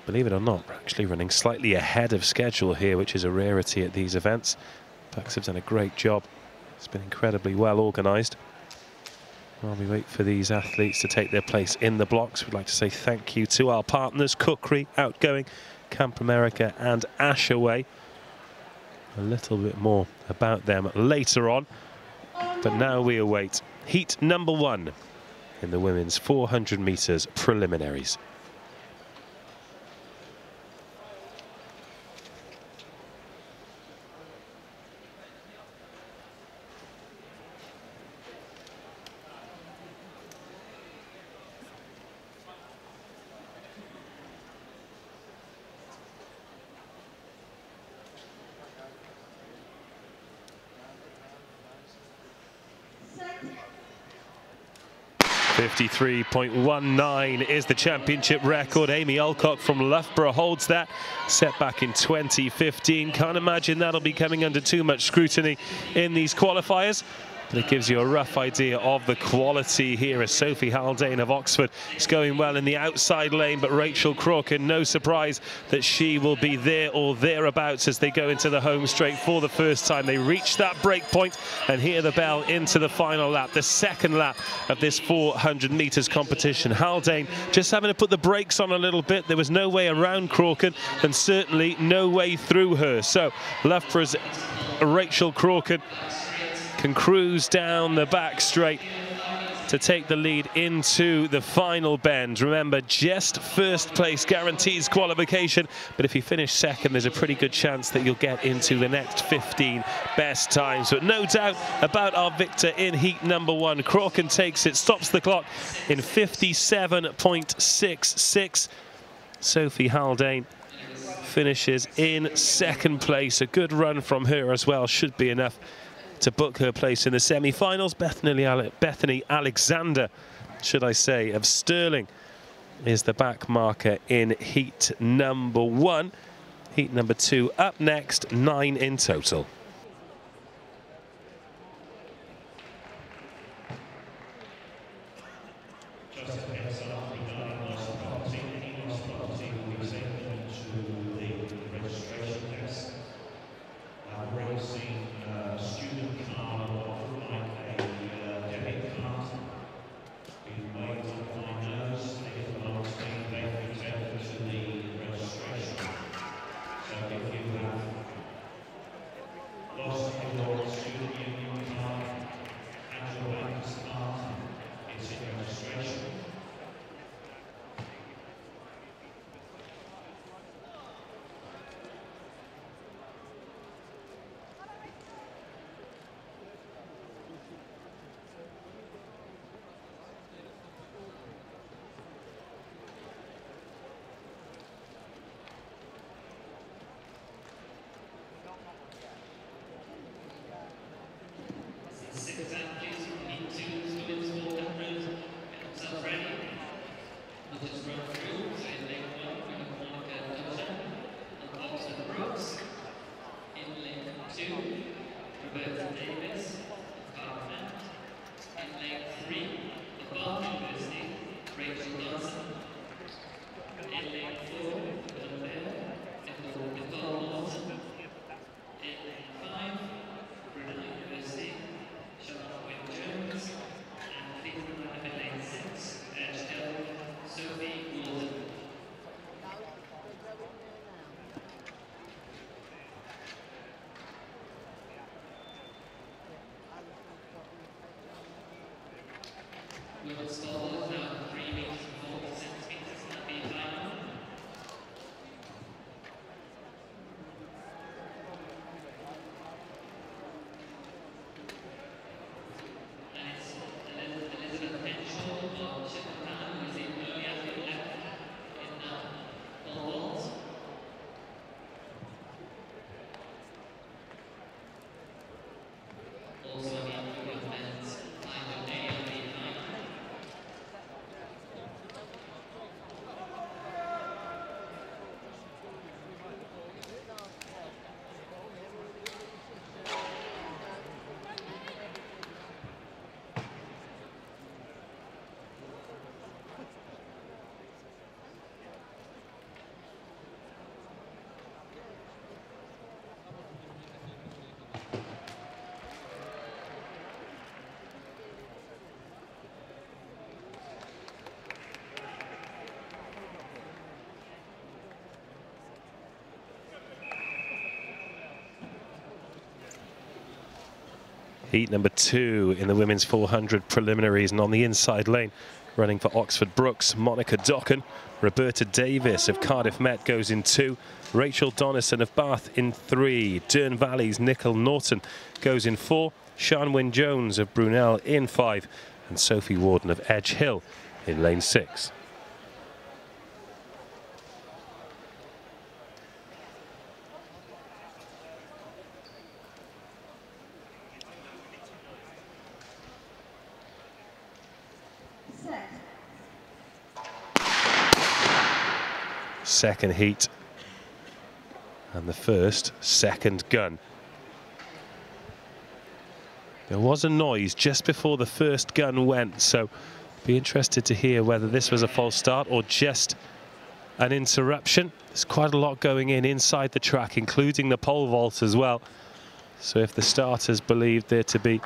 believe it or not, we're actually running slightly ahead of schedule here, which is a rarity at these events. BUCS have done a great job. It's been incredibly well organised. While we wait for these athletes to take their place in the blocks, we'd like to say thank you to our partners, Cookery, Outgoing, Camp America and Ashaway. A little bit more about them later on. But now we await heat number 1 in the women's 400 metres preliminaries. .53.19 is the championship record. Amy Alcock from Loughborough holds that, set back in 2015. Can't imagine that'll be coming under too much scrutiny in these qualifiers, but it gives you a rough idea of the quality here as Sophie Haldane of Oxford is going well in the outside lane, but Rachel Crawkin, no surprise that she will be there or thereabouts as they go into the home straight for the first time. They reach that break point and hear the bell into the final lap, the second lap of this 400 metres competition. Haldane just having to put the brakes on a little bit. There was no way around Crawkin and certainly no way through her. So Loughborough's Rachel Crawkin can cruise down the back straight to take the lead into the final bend. Remember, just first place guarantees qualification, but if you finish second, there's a pretty good chance that you'll get into the next 15 best times. But no doubt about our victor in heat number 1. Crawkin takes it, stops the clock in 57.66. Sophie Haldane finishes in second place. A good run from her as well should be enough to book her place in the semi-finals. Bethany Alexander, should I say, of Stirling is the back marker in heat number 1. Heat number 2 up next, 9 in total. Heat number 2 in the women's 400 preliminaries, and on the inside lane, running for Oxford Brookes, Monica Docken. Roberta Davis of Cardiff Met goes in 2. Rachel Donnison of Bath in 3. Dearne Valley's Nicole Norton goes in 4. Sian Wyn Jones of Brunel in 5. And Sophie Warden of Edge Hill in lane 6. Second heat and the first second gun. There was a noise just before the first gun went, so be interested to hear whether this was a false start or just an interruption. There's quite a lot going inside the track, including the pole vault as well. So if the starters believed there to be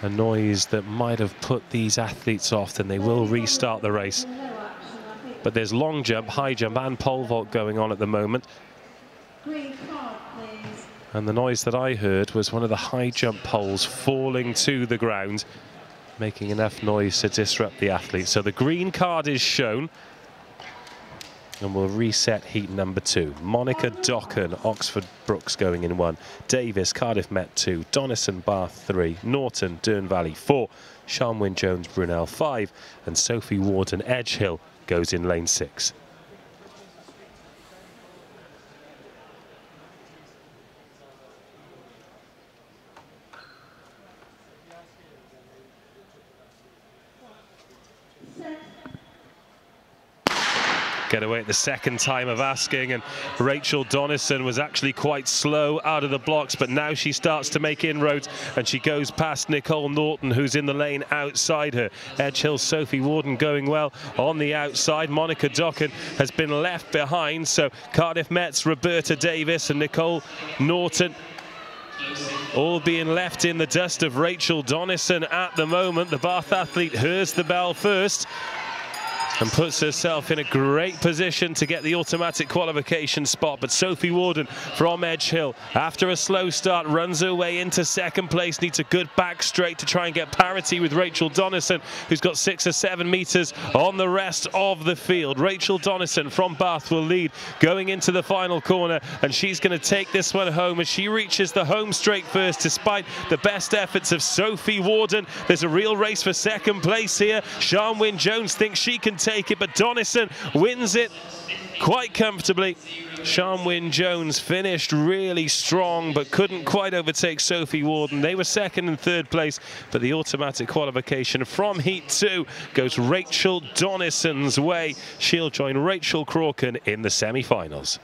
a noise that might have put these athletes off, then they will restart the race. But there's long jump, high jump and pole vault going on at the moment. And the noise that I heard was one of the high jump poles falling to the ground, making enough noise to disrupt the athletes. So the green card is shown, and we'll reset heat number 2. Monica Docken, Oxford Brookes going in 1. Davis, Cardiff Met 2. Donnison, Bath 3. Norton, Dearne Valley 4. Sian Wyn Jones, Brunel 5. And Sophie Warden, Edge Hill goes in lane 6. Get away at the second time of asking, and Rachel Donnison was actually quite slow out of the blocks, but now she starts to make inroads and she goes past Nicole Norton, who's in the lane outside her. Edge Hill Sophie Warden going well on the outside. Monica Docken has been left behind, so Cardiff Met's Roberta Davis and Nicole Norton all being left in the dust of Rachel Donnison at the moment. The Bath athlete hears the bell first and puts herself in a great position to get the automatic qualification spot. But Sophie Warden from Edge Hill, after a slow start, runs her way into second place, needs a good back straight to try and get parity with Rachel Donnison, who's got 6 or 7 meters on the rest of the field. Rachel Donnison from Bath will lead going into the final corner, and she's going to take this one home as she reaches the home straight first, despite the best efforts of Sophie Warden. There's a real race for second place here. Sian Wyn Jones thinks she can take it, but Donnison wins it quite comfortably. Sian Wyn Jones finished really strong but couldn't quite overtake Sophie Warden. They were second and third place, but the automatic qualification from heat 2 goes Rachel Donnison's way. She'll join Rachel Crawken in the semi-finals.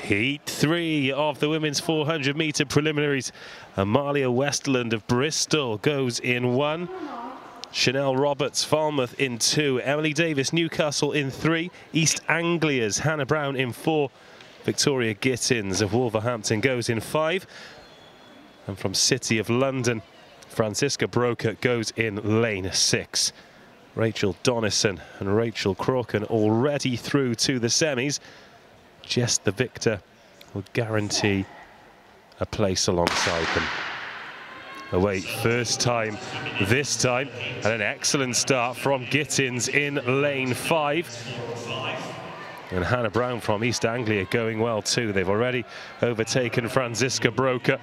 Heat 3 of the women's 400-metre preliminaries. Amalia Westerland of Bristol goes in 1. Chanel Roberts, Falmouth in 2. Emily Davis, Newcastle in 3. East Anglia's Hannah Brown in 4. Victoria Gittins of Wolverhampton goes in 5. And from City of London, Franziska Broker goes in lane 6. Rachel Donnison and Rachel Crooken already through to the semis. Just the victor will guarantee a place alongside them. Away first time this time, and an excellent start from Gittins in lane 5. And Hannah Brown from East Anglia going well too. They've already overtaken Franziska Broker.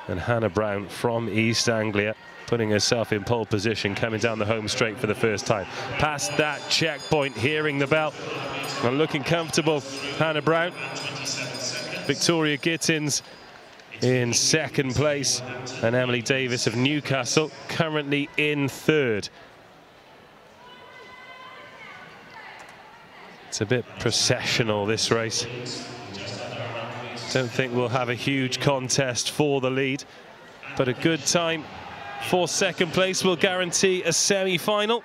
And Hannah Brown from East Anglia putting herself in pole position, coming down the home straight for the first time. Past that checkpoint, hearing the bell and looking comfortable. Hannah Brown. Victoria Gittins in second place, and Emily Davis of Newcastle currently in third. It's a bit processional, this race. Don't think we'll have a huge contest for the lead, but a good time for second place will guarantee a semi-final.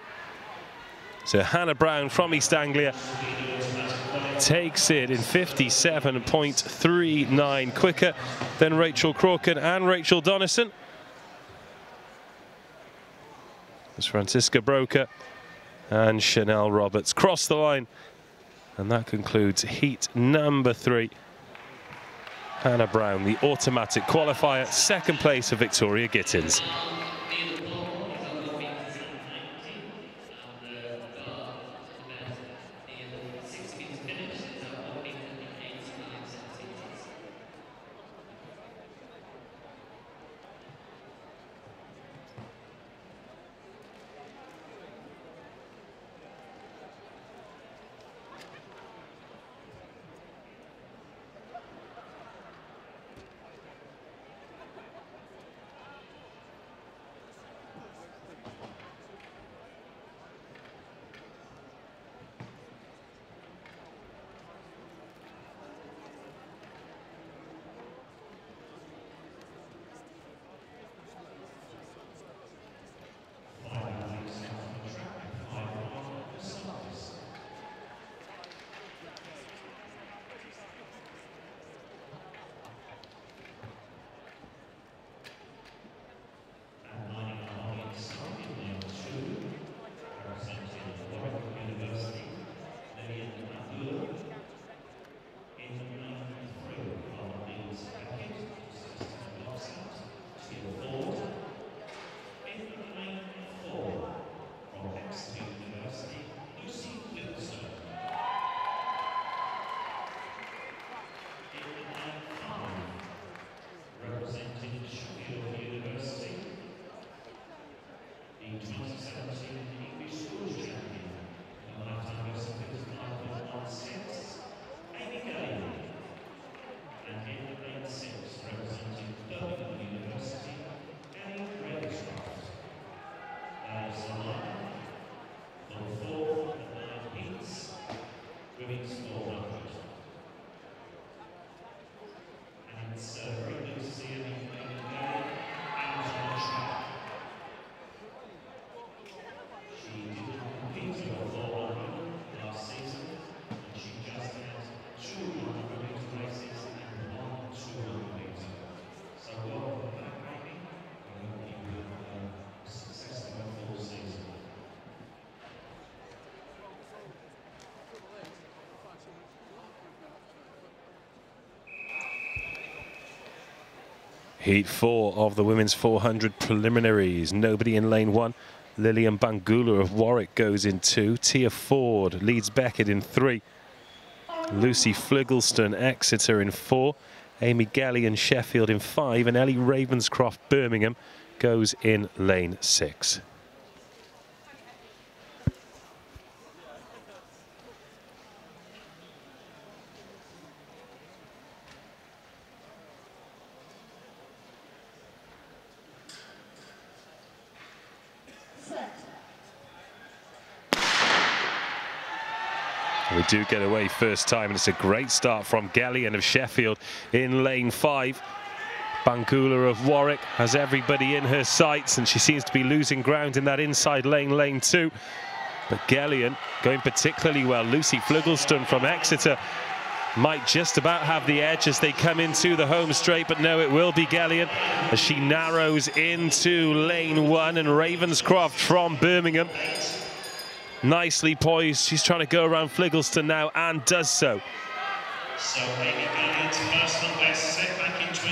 So Hannah Brown from East Anglia takes it in 57.39, quicker than Rachel Crooken and Rachel Donnison. As Franziska Broker and Chanel Roberts cross the line. And that concludes heat number 3. Hannah Brown, the automatic qualifier, second place for Victoria Gittins. Heat 4 of the women's 400 preliminaries. Nobody in lane 1. Lillian Bangula of Warwick goes in 2. Tia Ford leads Beckett in 3. Lucy Fliggleston, Exeter in 4. Amy Gelly and Sheffield in 5. And Ellie Ravenscroft, Birmingham, goes in lane 6. We do get away first time, and it's a great start from Gellion of Sheffield in lane 5. Bangula of Warwick has everybody in her sights, and she seems to be losing ground in that inside lane, lane 2. But Gellion going particularly well. Lucy Fliggleston from Exeter might just about have the edge as they come into the home straight, but no, it will be Gellion as she narrows into lane 1, and Ravenscroft from Birmingham nicely poised. She's trying to go around Fliggleston now and does so.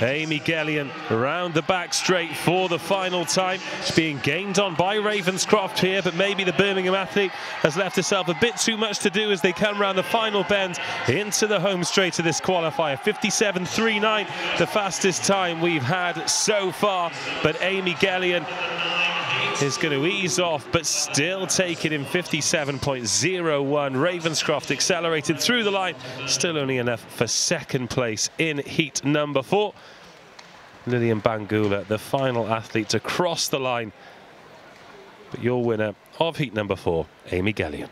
Amy Gellion around the back straight for the final time. She's being gained on by Ravenscroft here, but maybe the Birmingham athlete has left herself a bit too much to do as they come around the final bend into the home straight of this qualifier. 57.39, the fastest time we've had so far, but Amy Gellion is going to ease off, but still take it in 57.01. Ravenscroft accelerated through the line, still only enough for second place in heat number 4. Lillian Bangula, the final athlete to cross the line, but your winner of heat number 4, Amy Gellion.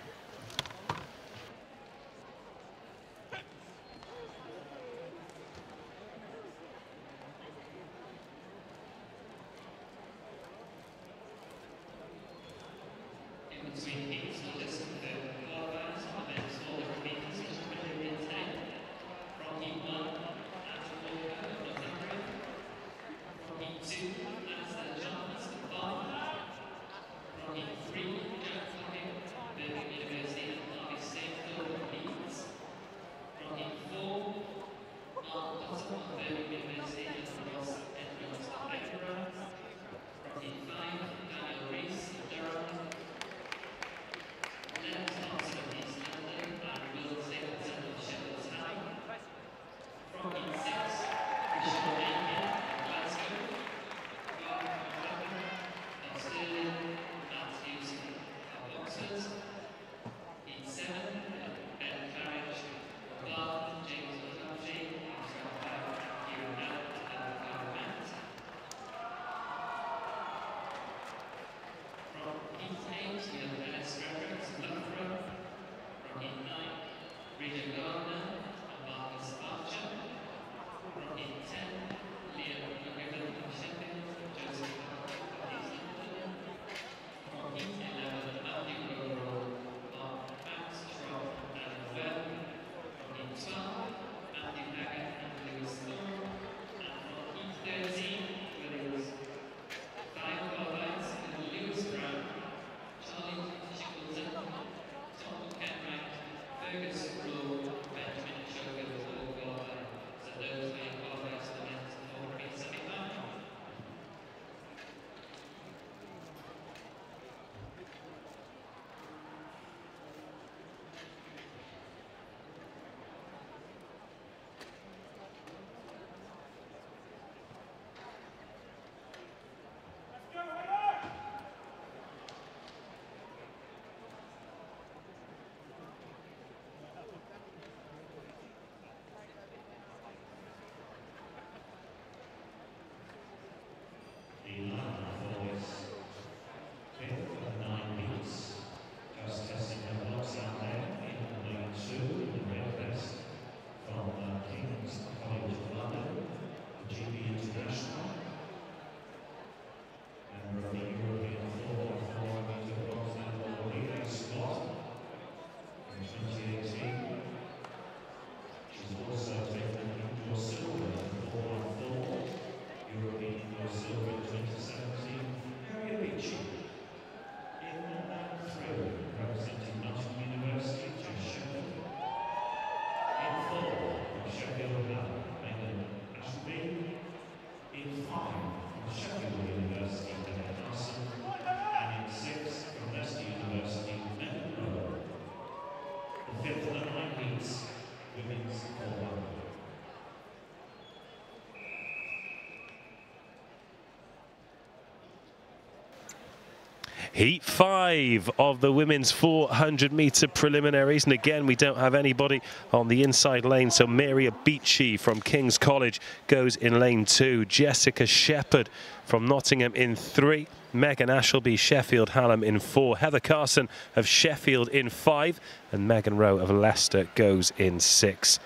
Heat 5 of the women's 400-meter preliminaries, and again we don't have anybody on the inside lane, so Mary Abici from King's College goes in lane 2. Jessica Shepherd from Nottingham in 3. Megan Ashleby, Sheffield Hallam in 4. Heather Carson of Sheffield in 5. And Megan Rowe of Leicester goes in 6.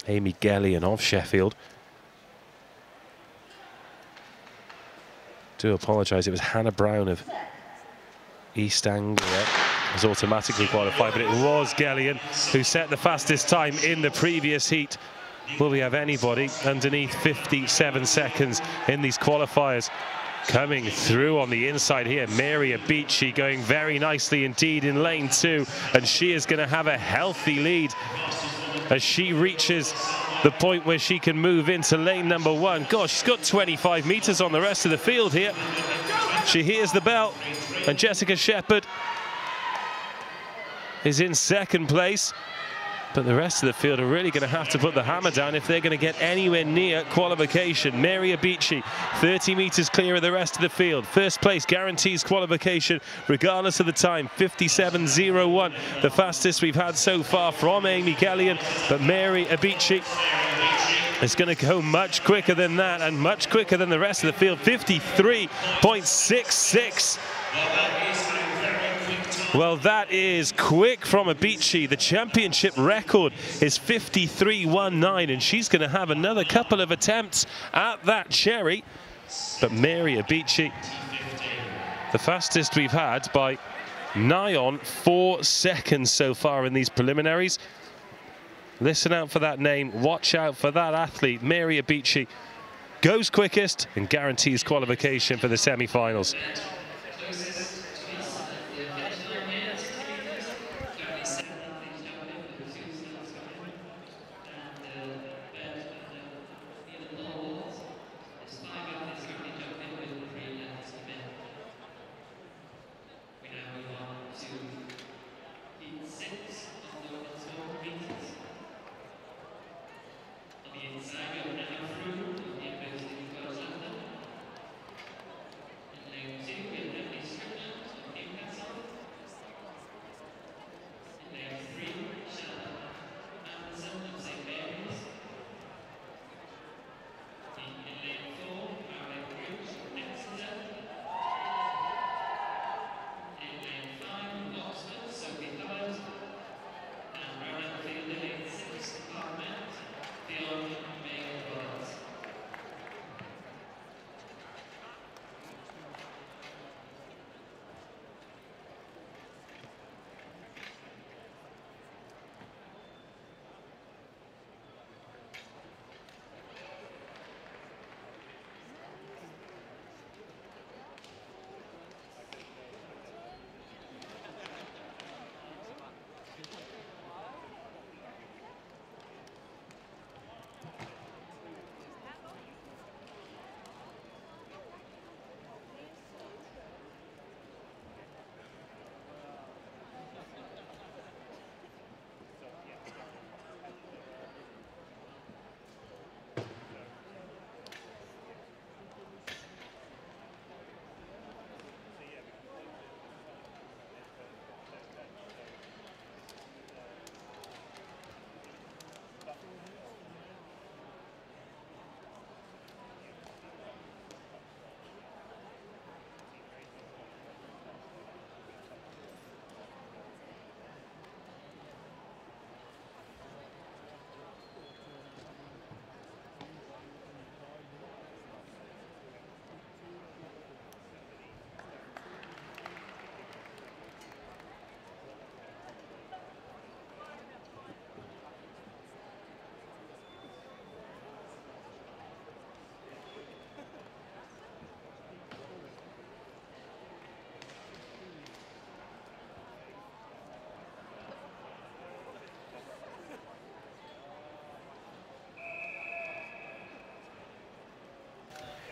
Amy Gellion of Sheffield. Do apologise, it was Hannah Brown of East Anglia was automatically qualified, but it was Gellion who set the fastest time in the previous heat. Will we have anybody underneath 57 seconds in these qualifiers? Coming through on the inside here, Mary Abici going very nicely indeed in lane 2, and she is going to have a healthy lead as she reaches the point where she can move into lane number 1. Gosh, she's got 25 meters on the rest of the field here. She hears the bell, and Jessica Shepherd is in second place. But the rest of the field are really going to have to put the hammer down if they're going to get anywhere near qualification. Mary Abici, 30 meters clear of the rest of the field. First place guarantees qualification regardless of the time, 57.01, the fastest we've had so far from Amy Gellion. But Mary Abici is going to go much quicker than that, and much quicker than the rest of the field, 53.66. Well, that is quick from Abici. The championship record is 53.19, and she's going to have another couple of attempts at that cherry. But Mary Abici, the fastest we've had by nigh on 4 seconds so far in these preliminaries. Listen out for that name. Watch out for that athlete. Mary Abici goes quickest and guarantees qualification for the semi-finals.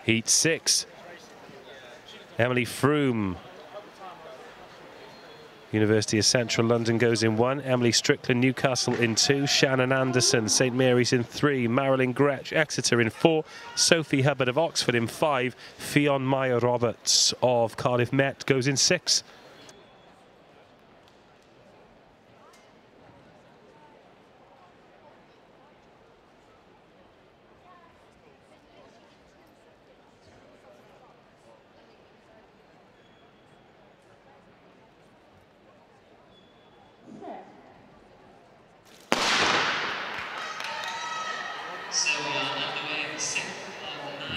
Heat 6. Emily Froome University of Central London goes in 1. Emily Strickland, Newcastle in 2. Shannon Anderson, St Mary's in 3. Marilyn Gretsch, Exeter in 4. Sophie Hubbard of Oxford in 5. Fionn Maya Roberts of Cardiff Met goes in 6.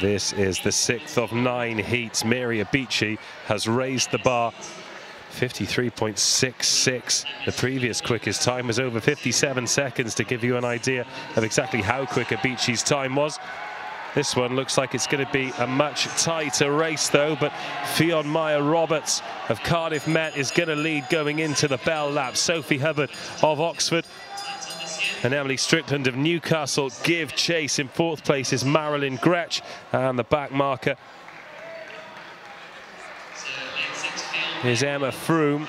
This is the 6th of 9 heats. Mary Abici has raised the bar. 53.66. The previous quickest time was over 57 seconds, to give you an idea of exactly how quick Abici's time was. This one looks like it's going to be a much tighter race, though, but Fionn Maya Roberts of Cardiff Met is going to lead going into the bell lap. Sophie Hubbard of Oxford and Emily Strickland of Newcastle give chase. In 4th place is Marilyn Gretsch, and the back marker is Emma Froome.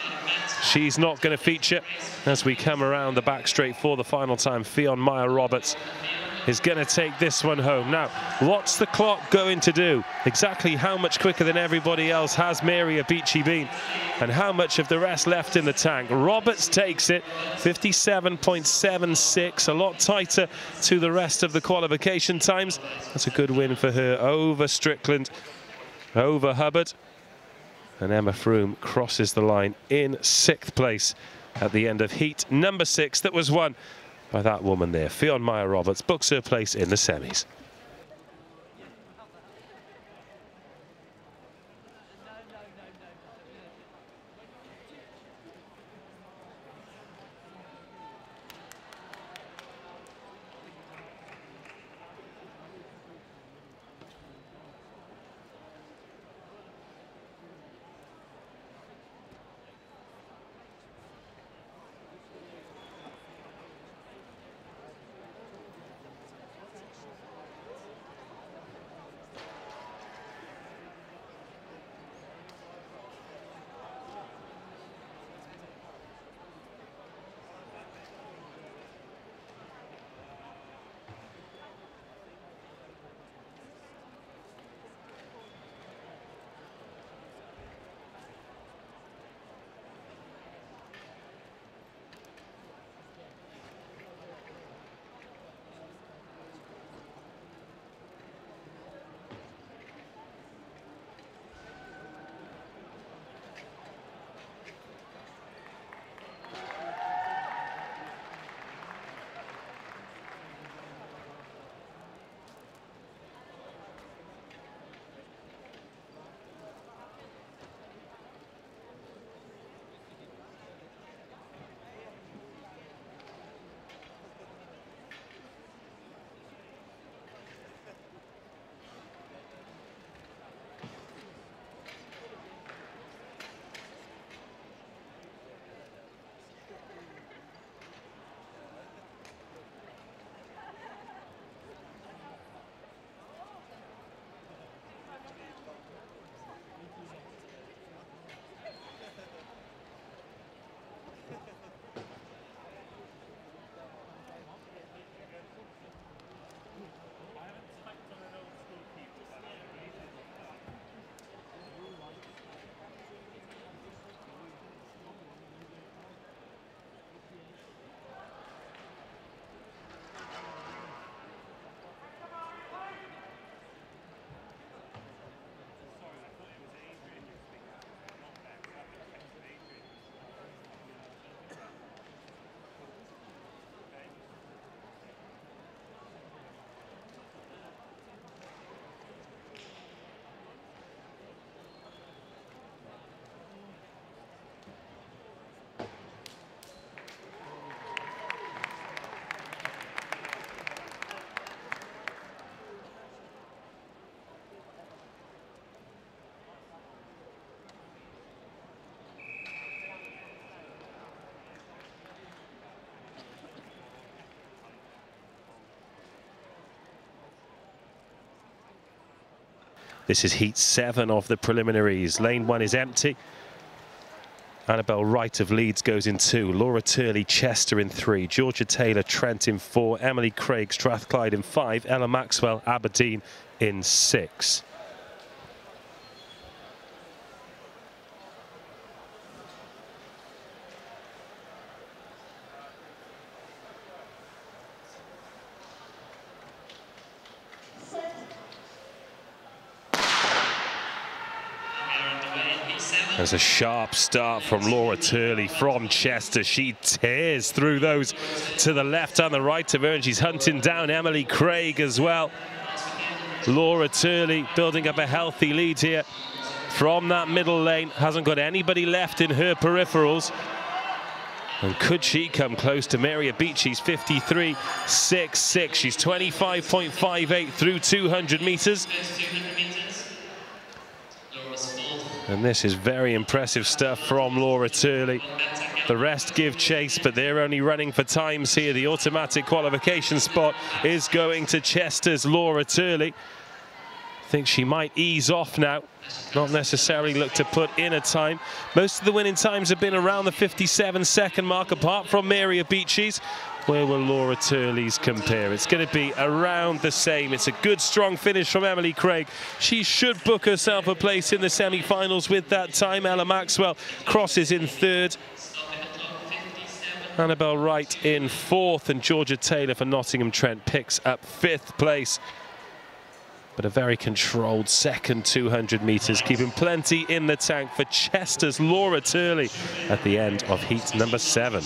She's not going to feature as we come around the back straight for the final time. Fionn Maya Roberts is going to take this one home. Now, what's the clock going to do? Exactly how much quicker than everybody else has Mary Abici been? And how much of the rest left in the tank? Roberts takes it, 57.76, a lot tighter to the rest of the qualification times. That's a good win for her over Strickland, over Hubbard. And Emma Froome crosses the line in 6th place at the end of heat number 6 that was won by that woman there. Fionn Maya Roberts books her place in the semis. This is heat 7 of the preliminaries. Lane 1 is empty. Annabelle Wright of Leeds goes in 2. Laura Turley, Chester in 3. Georgia Taylor, Trent in 4. Emily Craig, Strathclyde in 5. Ella Maxwell, Aberdeen in 6. There's a sharp start from Laura Turley from Chester. She tears through those to the left and the right of her, and she's hunting down Emily Craig as well. Laura Turley building up a healthy lead here from that middle lane. Hasn't got anybody left in her peripherals. And could she come close to Mary Beachy's 53.66? She's 25.58 through 200 metres. And this is very impressive stuff from Laura Turley. The rest give chase, but they're only running for times here. The automatic qualification spot is going to Chester's Laura Turley. I think she might ease off now, not necessarily look to put in a time. Most of the winning times have been around the 57-second mark, apart from Mary Beachy's. Where will Laura Turley's compare? It's going to be around the same. It's a good, strong finish from Emily Craig. She should book herself a place in the semi-finals with that time. Ella Maxwell crosses in 3rd. Annabelle Wright in 4th, and Georgia Taylor for Nottingham Trent picks up 5th place. But a very controlled second 200 metres, keeping plenty in the tank for Chester's Laura Turley at the end of heat number 7.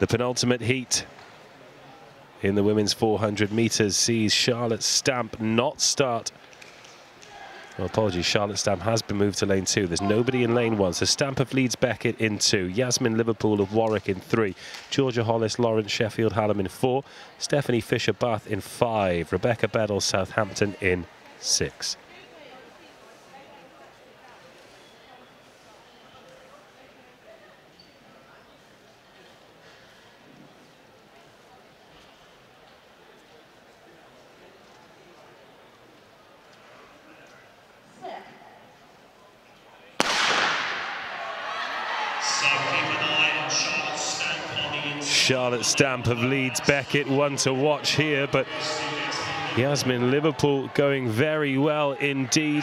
The penultimate heat in the women's 400 metres sees Charlotte Stamp not start. Oh, apologies, Charlotte Stamp has been moved to lane 2. There's nobody in lane 1. So Stamp of Leeds Beckett in 2. Yasmin Liverpool of Warwick in 3. Georgia Hollis, Lawrence Sheffield Hallam in 4. Stephanie Fisher Bath in 5. Rebecca Bedell Southampton in 6. Charlotte Stamp of Leeds Beckett, one to watch here, but Yasmin Liverpool going very well indeed.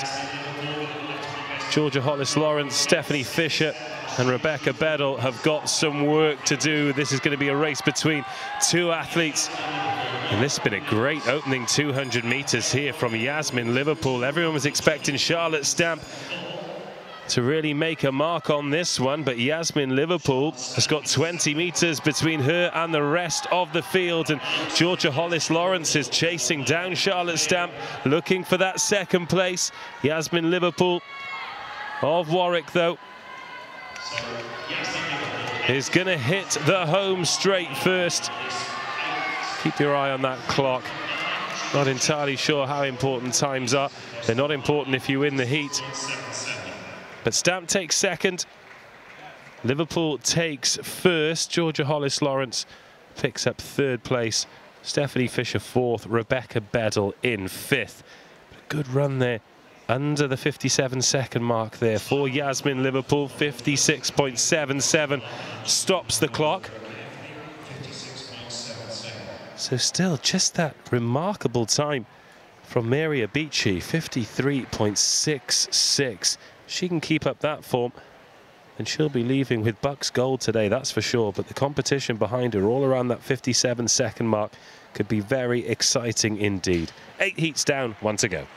Georgia Hollis-Lawrence, Stephanie Fisher and Rebecca Bedell have got some work to do. This is going to be a race between two athletes. And this has been a great opening 200 meters here from Yasmin Liverpool. Everyone was expecting Charlotte Stamp to really make a mark on this one, but Yasmin Liverpool has got 20 meters between her and the rest of the field, and Georgia Hollis-Lawrence is chasing down Charlotte Stamp, looking for that second place. Yasmin Liverpool of Warwick, though, is going to hit the home straight first. Keep your eye on that clock. Not entirely sure how important times are. They're not important if you win the heat. But Stamp takes second. Liverpool takes first. Georgia Hollis-Lawrence picks up third place. Stephanie Fisher fourth. Rebecca Bedell in fifth. A good run there. Under the 57-second mark there for Yasmin Liverpool. 56.77 stops the clock. So still just that remarkable time from Mary Abici, 53.66. She can keep up that form and she'll be leaving with BUCS gold today, that's for sure. But the competition behind her all around that 57-second mark could be very exciting indeed. 8 heats down, 1 to go.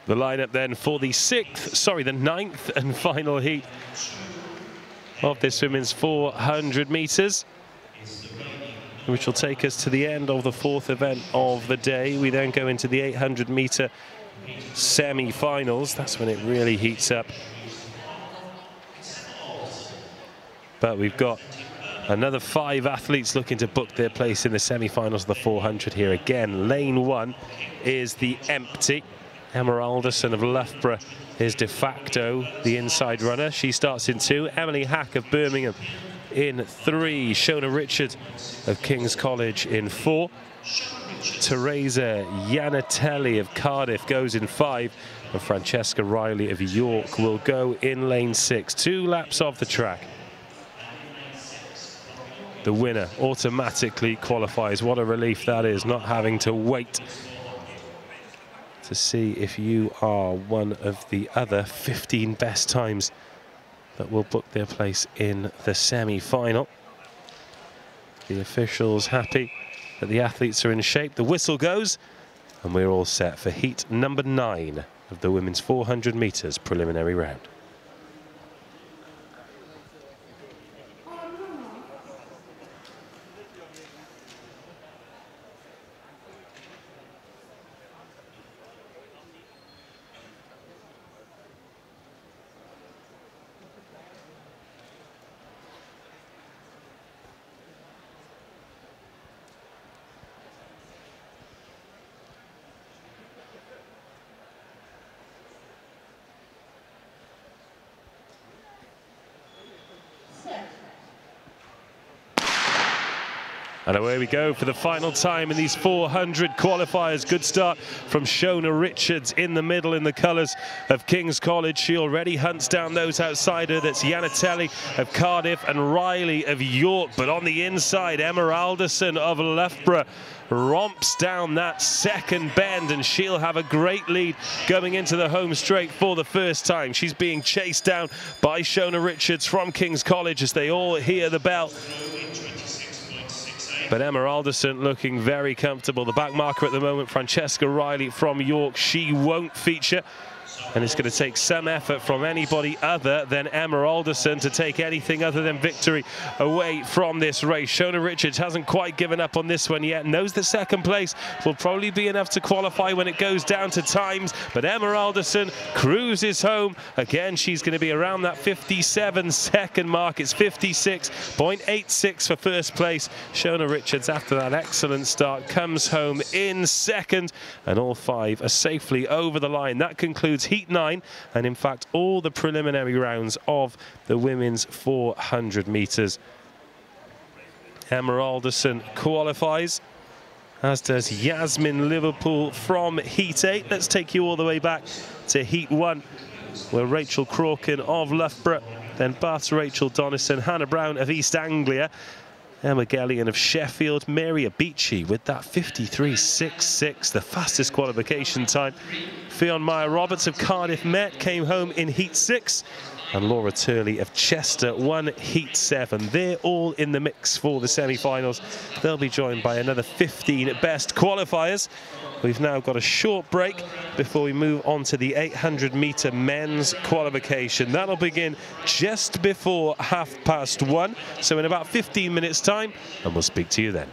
The lineup then for the ninth and final heat of this women's 400 meters, which will take us to the end of the fourth event of the day. We then go into the 800 meter semi-finals. That's when it really heats up. But we've got another 5 athletes looking to book their place in the semi-finals of the 400 here. Again, lane 1 is the empty. Emma Alderson of Loughborough is de facto the inside runner. She starts in 2. Emily Hack of Birmingham in 3. Shona Richard of King's College in 4. Teresa Yanatelli of Cardiff goes in 5. And Francesca Riley of York will go in lane 6. 2 laps of the track. The winner automatically qualifies. What a relief that is, not having to wait to see if you are one of the other 15 best times that will book their place in the semi-final. The officials happy that the athletes are in shape. The whistle goes and we're all set for heat number 9 of the women's 400 meters preliminary round. And away we go for the final time in these 400 qualifiers. Good start from Shona Richards in the middle in the colours of King's College. She already hunts down those outside her. That's Yanatelli of Cardiff and Riley of York. But on the inside, Emma Alderson of Loughborough romps down that second bend, and she'll have a great lead going into the home straight for the first time. She's being chased down by Shona Richards from King's College as they all hear the bell. But Emma Alderson looking very comfortable. The back marker at the moment, Francesca Riley from York, she won't feature. And it's going to take some effort from anybody other than Emma Alderson to take anything other than victory away from this race. Shona Richards hasn't quite given up on this one yet. Knows the second place will probably be enough to qualify when it goes down to times. But Emma Alderson cruises home. Again, she's going to be around that 57-second mark. It's 56.86 for first place. Shona Richards, after that excellent start, comes home in second. And all five are safely over the line. That concludes Heat 9, and in fact all the preliminary rounds of the women's 400 metres. Emma Alderson qualifies, as does Yasmin Liverpool from Heat 8. Let's take you all the way back to Heat 1, where Rachel Crawkin of Loughborough, then Bath's Rachel Donnison, Hannah Brown of East Anglia, Emma Gellion of Sheffield, Mary Abici with that 53.66, the fastest qualification time. Fionn Meyer-Roberts of Cardiff Met came home in Heat 6, and Laura Turley of Chester won Heat 7. They're all in the mix for the semi-finals. They'll be joined by another 15 best qualifiers. We've now got a short break before we move on to the 800-metre men's qualification. That'll begin just before 1:30, so in about 15 minutes' time, and we'll speak to you then.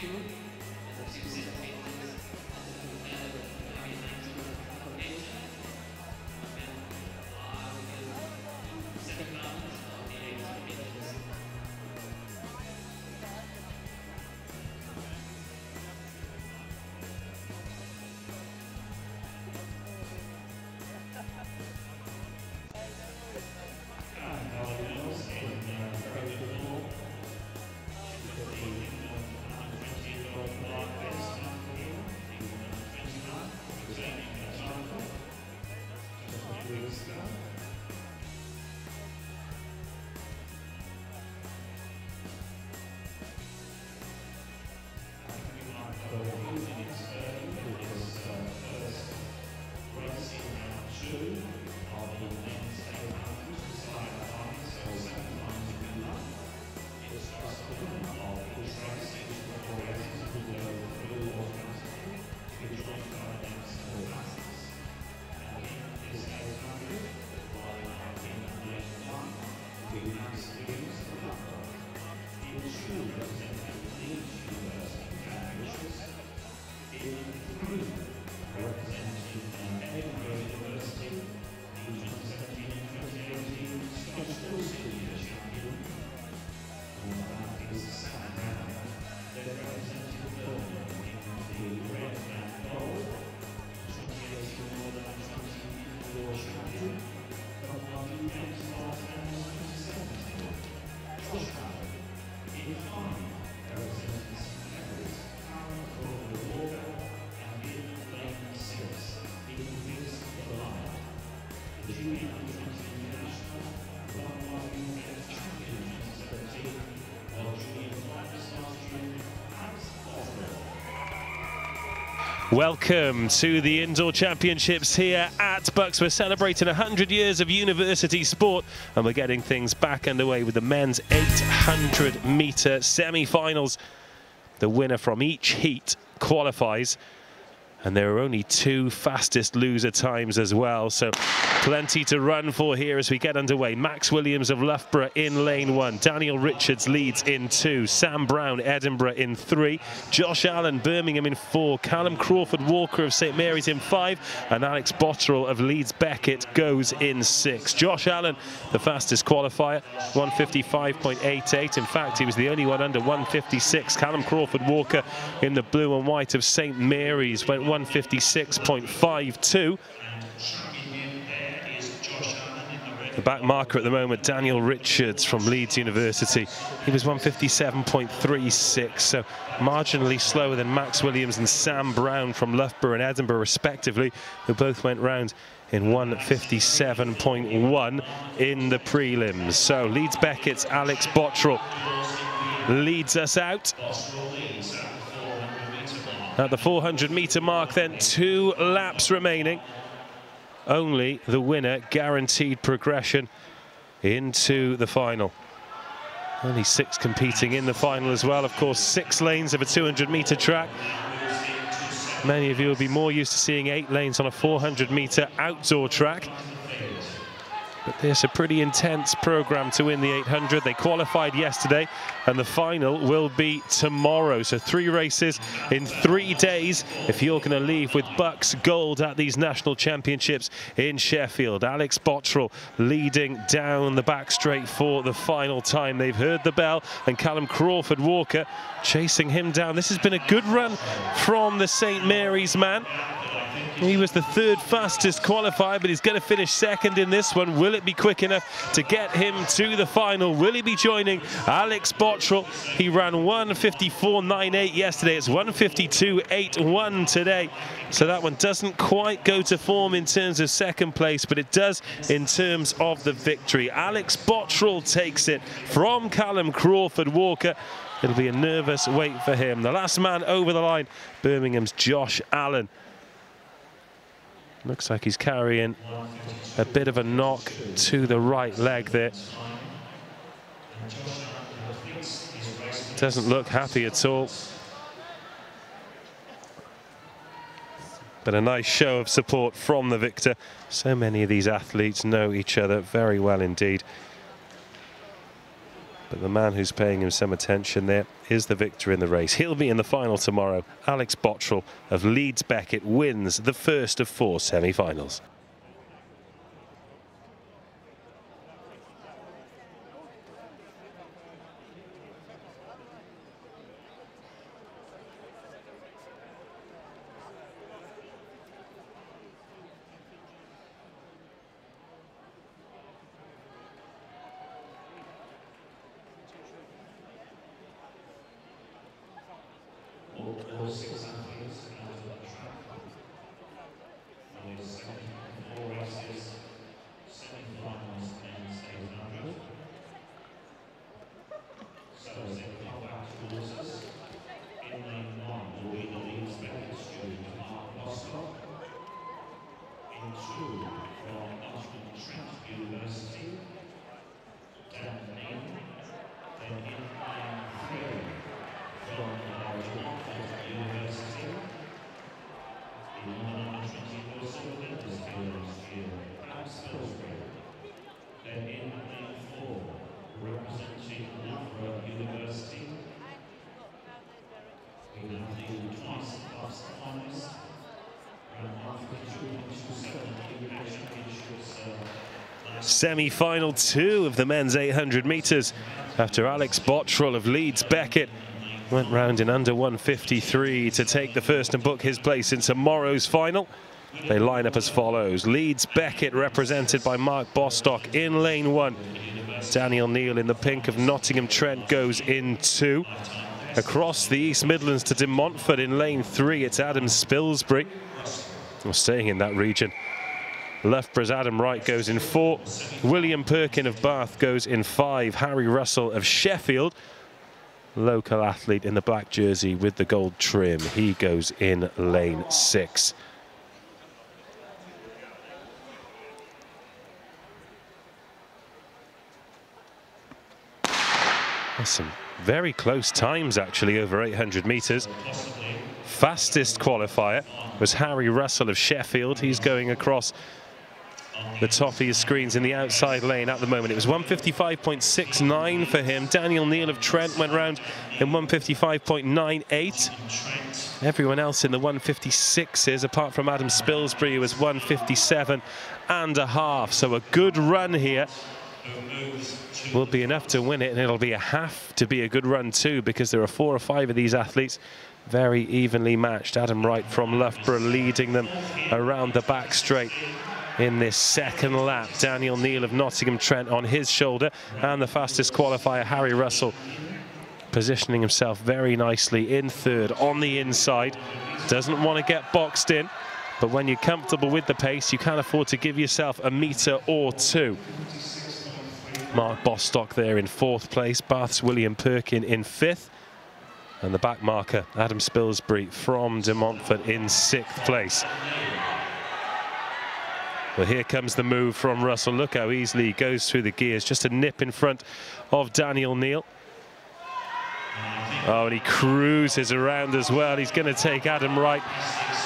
2 centimeters. Welcome to the Indoor Championships here at BUCS. We're celebrating 100 years of university sport, and we're getting things back underway with the men's 800-metre semi-finals. The winner from each heat qualifies, and there are only 2 fastest loser times as well, so plenty to run for here as we get underway. Max Williams of Loughborough in lane 1. Daniel Richards leads in 2. Sam Brown, Edinburgh in 3. Josh Allen, Birmingham in 4. Callum Crawford-Walker of St Mary's in 5. And Alex Bottrell of Leeds Beckett goes in 6. Josh Allen, the fastest qualifier, 155.88. In fact, he was the only one under 156. Callum Crawford-Walker in the blue and white of St Mary's went 156.52. The back marker at the moment, Daniel Richards from Leeds University. He was 157.36, so marginally slower than Max Williams and Sam Brown from Loughborough and Edinburgh, respectively, who both went round in 157.1 in the prelims. So Leeds Beckett's Alex Bottrell leads us out. At the 400-metre mark then, 2 laps remaining. Only the winner guaranteed progression into the final. Only 6 competing in the final as well. Of course, 6 lanes of a 200-metre track. Many of you will be more used to seeing 8 lanes on a 400-metre outdoor track. But there's a pretty intense programme to win the 800. They qualified yesterday, and the final will be tomorrow. So 3 races in 3 days if you're going to leave with BUCS gold at these national championships in Sheffield. Alex Bottrell leading down the back straight for the final time. They've heard the bell, and Callum Crawford-Walker chasing him down. This has been a good run from the St Mary's man. He was the 3rd fastest qualifier, but he's going to finish 2nd in this one. Will it be quick enough to get him to the final? Will he be joining Alex Bottrell? He ran 154.98 yesterday. It's 152.81 today. So that one doesn't quite go to form in terms of 2nd place, but it does in terms of the victory. Alex Bottrell takes it from Callum Crawford-Walker. It'll be a nervous wait for him. The last man over the line, Birmingham's Josh Allen. Looks like he's carrying a bit of a knock to the right leg there. Doesn't look happy at all. But a nice show of support from the victor. So many of these athletes know each other very well indeed. But the man who's paying him some attention there is the victor in the race. He'll be in the final tomorrow. Alex Bottrell of Leeds Beckett wins the first of 4 semi-finals. All 6 athletes out of the track. With 74 races, semi-finals and 800. So as they come back towards us, in lane 1 will be the Leeds Beckett student Mark Boscock. In 2 from Nottingham Trent University, Dan Neal. Then in lane 3 from University. In 124 cylinders, then in lane 4, representing Loughborough University, will have to do twice past the finals. Semi-final 2 of the men's 800 metres after Alex Bottrell of Leeds Beckett went round in under 1:53 to take the first and book his place in tomorrow's final. They line up as follows. Leeds Beckett represented by Mark Bostock in lane 1. Daniel Neal in the pink of Nottingham Trent goes in 2. Across the East Midlands to De Montfort in lane 3, it's Adam Spilsbury. We're staying in that region. Loughborough's Adam Wright goes in 4. William Perkin of Bath goes in 5. Harry Russell of Sheffield, local athlete in the black jersey with the gold trim, he goes in lane 6. There's some very close times actually over 800 metres. Fastest qualifier was Harry Russell of Sheffield. He's going across the top of his screens in the outside lane at the moment. It was 1:55.69 for him. Daniel Neal of Trent went round in 1:55.98. Everyone else in the 1:56s, apart from Adam Spilsbury, was 1:57.5. So a good run here will be enough to win it, and it'll be a half to be a good run too, because there are 4 or 5 of these athletes very evenly matched. Adam Wright from Loughborough leading them around the back straight in this second lap. Daniel Neal of Nottingham Trent on his shoulder, and the fastest qualifier, Harry Russell, positioning himself very nicely in 3rd on the inside. Doesn't want to get boxed in, but when you're comfortable with the pace, you can afford to give yourself a metre or 2. Mark Bostock there in 4th place, Bath's William Perkin in 5th, and the back marker, Adam Spilsbury from De Montfort in 6th place. Well, here comes the move from Russell. Look how easily he goes through the gears, just a nip in front of Daniel Neal. Oh, and he cruises around as well. He's going to take Adam Wright,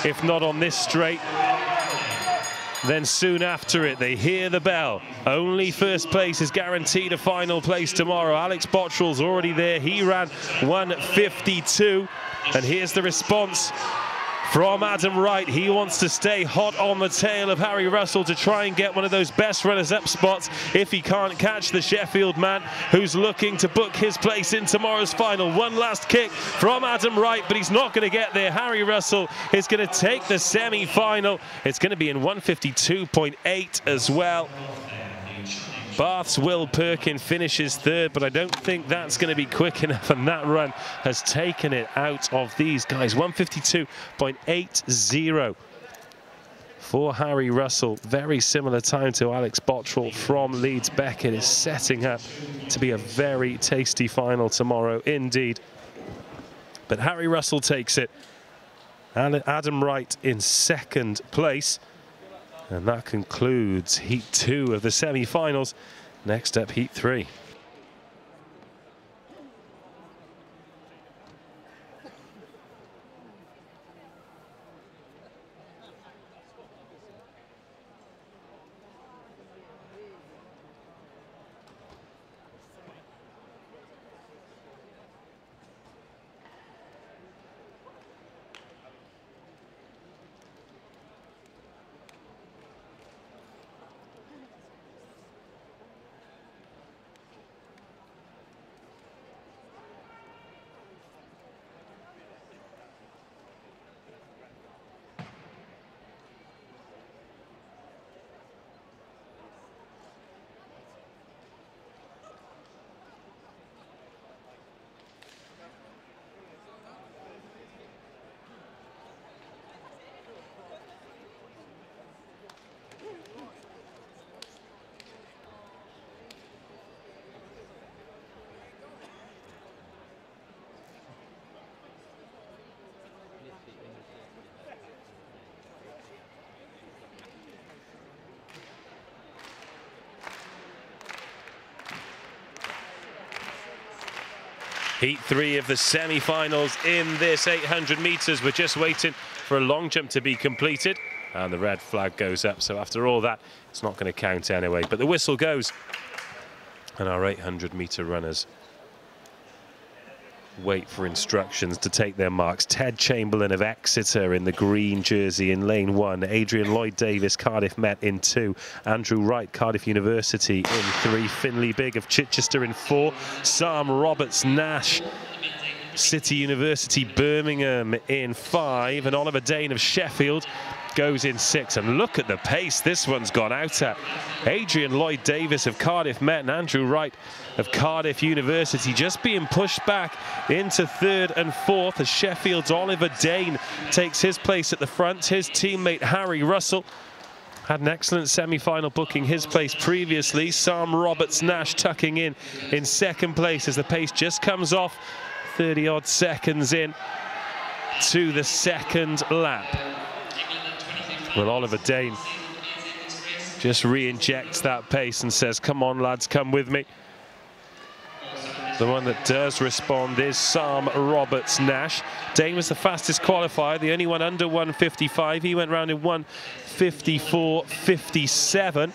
if not on this straight, then soon after it. They hear the bell. Only first place is guaranteed a final place tomorrow. Alex Bottrell's already there. He ran 1:52, and here's the response from Adam Wright. He wants to stay hot on the tail of Harry Russell to try and get one of those best runners-up spots if he can't catch the Sheffield man who's looking to book his place in tomorrow's final. One last kick from Adam Wright, but he's not going to get there. Harry Russell is going to take the semi-final. It's going to be in 1:52.8 as well. Bath's Will Perkin finishes 3rd, but I don't think that's going to be quick enough, and that run has taken it out of these guys. 1:52.80 for Harry Russell. Very similar time to Alex Bottrell from Leeds Beckett. Is setting up to be a very tasty final tomorrow indeed. But Harry Russell takes it, and Adam Wright in 2nd place. And that concludes Heat 2 of the semi-finals. Next up, Heat 3. Heat 3 of the semi-finals in this 800 metres. We're just waiting for a long jump to be completed, and the red flag goes up. So after all that, it's not going to count anyway. But the whistle goes, and our 800 metre runners wait for instructions to take their marks. Ted Chamberlain of Exeter in the green jersey in lane 1. Adrian Lloyd-Davis, Cardiff Met in 2. Andrew Wright, Cardiff University in 3. Finley Bigg of Chichester in 4. Sam Roberts-Nash, City University Birmingham in 5. And Oliver Dane of Sheffield goes in 6. And look at the pace this one's gone out at. Adrian Lloyd-Davis of Cardiff Met and Andrew Wright of Cardiff University just being pushed back into 3rd and 4th as Sheffield's Oliver Dane takes his place at the front. His teammate Harry Russell had an excellent semi-final, booking his place previously. Sam Roberts-Nash tucking in 2nd place as the pace just comes off 30-odd seconds in to the 2nd lap. Well, Oliver Dane just re-injects that pace and says, come on lads, come with me. The one that does respond is Sam Roberts-Nash. Dane was the fastest qualifier, the only one under 1:55. He went round in 1:54.57.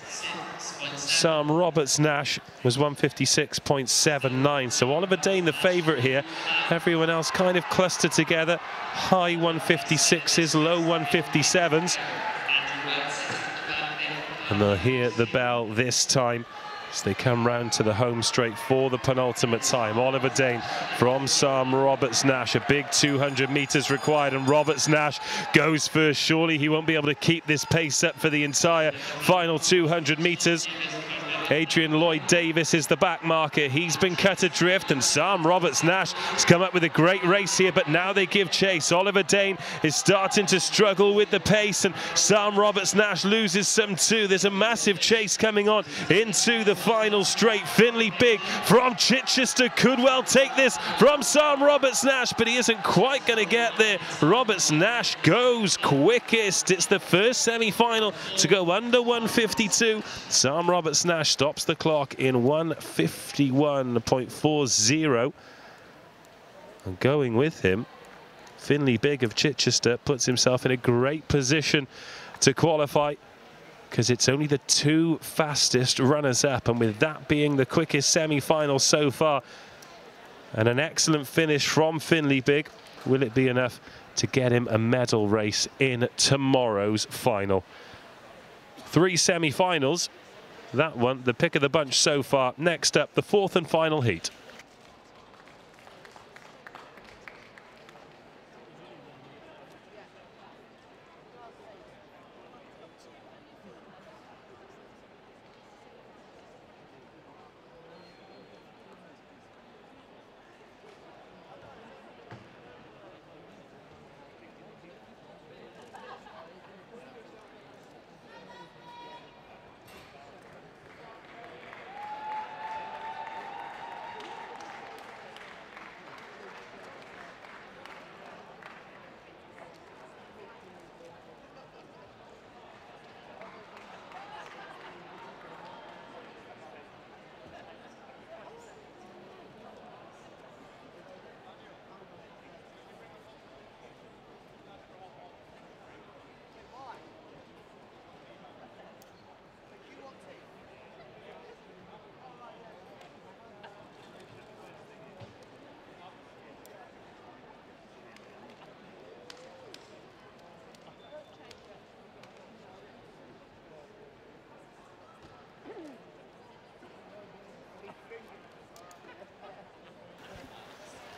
Sam Roberts-Nash was 1:56.79. So Oliver Dane the favourite here. Everyone else kind of clustered together. High 1:56s, low 1:57s. And they'll hear the bell this time as they come round to the home straight for the penultimate time. Oliver Dane from Sam Roberts-Nash. A big 200 metres required, and Roberts-Nash goes first. Surely he won't be able to keep this pace up for the entire final 200 metres. Adrian Lloyd-Davis is the back marker. He's been cut adrift, and Sam Roberts-Nash has come up with a great race here, but now they give chase. Oliver Dane is starting to struggle with the pace, and Sam Roberts-Nash loses some too. There's a massive chase coming on into the final straight. Finley Bigg from Chichester could well take this from Sam Roberts-Nash, but he isn't quite going to get there. Roberts-Nash goes quickest. It's the first semi-final to go under 1:52. Sam Roberts-Nash stops the clock in 1:51.40. And going with him, Finley Bigg of Chichester puts himself in a great position to qualify, because it's only the 2 fastest runners-up, and with that being the quickest semi-final so far, and an excellent finish from Finley Bigg, will it be enough to get him a medal race in tomorrow's final? 3 semi-finals. That one, the pick of the bunch so far. Next up, the 4th and final heat.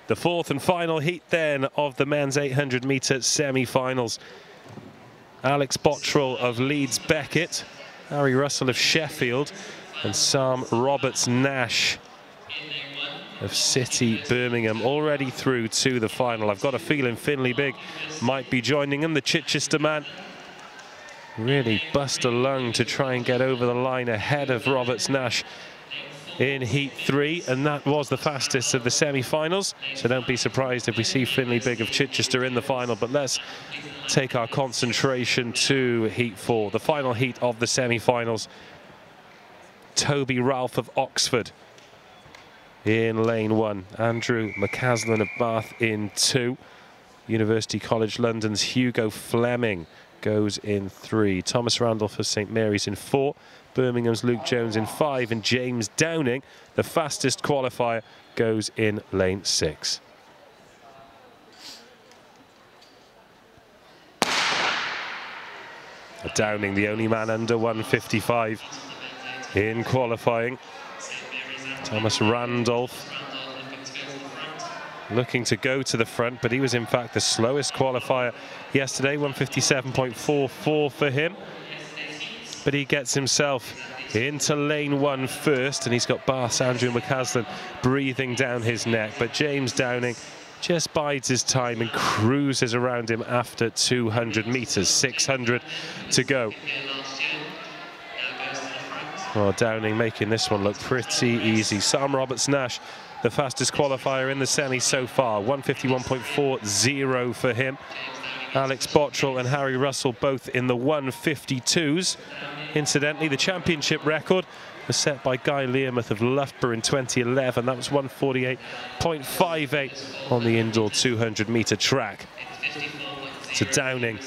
The 4th and final heat then of the men's 800-metre semi-finals. Alex Bottrell of Leeds Beckett, Harry Russell of Sheffield, and Sam Roberts-Nash of City Birmingham already through to the final. I've got a feeling Finley Bigg might be joining him. The Chichester man really bust a lung to try and get over the line ahead of Roberts-Nash in Heat 3, and that was the fastest of the semi-finals, so don't be surprised if we see Finley Bigg of Chichester in the final. But let's take our concentration to Heat 4, the final heat of the semi-finals. Toby Ralph of Oxford in lane 1, Andrew McCaslin of Bath in 2, University College London's Hugo Fleming goes in 3, Thomas Randolph of St Mary's in 4, Birmingham's Luke Jones in 5, and James Downing, the fastest qualifier, goes in lane 6. Downing, the only man under 155 in qualifying. Thomas Randolph looking to go to the front, but he was in fact the slowest qualifier yesterday, 157.44 for him. But he gets himself into lane 1 first, and he's got Bath's Andrew McCaslin breathing down his neck. But James Downing just bides his time and cruises around him after 200 meters, 600 to go. Well, Downing making this one look pretty easy. Sam Roberts-Nash, the fastest qualifier in the semi so far, 151.40 for him. Alex Bottrell and Harry Russell both in the 152s. Incidentally, the championship record was set by Guy Learmouth of Loughborough in 2011. That was 148.58 on the indoor 200-meter track. So Downing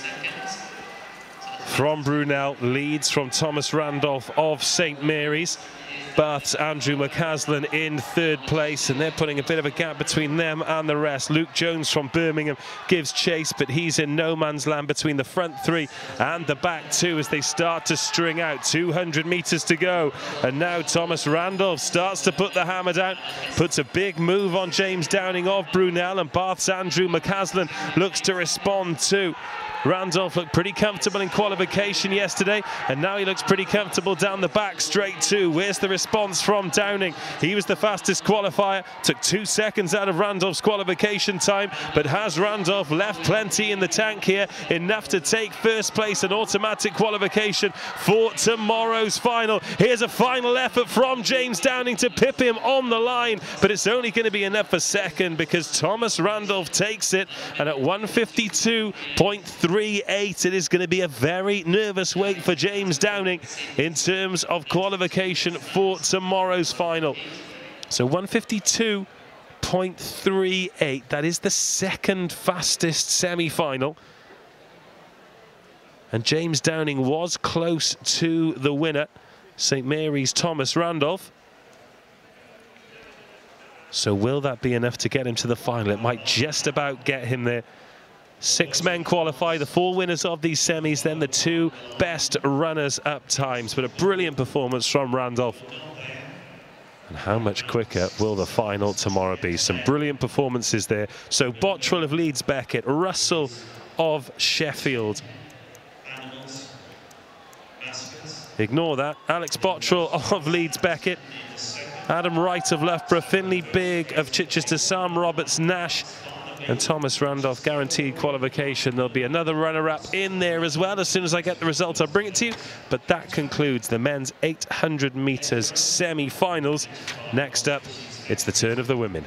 from Brunel leads from Thomas Randolph of St Mary's. Bath's Andrew McCaslin in 3rd place, and they're putting a bit of a gap between them and the rest. Luke Jones from Birmingham gives chase, but he's in no man's land between the front 3 and the back 2 as they start to string out. 200 meters to go, and now Thomas Randolph starts to put the hammer down, puts a big move on James Downing of Brunel, and Bath's Andrew McCaslin looks to respond too. Randolph looked pretty comfortable in qualification yesterday, and now he looks pretty comfortable down the back straight too. Where's the response from Downing? He was the fastest qualifier, took 2 seconds out of Randolph's qualification time, but has Randolph left plenty in the tank here, enough to take 1st place and automatic qualification for tomorrow's final. Here's a final effort from James Downing to pip him on the line, but it's only going to be enough for 2nd because Thomas Randolph takes it, and at 152.38 it is going to be a very nervous wait for James Downing in terms of qualification for tomorrow's final. So 152.38, that is the 2nd fastest semi-final, and James Downing was close to the winner, St Mary's Thomas Randolph. So will that be enough to get him to the final? It might just about get him there. 6 men qualify, the 4 winners of these semis, then the 2 best runners-up times. But a brilliant performance from Randolph. And how much quicker will the final tomorrow be? Some brilliant performances there. So Bottrell of Leeds Beckett, Russell of Sheffield. Ignore that. Alex Bottrell of Leeds Beckett. Adam Wright of Loughborough, Finlay Bigg of Chichester, Sam Roberts-Nash, and Thomas Randolph guaranteed qualification. There'll be another runner-up in there as well. As soon as I get the results, I'll bring it to you. But that concludes the men's 800 meters semi-finals. Next up, it's the turn of the women.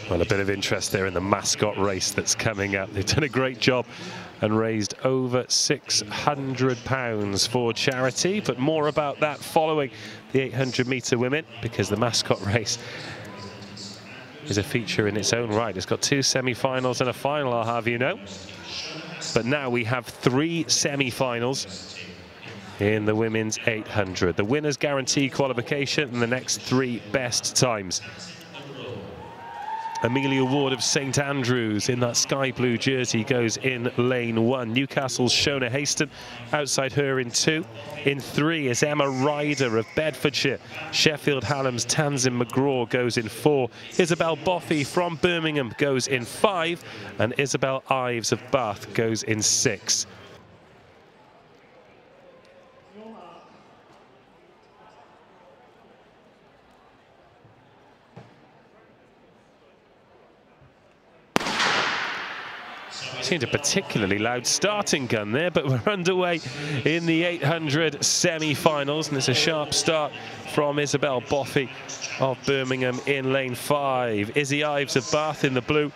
Well, a bit of interest there in the mascot race that's coming up. They've done a great job and raised over £600 for charity, but more about that following the 800-meter women, because the mascot race is a feature in its own right. It's got 2 semi-finals and a final, I'll have you know. But now we have 3 semi-finals in the women's 800. The winners guarantee qualification and the next 3 best times. Amelia Ward of St Andrews in that sky blue jersey goes in lane 1. Newcastle's Shona Haston outside her in 2. In 3 is Emma Ryder of Bedfordshire. Sheffield Hallam's Tanzin McGraw goes in 4. Isabel Boffey from Birmingham goes in 5. And Isabel Ives of Bath goes in 6. Seemed a particularly loud starting gun there, but we're underway in the 800 semi-finals, and it's a sharp start from Isabel Boffey of Birmingham in lane 5. Izzy Ives of Bath in the blue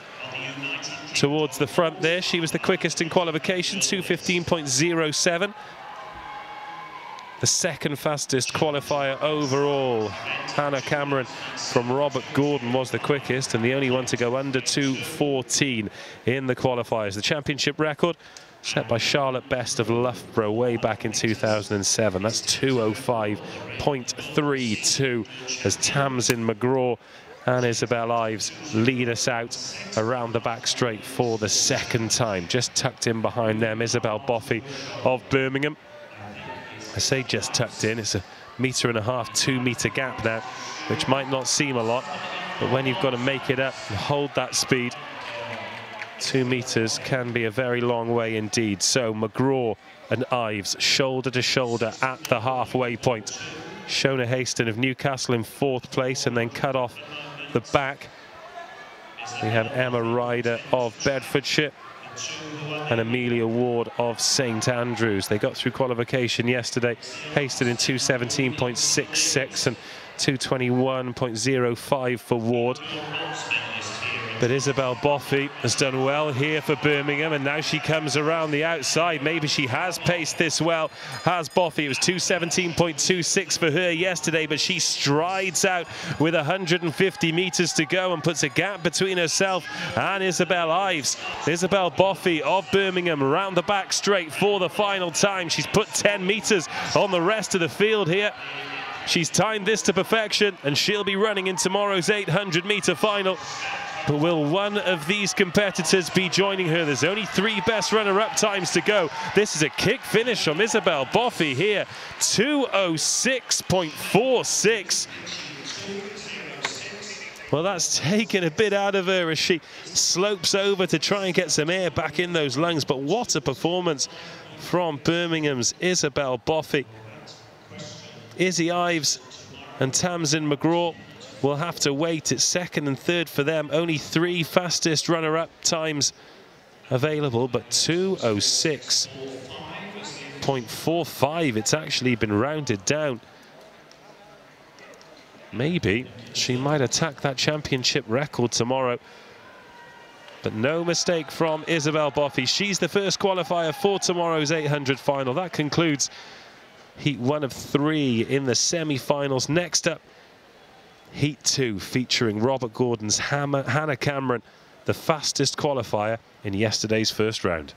towards the front there. She was the quickest in qualification, 2:15.07. the second fastest qualifier overall. Hannah Cameron from Robert Gordon was the quickest and the only one to go under 2:14 in the qualifiers. The championship record set by Charlotte Best of Loughborough way back in 2007. That's 2:05.32 as Tamsin McGraw and Isabel Ives lead us out around the back straight for the second time. Just tucked in behind them, Isabel Boffey of Birmingham. I say just tucked in, it's a 1.5 metre, 2 metre gap now, which might not seem a lot, but when you've got to make it up and hold that speed, 2 meters can be a very long way indeed. So McGraw and Ives shoulder to shoulder at the halfway point. Shona Haston of Newcastle in 4th place, and then cut off the back. We have Emma Ryder of Bedfordshire and Amelia Ward of St Andrews. They got through qualification yesterday. Haston in 2:17.66 and 2:21.05 for Ward. But Isabel Boffey has done well here for Birmingham, and now she comes around the outside. Maybe she has paced this well, has Boffey. It was 2:17.26 for her yesterday, but she strides out with 150 meters to go and puts a gap between herself and Isabel Ives. Isabel Boffey of Birmingham around the back straight for the final time. She's put 10 meters on the rest of the field here. She's timed this to perfection, and she'll be running in tomorrow's 800-meter final. But will one of these competitors be joining her? There's only 3 best runner-up times to go. This is a kick finish from Isabel Boffey here. 2:06.46. Well, that's taken a bit out of her as she slopes over to try and get some air back in those lungs. But what a performance from Birmingham's Isabel Boffey. Izzy Ives and Tamsin McGraw will have to wait. It's 2nd and 3rd for them. Only 3 fastest runner-up times available, but 2:06.45. It's actually been rounded down. Maybe she might attack that championship record tomorrow. But no mistake from Isabel Boffey. She's the first qualifier for tomorrow's 800 final. That concludes Heat 1 of 3 in the semi-finals. Next up, Heat 2, featuring Robert Gordon's Hannah Cameron, the fastest qualifier in yesterday's first round.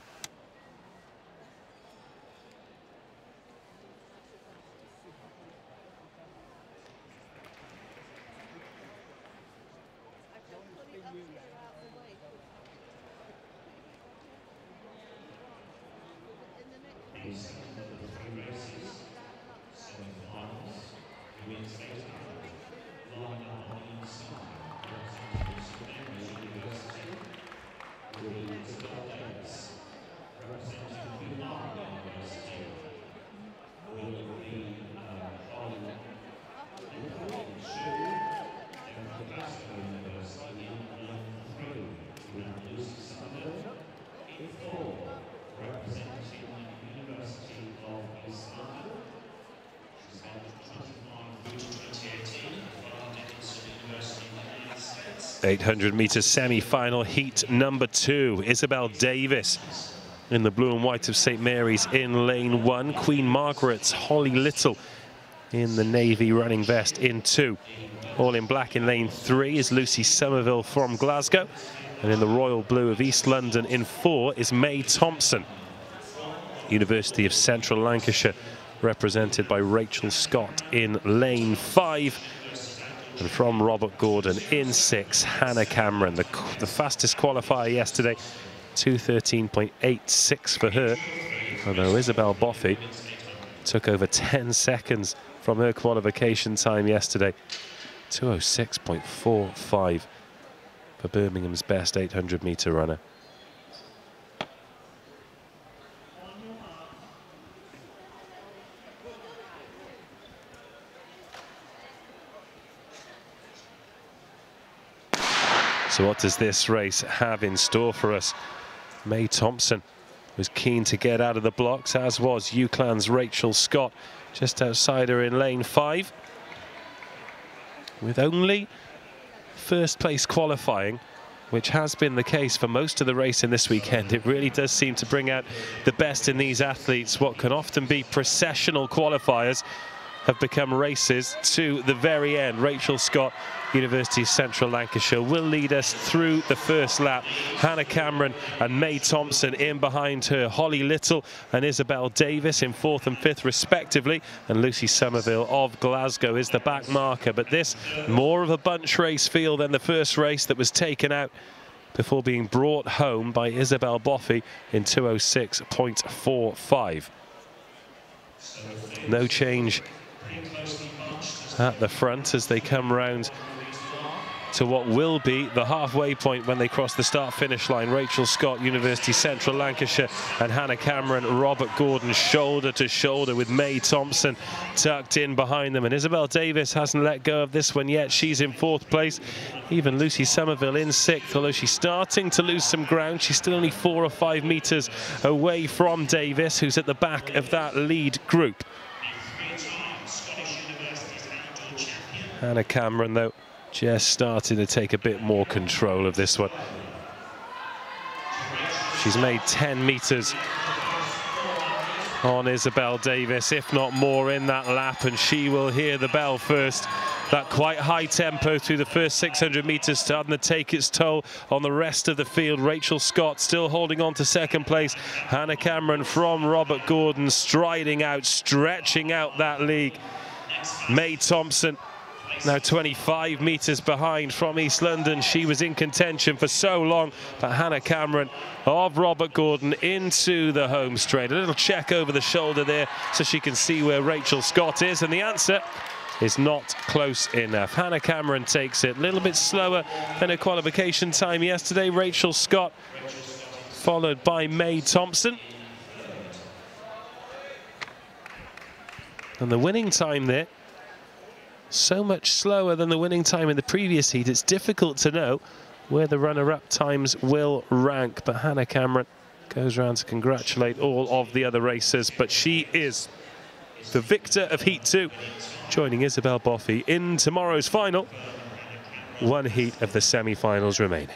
(800-meter semi-final, heat number 2. Isabel Davis in the blue and white of St Mary's in lane 1. Queen Margaret's Holly Little in the navy running vest in 2. All in black in lane 3 is Lucy Somerville from Glasgow. And in the royal blue of East London in 4 is May Thompson, University of Central Lancashire, represented by Rachel Scott in lane 5. And from Robert Gordon in 6, Hannah Cameron, the fastest qualifier yesterday, 2:13.86 for her. Although Isabel Boffey took over 10 seconds from her qualification time yesterday. 2:06.45 for Birmingham's best 800-meter runner. So what does this race have in store for us? May Thompson was keen to get out of the blocks, as was UCLAN's Rachel Scott, just outside her in lane 5. With only first place qualifying which has been the case for most of the race in this weekend. It really does seem to bring out the best in these athletes. What can often be processional qualifiers have become races to the very end. Rachel Scott, University of Central Lancashire, will lead us through the first lap. Hannah Cameron and May Thompson in behind her. Holly Little and Isabel Davis in 4th and 5th respectively, and Lucy Somerville of Glasgow is the back marker. But this more of a bunch race feel than the first race that was taken out before being brought home by Isabel Boffey in 2:06.45. No change at the front as they come round to what will be the halfway point when they cross the start-finish line. Rachel Scott, University Central Lancashire, and Hannah Cameron, Robert Gordon, shoulder to shoulder with May Thompson tucked in behind them. And Isabel Davis hasn't let go of this one yet. She's in 4th place. Even Lucy Somerville in 6th, although she's starting to lose some ground. She's still only 4 or 5 meters away from Davis, who's at the back of that lead group. Hannah Cameron, though, just starting to take a bit more control of this one. She's made 10 meters on Isabel Davis, if not more, in that lap, and she will hear the bell first. That quite high tempo through the first 600 meters starting to take its toll on the rest of the field. Rachel Scott still holding on to 2nd place. Hannah Cameron from Robert Gordon striding out, stretching out that league. May Thompson now 25 meters behind from East London. She was in contention for so long, but Hannah Cameron of Robert Gordon into the home straight. A little check over the shoulder there so she can see where Rachel Scott is, and the answer is not close enough. Hannah Cameron takes it a little bit slower than her qualification time yesterday. Rachel Scott followed by May Thompson. And the winning time there, so much slower than the winning time in the previous heat. It's difficult to know where the runner-up times will rank, but Hannah Cameron goes around to congratulate all of the other racers, but she is the victor of Heat 2, joining Isabel Boffey in tomorrow's final. 1 heat of the semi-finals remaining.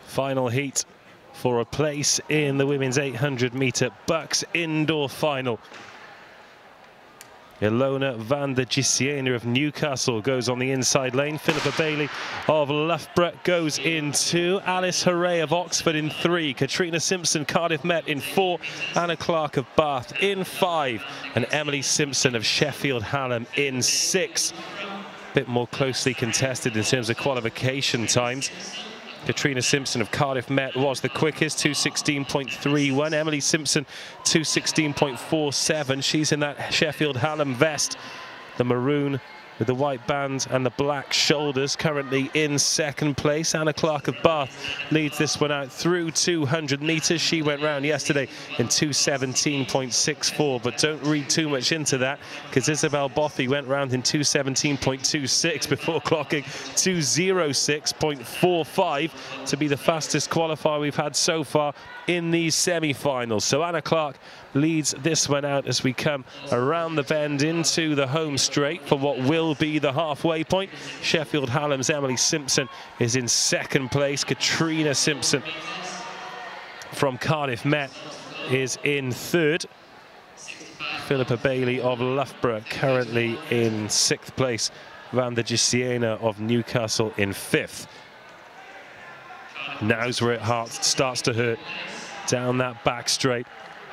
Final heat for a place in the women's 800-meter BUCS indoor final. Ilona van der Gisiena of Newcastle goes on the inside lane. Philippa Bailey of Loughborough goes in 2. Alice Hooray of Oxford in 3. Katrina Simpson, Cardiff Met in 4. Anna Clark of Bath in 5. And Emily Simpson of Sheffield Hallam in 6. A bit more closely contested in terms of qualification times. Katrina Simpson of Cardiff Met was the quickest, 2:16.31. Emily Simpson, 2:16.47. She's in that Sheffield Hallam vest, the maroon with the white band and the black shoulders, currently in second place. Anna Clark of Bath leads this one out through 200 metres. She went round yesterday in 2:17.64, but don't read too much into that, because Isabel Boffey went round in 2:17.26 before clocking 2:06.45 to be the fastest qualifier we've had so far in these semi-finals. So Anna Clark leads this one out as we come around the bend into the home straight for what will be the halfway point. Sheffield Hallam's Emily Simpson is in second place. Katrina Simpson from Cardiff Met is in third. Philippa Bailey of Loughborough currently in sixth place. Van der Gisiena of Newcastle in fifth. Now's where it starts to hurt. Down that back straight.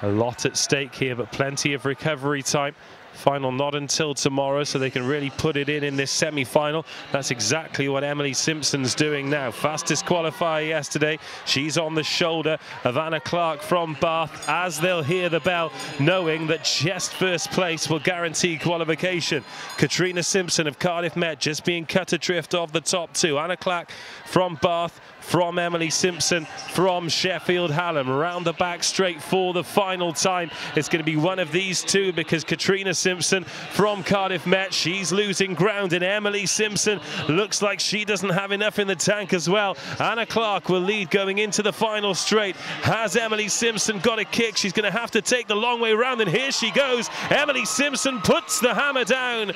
A lot at stake here, but plenty of recovery time. Final not until tomorrow, so they can really put it in this semi-final. That's exactly what Emily Simpson's doing now. Fastest qualifier yesterday. She's on the shoulder of Anna Clark from Bath as they'll hear the bell, knowing that just first place will guarantee qualification. Katrina Simpson of Cardiff Met just being cut adrift of the top two. Anna Clark from Bath, from Emily Simpson from Sheffield Hallam. Round the back straight for the final time. It's going to be one of these two, because Katrina Simpson from Cardiff Met, she's losing ground, and Emily Simpson looks like she doesn't have enough in the tank as well. Anna Clark will lead going into the final straight. Has Emily Simpson got a kick? She's going to have to take the long way round, and here she goes. Emily Simpson puts the hammer down.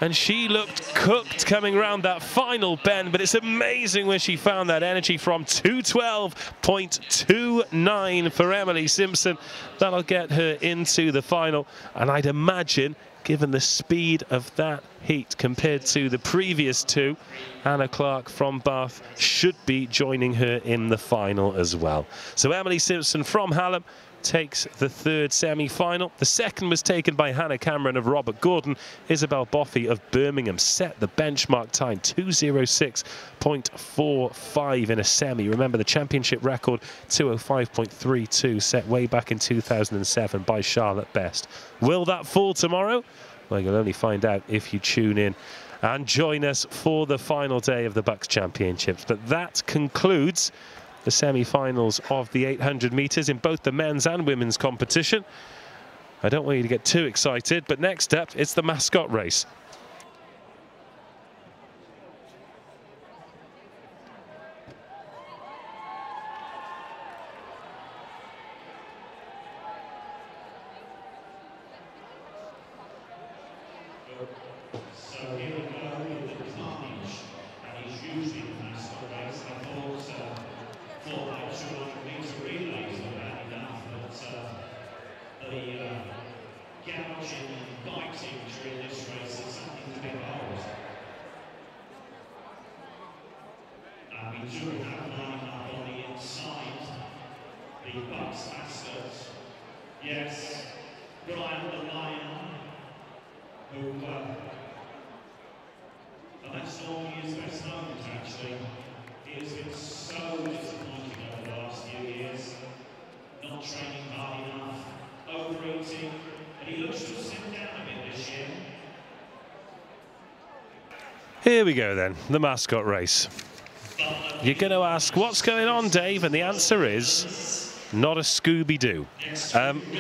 And she looked cooked coming round that final bend, but it's amazing where she found that energy from. 2:12.29 for Emily Simpson. That'll get her into the final. And I'd imagine, given the speed of that heat compared to the previous two, Anna Clark from Bath should be joining her in the final as well. So Emily Simpson from Hallam takes the third semi-final. The second was taken by Hannah Cameron of Robert Gordon. Isabel Boffey of Birmingham set the benchmark time, 2:06.45 in a semi. Remember, the championship record, 2:05.32, set way back in 2007 by Charlotte Best. Will that fall tomorrow? Well, you'll only find out if you tune in and join us for the final day of the BUCS Championships. But that concludes the semi-finals of the 800 metres in both the men's and women's competition. I don't want you to get too excited, but next up, it's the mascot race. We do have line up on the inside. The BUCS mascot. Yes, Brian the Lion, who and that's normally his best moment, actually. He has been so disappointing over the last few years. Not training hard enough, overeating, and he looks to have simmed down a bit this year. Here we go then, the mascot race. You're going to ask, what's going on, Dave? And the answer is, not a Scooby-Doo.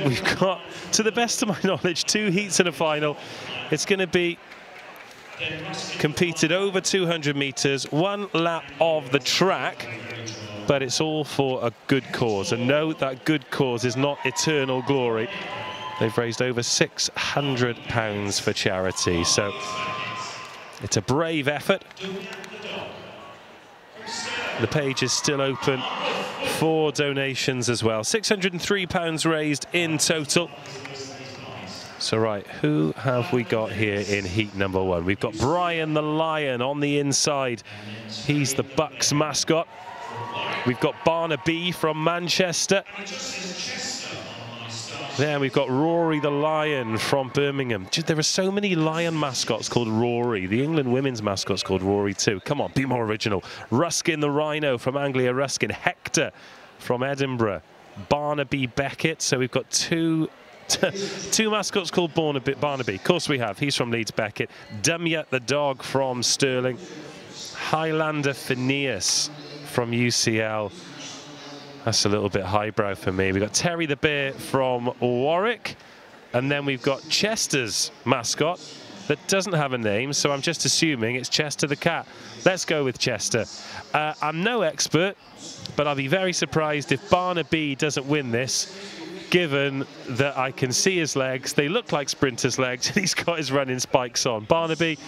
We've got, to the best of my knowledge, 2 heats and a final. It's going to be competed over 200 metres, 1 lap of the track, but it's all for a good cause. And no, that good cause is not eternal glory. They've raised over £600 for charity, so it's a brave effort. The page is still open for donations as well. £603 raised in total. So right, who have we got here in heat number 1? We've got Brian the Lion on the inside. He's the BUCS mascot. We've got Barnaby from Manchester. There we've got Rory the Lion from Birmingham. There are so many lion mascots called Rory. The England women's mascot's called Rory too. Come on, be more original. Ruskin the Rhino from Anglia Ruskin. Hector from Edinburgh. Barnaby Beckett. So we've got 2 Two mascots called Barnaby. Of course we have. He's from Leeds Beckett. Dumyat the dog from Stirling. Highlander Phineas from UCL. That's a little bit highbrow for me. We've got Terry the Bear from Warwick. And then we've got Chester's mascot that doesn't have a name, so I'm just assuming it's Chester the cat. Let's go with Chester. I'm no expert, but I'll be very surprised if Barnaby doesn't win this, given that I can see his legs. They look like sprinter's legs, and he's got his running spikes on. Barnaby.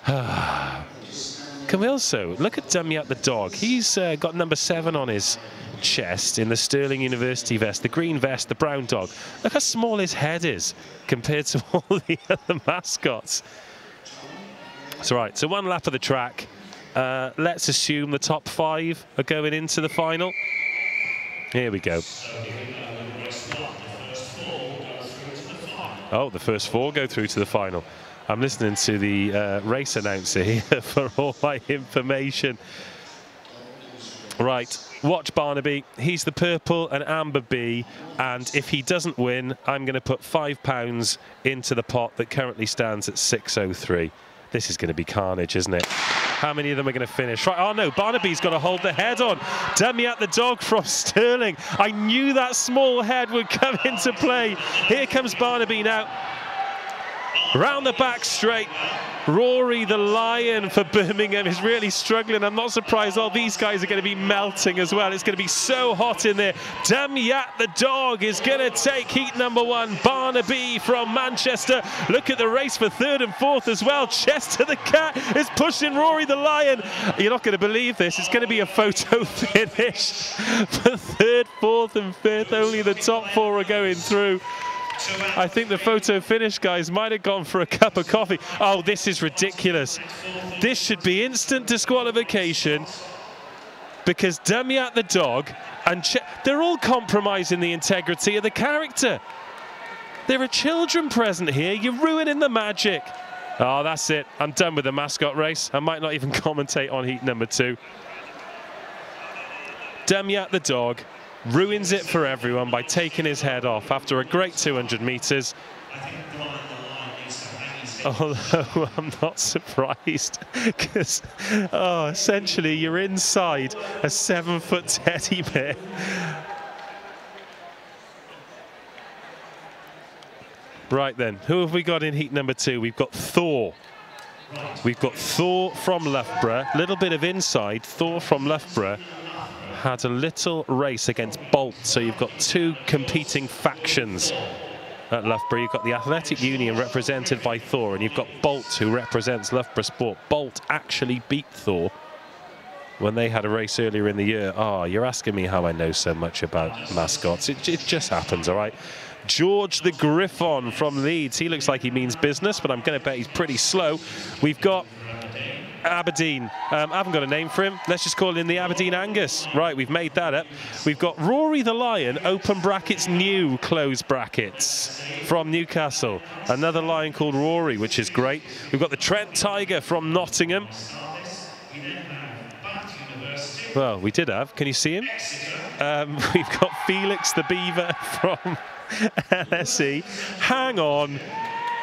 Can we also look at Dumyat the dog? He's got number 7 on his chest in the Stirling University vest, the green vest, the brown dog. Look how small his head is compared to all the other mascots. That's right, so one lap of the track. Let's assume the top 5 are going into the final. Here we go. Oh, the first 4 go through to the final. I'm listening to the race announcer here for all my information. Right, watch Barnaby. He's the purple and amber bee, and if he doesn't win, I'm going to put £5 into the pot that currently stands at 603. This is going to be carnage, isn't it? How many of them are going to finish? Right, oh no, Barnaby's got to hold the head on. Dumyat the dog from Stirling. I knew that small head would come into play. Here comes Barnaby now. Round the back straight. Rory the Lion for Birmingham is really struggling. I'm not surprised. All these guys are going to be melting as well. It's going to be so hot in there. Dumyat the dog is going to take heat number 1. Barnaby from Manchester. Look at the race for 3rd and 4th as well. Chester the cat is pushing Rory the Lion. You're not going to believe this. It's going to be a photo finish for 3rd, 4th and 5th. Only the top 4 are going through. I think the photo finish guys might have gone for a cup of coffee. Oh, this is ridiculous. This should be instant disqualification because Dumyat the dog and they're all compromising the integrity of the character. There are children present here. You're ruining the magic. Oh, that's it. I'm done with the mascot race. I might not even commentate on heat number 2. Dumyat the dog ruins it for everyone by taking his head off after a great 200 metres. Although I'm not surprised because, essentially you're inside a 7-foot teddy bear. Right then, who have we got in heat number 2? We've got Thor. We've got Thor from Loughborough. Little bit of inside. Thor from Loughborough had a little race against Bolt, so you've got 2 competing factions at Loughborough. You've got the Athletic Union represented by Thor, and you've got Bolt who represents Loughborough Sport. Bolt actually beat Thor when they had a race earlier in the year. Oh, you're asking me how I know so much about mascots. It just happens, all right? George the Griffon from Leeds. He looks like he means business, but I'm going to bet he's pretty slow. We've got Aberdeen. I haven't got a name for him. Let's just call him the Aberdeen Angus. Right, we've made that up. We've got Rory the Lion, open brackets, new, close brackets, from Newcastle. Another lion called Rory, which is great. We've got the Trent Tiger from Nottingham. Well, we did have. Can you see him? We've got Felix the Beaver from LSE. Hang on.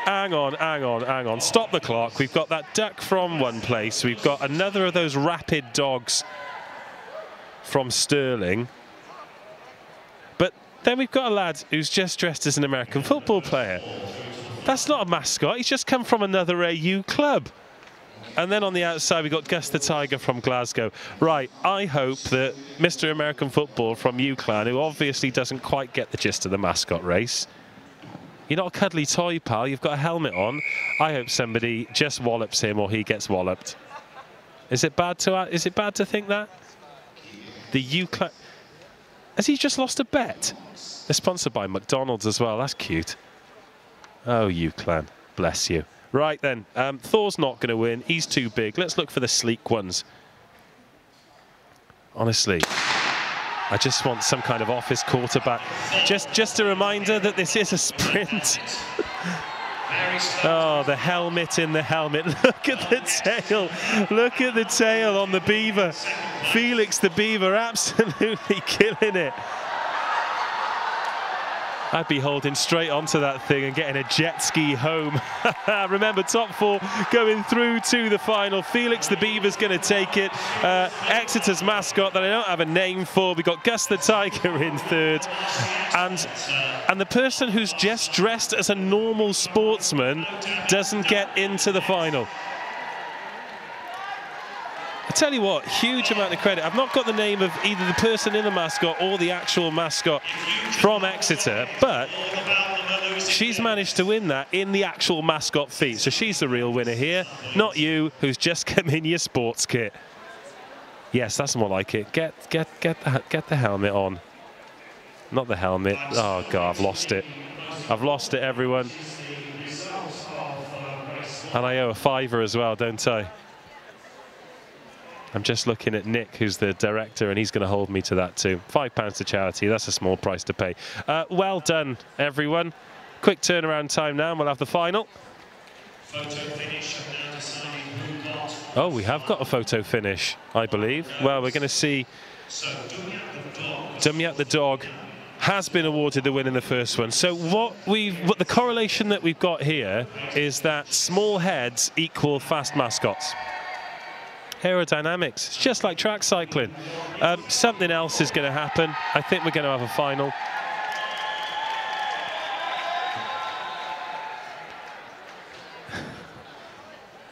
Hang on. Stop the clock. We've got that duck from one place. We've got another of those rapid dogs from Stirling. But then we've got a lad who's just dressed as an American football player. That's not a mascot. He's just come from another AU club. And then on the outside, we've got Gus the Tiger from Glasgow. Right, I hope that Mr. American Football from UClan, who obviously doesn't quite get the gist of the mascot race, you're not a cuddly toy, pal. You've got a helmet on. I hope somebody just wallops him or he gets walloped. Is it bad to think that? The UClan... Has he just lost a bet? They're sponsored by McDonald's as well. That's cute. Oh, UClan. Bless you. Right then. Thor's not going to win. He's too big. Let's look for the sleek ones. Honestly, I just want some kind of office quarterback. Just a reminder that this is a sprint. Oh, the helmet in the helmet. Look at the tail. Look at the tail on the beaver. Felix the Beaver absolutely killing it. I'd be holding straight onto that thing and getting a jet ski home. Remember, top 4 going through to the final. Felix the Beaver's going to take it. Exeter's mascot that I don't have a name for. We got Gus the Tiger in 3rd. And the person who's just dressed as a normal sportsman doesn't get into the final. I tell you what, huge amount of credit. I've not got the name of either the person in the mascot or the actual mascot from Exeter, but she's managed to win that in the actual mascot feat. So she's the real winner here, not you, who's just come in your sports kit. Yes, that's more like it. Get the helmet on. Not the helmet. Oh God, I've lost it. I've lost it, everyone. And I owe a £5 as well, don't I? I'm just looking at Nick, who's the director, and he's going to hold me to that too. £5 to charity, that's a small price to pay. Well done, everyone. Quick turnaround time now, and we'll have the final. Oh, we have got a photo finish, I believe. Well, we're going to see Dumyat the dog has been awarded the win in the first one. So what the correlation that we've got here is that small heads equal fast mascots. Aerodynamics, it's just like track cycling. Something else is going to happen. I think we're going to have a final.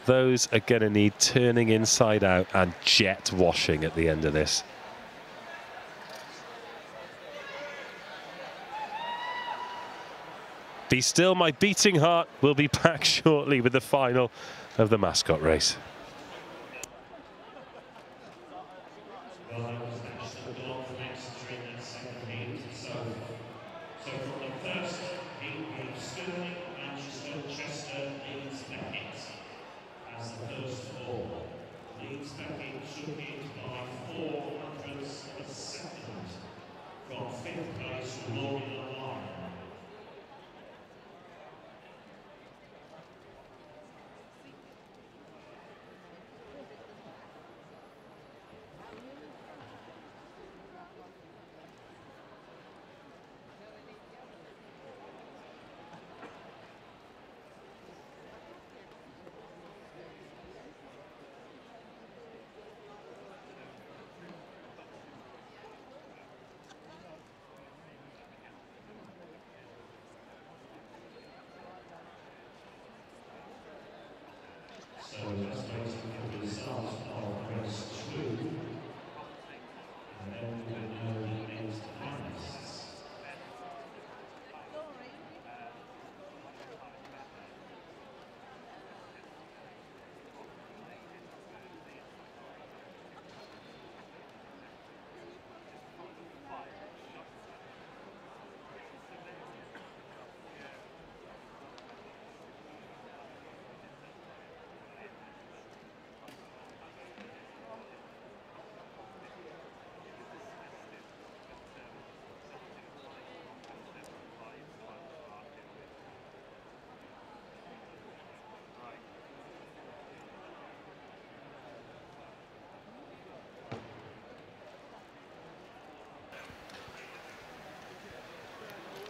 Those are going to need turning inside out and jet washing at the end of this. Be still, my beating heart. We'll be back shortly with the final of the mascot race.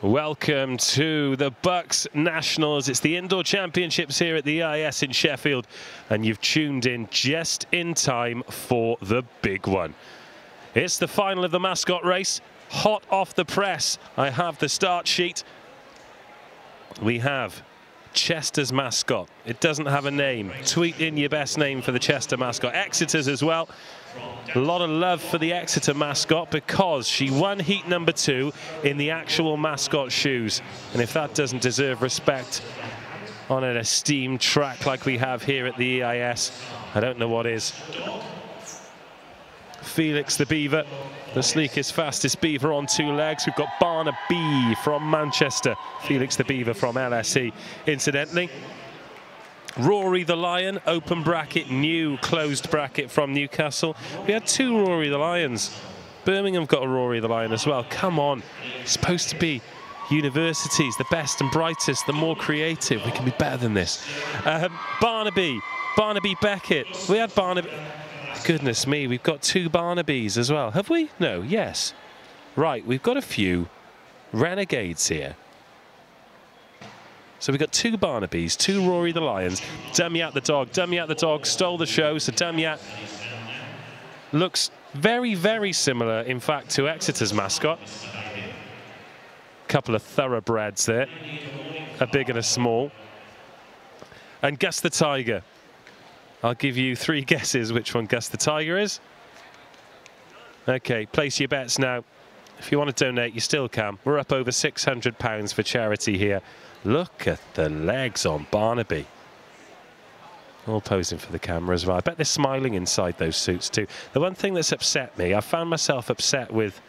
Welcome to the BUCS Nationals. It's the Indoor Championships here at the EIS in Sheffield, and you've tuned in just in time for the big one. It's the final of the mascot race, hot off the press. I have the start sheet. We have Chester's mascot. It doesn't have a name. Tweet in your best name for the Chester mascot. Exeter's as well. A lot of love for the Exeter mascot because she won heat number 2 in the actual mascot shoes. And if that doesn't deserve respect on an esteemed track like we have here at the EIS, I don't know what is. Felix the Beaver, the sleekest, fastest beaver on 2 legs. We've got Barnaby from Manchester, Felix the Beaver from LSE, incidentally. Rory the Lion, open bracket, new closed bracket from Newcastle. We had 2 Rory the Lions. Birmingham got a Rory the Lion as well. Come on, it's supposed to be universities, the best and brightest, the more creative. We can be better than this. Barnaby Beckett. We had Barnaby. Goodness me, we've got 2 Barnabys as well. Have we? No, yes. Right, we've got a few. renegades here. So we've got 2 Barnabys, 2 Rory the Lions. Damiat the dog. Damiat the dog stole the show. So Damiat looks very, very similar, in fact, to Exeter's mascot. Couple of thoroughbreds there, a big and a small. And Gus the Tiger. I'll give you 3 guesses which one Gus the Tiger is. Okay, place your bets now. If you want to donate, you still can. We're up over £600 for charity here. Look at the legs on Barnaby. All posing for the camera as well. I bet they're smiling inside those suits too. The one thing that's upset me, I found myself upset with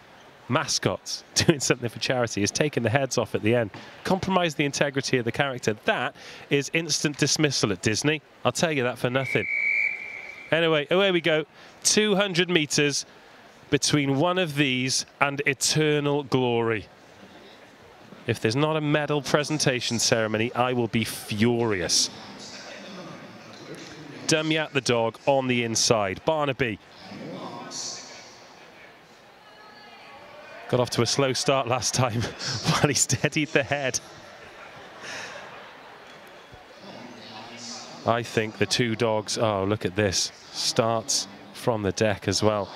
mascots doing something for charity, is taking the heads off at the end. Compromise the integrity of the character. That is instant dismissal at Disney. I'll tell you that for nothing. Anyway, away we go. 200 metres between one of these and eternal glory. If there's not a medal presentation ceremony, I will be furious. Damiat the dog on the inside. Barnaby got off to a slow start last time while he steadied the head. I think the 2 dogs, oh, look at this, starts from the deck as well.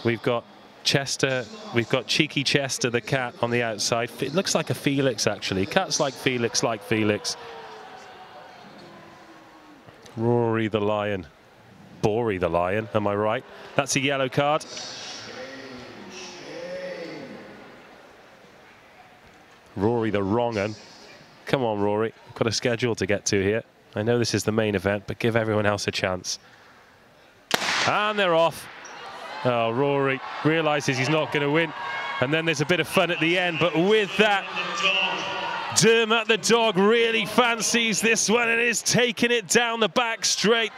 We've got Chester, we've got Cheeky Chester, the cat, on the outside. It looks like a Felix, actually. Cats like Felix, like Felix. Rory the Lion. Bory the Lion, am I right? That's a yellow card. Rory the wrong un. Come on, Rory. We've got a schedule to get to here. I know this is the main event, but give everyone else a chance. And they're off. Oh, Rory realises he's not going to win. And then there's a bit of fun at the end. But with that, Dermot the dog really fancies this one and is taking it down the back straight.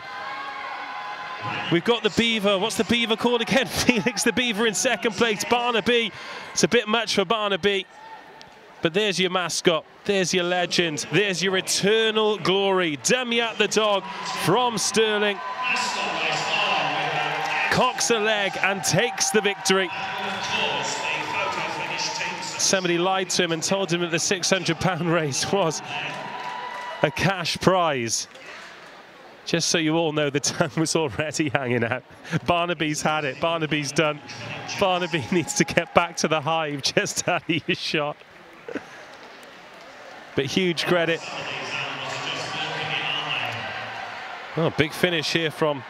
We've got the Beaver. What's the Beaver called again? Felix the Beaver in second place. Barnaby. It's a bit much for Barnaby. But there's your mascot. There's your legend. There's your eternal glory. Damiat the dog from Stirling cocks a leg and takes the victory. Somebody lied to him and told him that the £600 race was a cash prize. Just so you all know, the tongue was already hanging out. Barnaby's had it. Barnaby's done. Barnaby needs to get back to the hive just out of your shot. But huge credit. Oh, big finish here from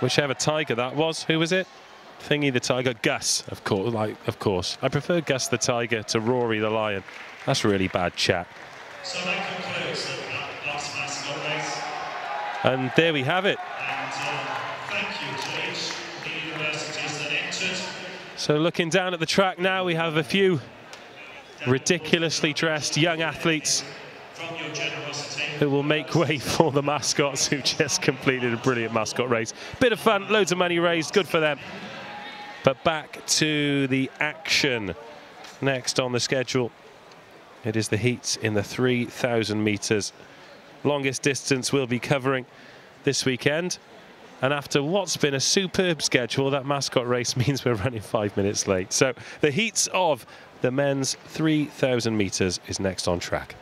whichever Tiger that was. Who was it? Thingy the Tiger. Gus, of course. Of course. I prefer Gus the Tiger to Rory the Lion. That's really bad chat. So that concludes the last mascot race. And there we have it. And thank you to each of the universities that entered. So looking down at the track now, we have a few ridiculously dressed young athletes From your generosity. who will make way for the mascots who just completed a brilliant mascot race. Bit of fun, loads of money raised, good for them. But back to the action. Next on the schedule, it is the heats in the 3,000 metres. Longest distance we'll be covering this weekend. And after what's been a superb schedule, that mascot race means we're running 5 minutes late. So the heats of the men's 3,000 metres is next on track.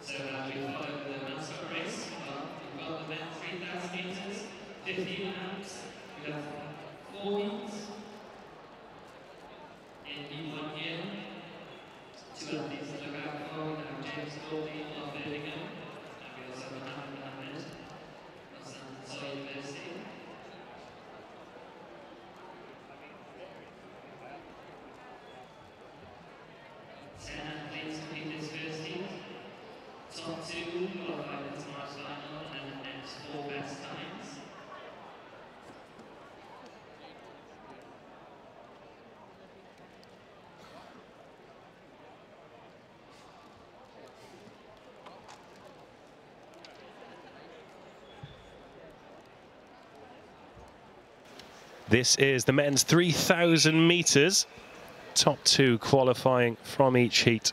So you'll follow the mascot race. We've got the men's 3,000 metres, 15 laps. We have 4 heats in one year. 2 athletes to look out This is the men's 3,000 meters. Top two qualifying from each heat.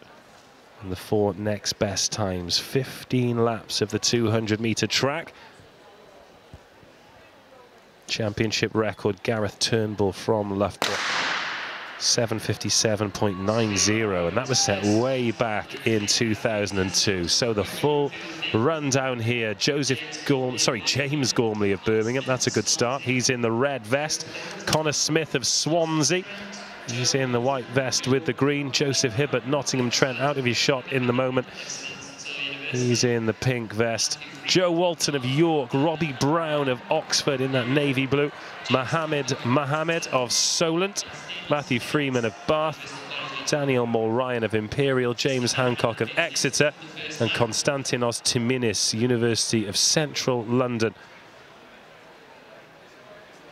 And the four next best times. 15 laps of the 200-meter track. Championship record, Gareth Turnbull from Loughborough. 7:57.90, and that was set way back in 2002. So the full rundown here. James Gormley of Birmingham, that's a good start. He's in the red vest. Connor Smith of Swansea, he's in the white vest with the green. Joseph Hibbert, Nottingham Trent, out of his shot in the moment. He's in the pink vest. Joe Walton of York, Robbie Brown of Oxford in that navy blue. Mohammed of Solent, Matthew Freeman of Bath, Daniel Mulryan of Imperial, James Hancock of Exeter, and Konstantinos Timinis, University of Central London,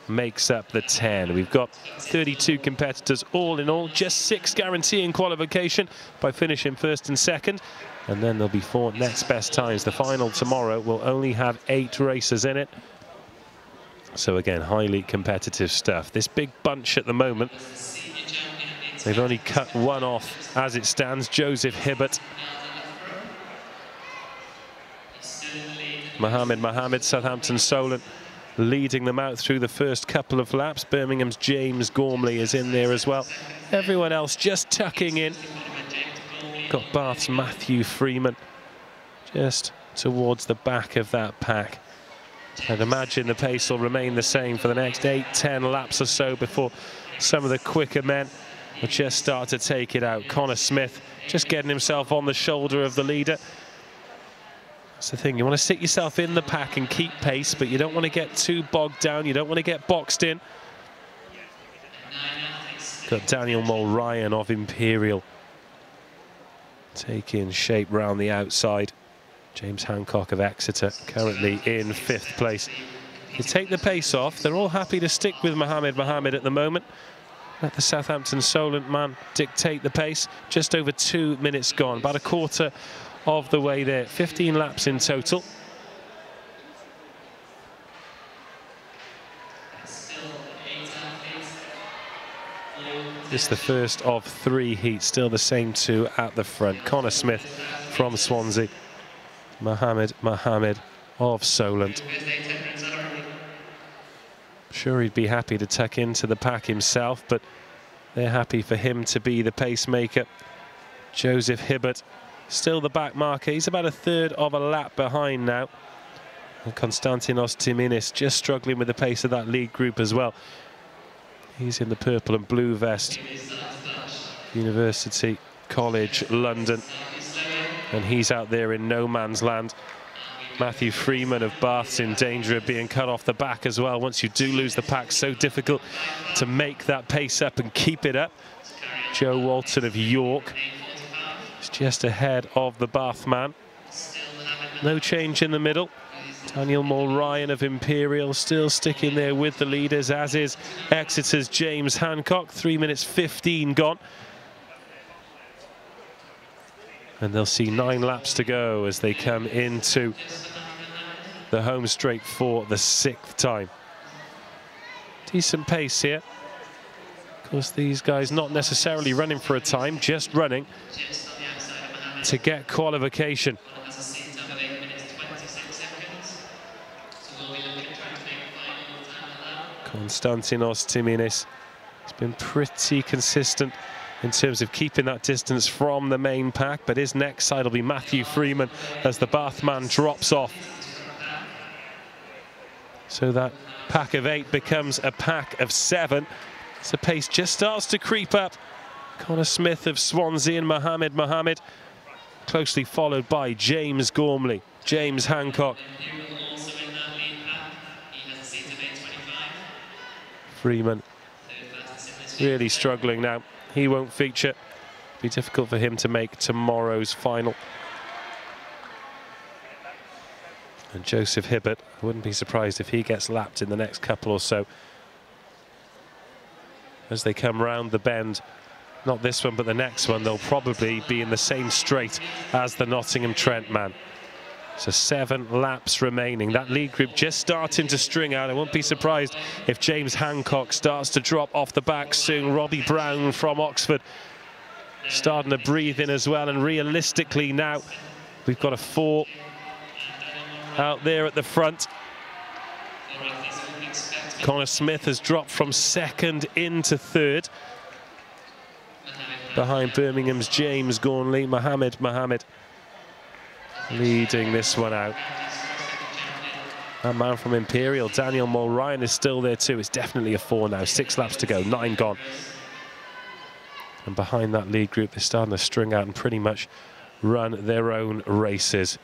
makes up the 10. We've got 32 competitors all in all, just 6 guaranteeing qualification by finishing first and second. And then there'll be 4 next best times. The final tomorrow will only have 8 races in it. So again, highly competitive stuff. This big bunch at the moment, they've only cut one off as it stands. Joseph Hibbert. Mohammed, Southampton Solent, leading them out through the first couple of laps. Birmingham's James Gormley is in there as well. Everyone else just tucking in. Got Bath's Matthew Freeman just towards the back of that pack. I'd imagine the pace will remain the same for the next 8-10 laps or so before some of the quicker men will just start to take it out. Connor Smith just getting himself on the shoulder of the leader. That's the thing, you want to sit yourself in the pack and keep pace, but you don't want to get too bogged down, you don't want to get boxed in. Got Daniel Mulryan of Imperial taking shape round the outside. James Hancock of Exeter currently in 5th place. You take the pace off, they're all happy to stick with Mohammed at the moment. Let the Southampton Solent man dictate the pace. Just over 2 minutes gone, about a quarter of the way there. 15 laps in total. This is the first of 3 heats, still the same 2 at the front. Connor Smith from Swansea, Mohammed of Solent. Sure, he'd be happy to tuck into the pack himself, but they're happy for him to be the pacemaker. Joseph Hibbert, still the back marker. He's about a third of a lap behind now. And Konstantinos Timinis just struggling with the pace of that lead group as well. He's in the purple and blue vest. University College London. And he's out there in no man's land. Matthew Freeman of Bath's in danger of being cut off the back as well. Once you do lose the pack, so difficult to make that pace up and keep it up. Joe Walton of York is just ahead of the Bath man. No change in the middle. Daniel Mulryan of Imperial still sticking there with the leaders, as is Exeter's James Hancock. 3 minutes 15 gone. And they'll see 9 laps to go as they come into the home straight for the 6th time. Decent pace here. Of course, these guys not necessarily running for a time, just running to get qualification. Konstantinos Timinis has been pretty consistent in terms of keeping that distance from the main pack, but his next side will be Matthew Freeman as the Bath man drops off. So that pack of 8 becomes a pack of 7. So pace just starts to creep up. Connor Smith of Swansea and Mohammed closely followed by James Gormley, James Hancock. Freeman really struggling now. He won't feature. Be difficult for him to make tomorrow's final. And Joseph Hibbert, I wouldn't be surprised if he gets lapped in the next couple or so. As they come round the bend, not this one, but the next one, they'll probably be in the same straight as the Nottingham Trent man. So 7 laps remaining. That lead group just starting to string out. I won't be surprised if James Hancock starts to drop off the back soon. Robbie Brown from Oxford starting to breathe in as well. And realistically now, we've got a 4 out there at the front. Connor Smith has dropped from 2nd into 3rd. Behind Birmingham's James Gormley, Mohammed leading this one out. That man from Imperial, Daniel Mulryan, is still there too. It's definitely a 4 now. 6 laps to go, 9 gone. And behind that lead group, they're starting to string out and pretty much run their own races.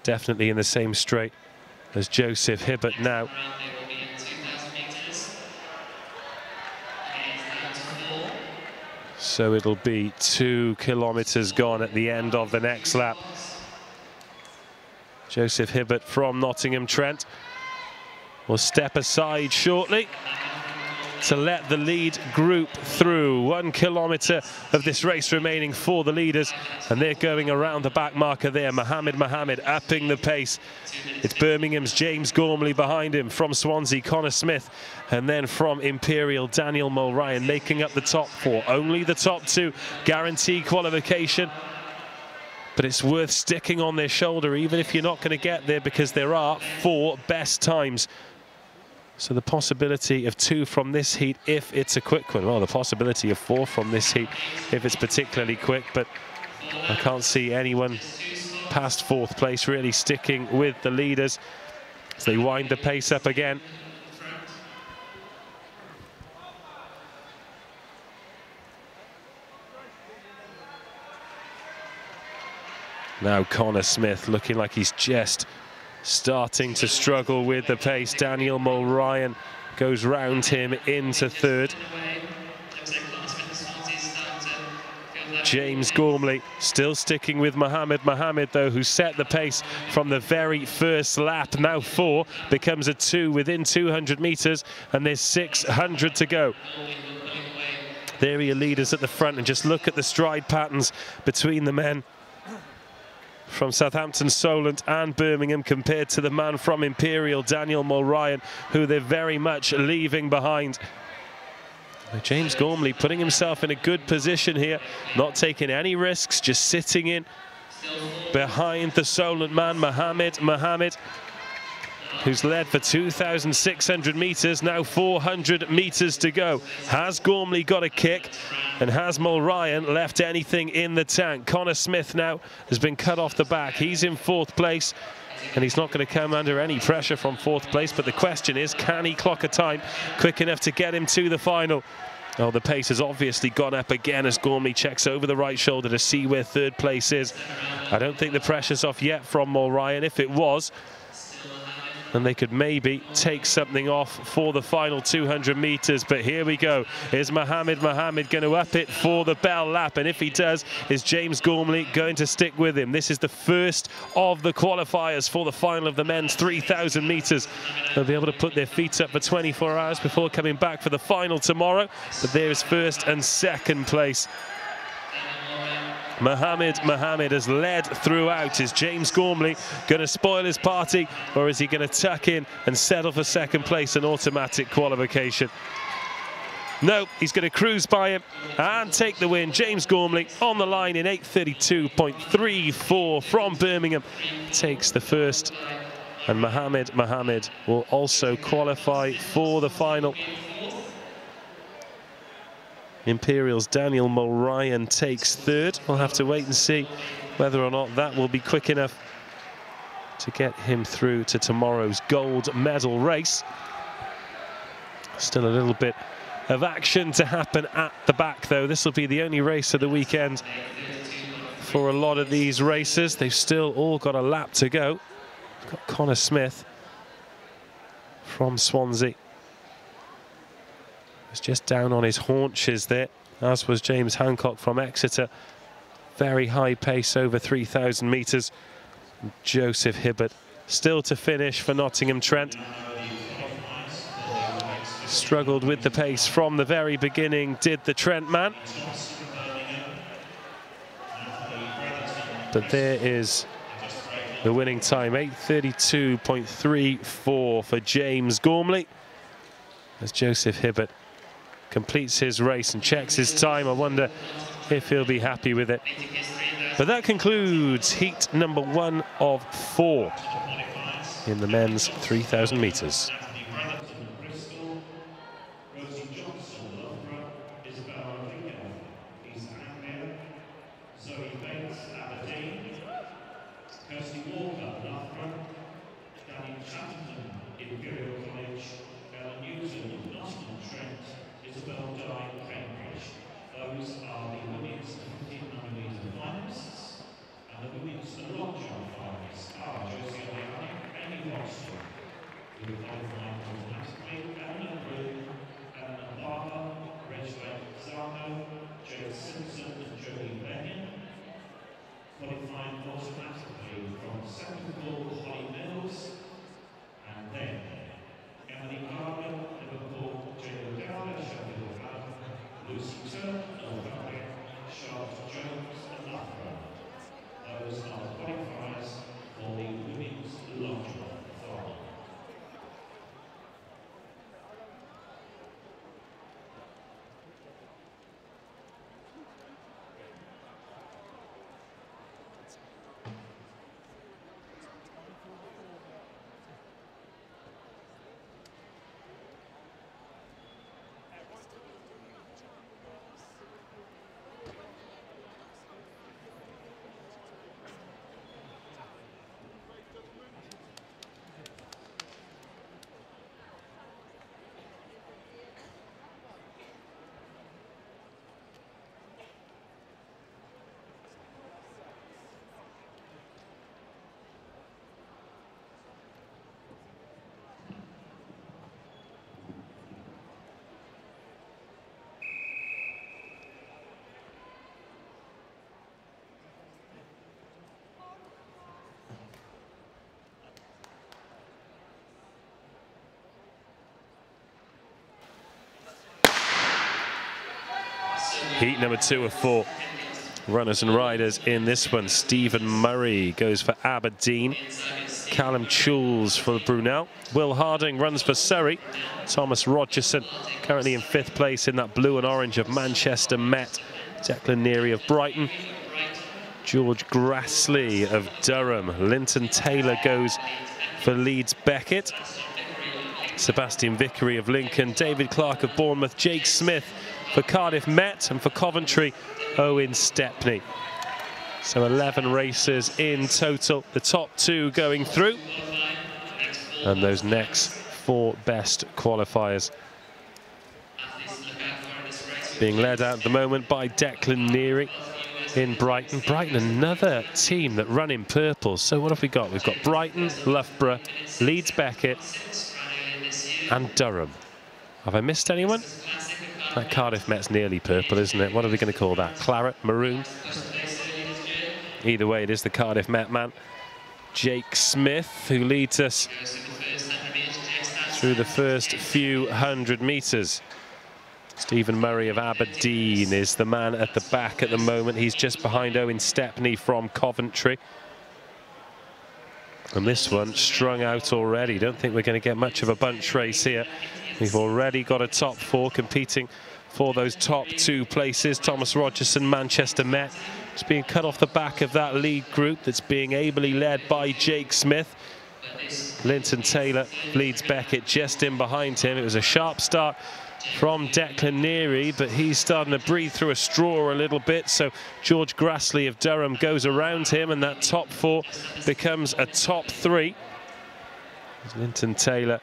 Definitely in the same straight as Joseph Hibbert now. So it'll be 2 kilometres gone at the end of the next lap. Joseph Hibbert from Nottingham Trent will step aside shortly to let the lead group through. 1 kilometre of this race remaining for the leaders, and they're going around the back marker there. Mohammed upping the pace. It's Birmingham's James Gormley behind him. From Swansea, Connor Smith, and then from Imperial, Daniel Mulryan making up the top 4. Only the top 2 guarantee qualification, but it's worth sticking on their shoulder even if you're not going to get there, because there are 4 best times. So the possibility of 2 from this heat if it's a quick one. Well, the possibility of 4 from this heat if it's particularly quick, but I can't see anyone past 4th place really sticking with the leaders as they wind the pace up again. Now Connor Smith looking like he's just starting to struggle with the pace. Daniel Mulryan goes round him into 3rd. James Gormley still sticking with Mohammed though, who set the pace from the very first lap. Now 4 becomes a 2 within 200 metres, and there's 600 to go. There are your leaders at the front, and just look at the stride patterns between the men from Southampton, Solent and Birmingham compared to the man from Imperial, Daniel Mulryan, who they're very much leaving behind. James Gormley putting himself in a good position here, not taking any risks, just sitting in behind the Solent man, Mohammed, who's led for 2,600 metres, now 400 metres to go. Has Gormley got a kick? And has Mulryan left anything in the tank? Connor Smith now has been cut off the back. He's in 4th place, and he's not going to come under any pressure from 4th place. But the question is, can he clock a time quick enough to get him to the final? Oh, the pace has obviously gone up again as Gormley checks over the right shoulder to see where 3rd place is. I don't think the pressure's off yet from Mulryan. If it was, then they could maybe take something off for the final 200 metres. But here we go. Is Mohammed going to up it for the bell lap? And if he does, is James Gormley going to stick with him? This is the first of the qualifiers for the final of the men's 3,000 metres. They'll be able to put their feet up for 24 hours before coming back for the final tomorrow. But there's 1st and 2nd place. Mohammed has led throughout. Is James Gormley going to spoil his party, or is he going to tuck in and settle for 2nd place, an automatic qualification? No, he's going to cruise by him and take the win. James Gormley on the line in 8:32.34 from Birmingham takes the 1st, and Mohammed will also qualify for the final. Imperial's Daniel Mulryan takes 3rd. We'll have to wait and see whether or not that will be quick enough to get him through to tomorrow's gold medal race. Still a little bit of action to happen at the back, though. This will be the only race of the weekend for a lot of these races. They've still all got a lap to go. We've got Connor Smith from Swansea. Was just down on his haunches there, as was James Hancock from Exeter. Very high pace over 3,000 metres. Joseph Hibbert still to finish for Nottingham Trent. Struggled with the pace from the very beginning, did the Trent man. But there is the winning time, 8:32.34 for James Gormley, as Joseph Hibbert completes his race and checks his time. I wonder if he'll be happy with it. But that concludes heat number 1 of 4 in the men's 3,000 metres. Heat number 2 of 4. Runners and riders in this one. Stephen Murray goes for Aberdeen. Callum Choules for Brunel. Will Harding runs for Surrey. Thomas Rogerson currently in 5th place in that blue and orange of Manchester Met. Declan Neary of Brighton. George Grassley of Durham. Linton Taylor goes for Leeds Beckett. Sebastian Vickery of Lincoln. David Clark of Bournemouth. Jake Smith for Cardiff Met, and for Coventry, Owen Stepney. So 11 races in total, the top 2 going through, and those next 4 best qualifiers being led out at the moment by Declan Neary in Brighton. Brighton, another team that run in purple. So what have we got? We've got Brighton, Loughborough, Leeds Beckett and Durham. Have I missed anyone? That Cardiff Met's nearly purple, isn't it? What are we going to call that? Claret? Maroon? Either way, it is the Cardiff Met man, Jake Smith, who leads us through the first few hundred metres. Stephen Murray of Aberdeen is the man at the back at the moment. He's just behind Owen Stepney from Coventry. And this one strung out already. Don't think we're going to get much of a bunch race here. We've already got a top 4 competing for those top 2 places. Thomas Rogerson, Manchester Met, is being cut off the back of that lead group that's being ably led by Jake Smith. Linton Taylor, Leeds Beckett just in behind him. It was a sharp start from Declan Neary, but he's starting to breathe through a straw a little bit. So George Grassley of Durham goes around him, and that top 4 becomes a top 3. Linton Taylor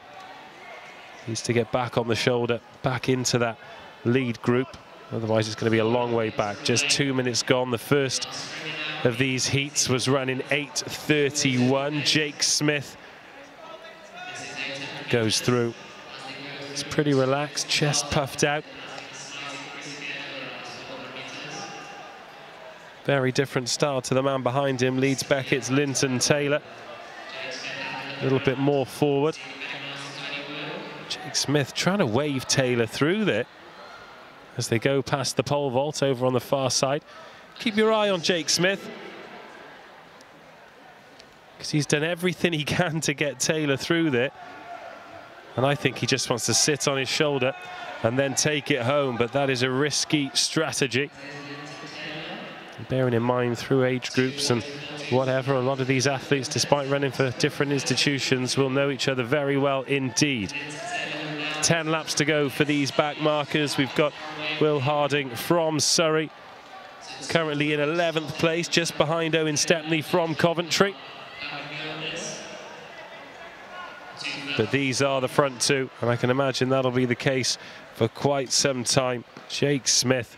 needs to get back on the shoulder, back into that lead group. Otherwise, it's going to be a long way back. Just 2 minutes gone. The first of these heats was running 8:31. Jake Smith goes through. It's pretty relaxed, chest puffed out. Very different style to the man behind him, Leeds Beckett's Linton Taylor. A little bit more forward. Jake Smith trying to wave Taylor through there as they go past the pole vault over on the far side. Keep your eye on Jake Smith, because he's done everything he can to get Taylor through there. And I think he just wants to sit on his shoulder and then take it home, but that is a risky strategy. Bearing in mind, through age groups and whatever, a lot of these athletes, despite running for different institutions, will know each other very well indeed. 10 laps to go for these back markers. We've got Will Harding from Surrey, currently in 11th place, just behind Owen Stepney from Coventry. But these are the front two, and I can imagine that'll be the case for quite some time. Jake Smith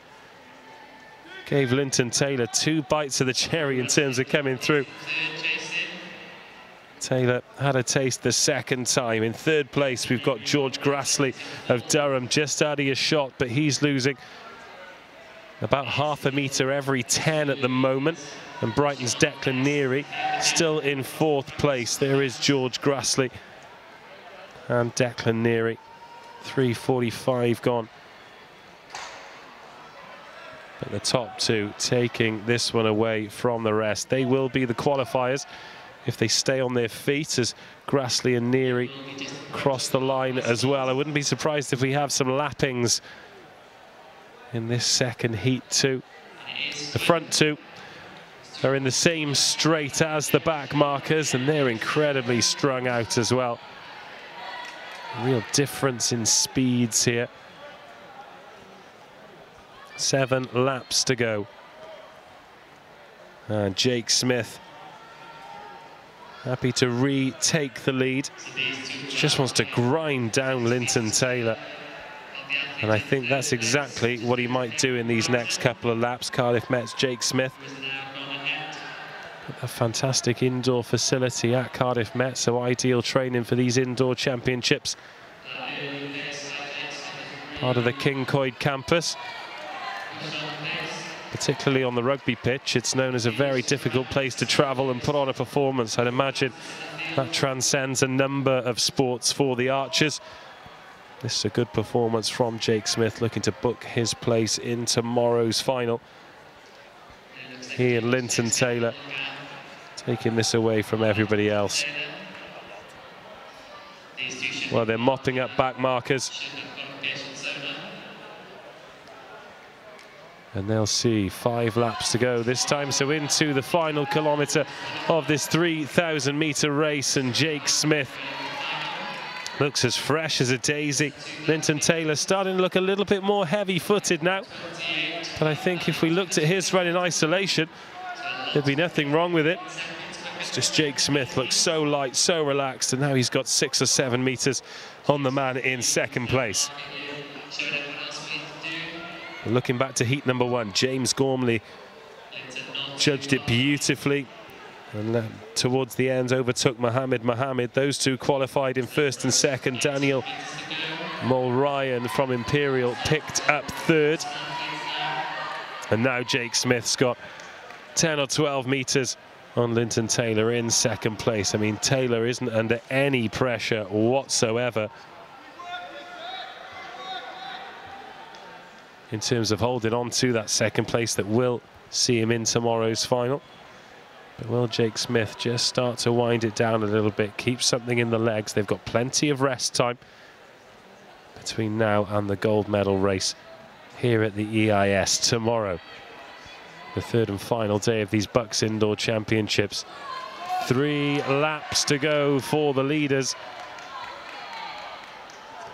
gave Linton Taylor 2 bites of the cherry in terms of coming through. Taylor had a taste the second time. In 3rd place, we've got George Grassley of Durham, just out of his shot, but he's losing about half a metre every 10 at the moment. And Brighton's Declan Neary still in 4th place. There is George Grassley and Declan Neary. 3:45 gone. But the top two taking this one away from the rest. They will be the qualifiers if they stay on their feet, as Grassley and Neary cross the line as well. I wouldn't be surprised if we have some lappings in this second heat too. The front two are in the same straight as the back markers, and they're incredibly strung out as well. Real difference in speeds here. 7 laps to go. And Jake Smith happy to retake the lead. Just wants to grind down Linton Taylor. And I think that's exactly what he might do in these next couple of laps. Cardiff Met's Jake Smith. A fantastic indoor facility at Cardiff Met, so ideal training for these indoor championships. Part of the King Coyd campus. Particularly on the rugby pitch, it's known as a very difficult place to travel and put on a performance. I'd imagine that transcends a number of sports for the Archers. This is a good performance from Jake Smith, looking to book his place in tomorrow's final. He and Linton Taylor taking this away from everybody else. Well, they're mopping up back markers. And they'll see 5 laps to go this time. So into the final kilometre of this 3,000-metre race. And Jake Smith looks as fresh as a daisy. Linton Taylor starting to look a little bit more heavy-footed now. But I think if we looked at his run in isolation, there'd be nothing wrong with it. It's just Jake Smith looks so light, so relaxed, and now he's got 6 or 7 metres on the man in 2nd place. Looking back to heat number 1, James Gormley judged it beautifully, and towards the end overtook Mohammed. Those two qualified in 1st and 2nd. Daniel Mulryan from Imperial picked up 3rd. And now Jake Smith's got 10 or 12 metres on Linton Taylor in 2nd place. I mean, Taylor isn't under any pressure whatsoever in terms of holding on to that 2nd place that will see him in tomorrow's final. But will Jake Smith just start to wind it down a little bit, keep something in the legs? They've got plenty of rest time between now and the gold medal race here at the EIS tomorrow. The 3rd and final day of these BUCS Indoor Championships. 3 laps to go for the leaders.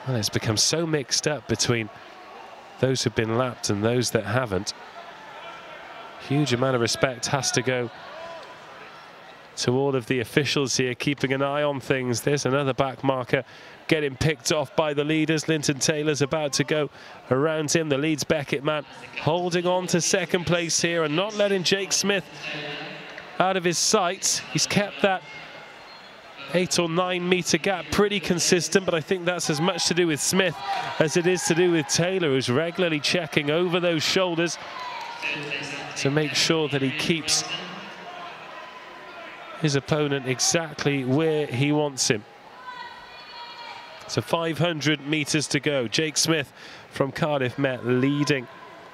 Well, it's become so mixed up between those who've been lapped and those that haven't. Huge amount of respect has to go to all of the officials here, keeping an eye on things. There's another back marker getting picked off by the leaders. Linton Taylor's about to go around him. The Leeds Beckett man holding on to second place here and not letting Jake Smith out of his sights. He's kept that 8 or 9 metre gap pretty consistent, but I think that's as much to do with Smith as it is to do with Taylor, who's regularly checking over those shoulders to make sure that he keeps his opponent exactly where he wants him. So 500 metres to go. Jake Smith from Cardiff Met leading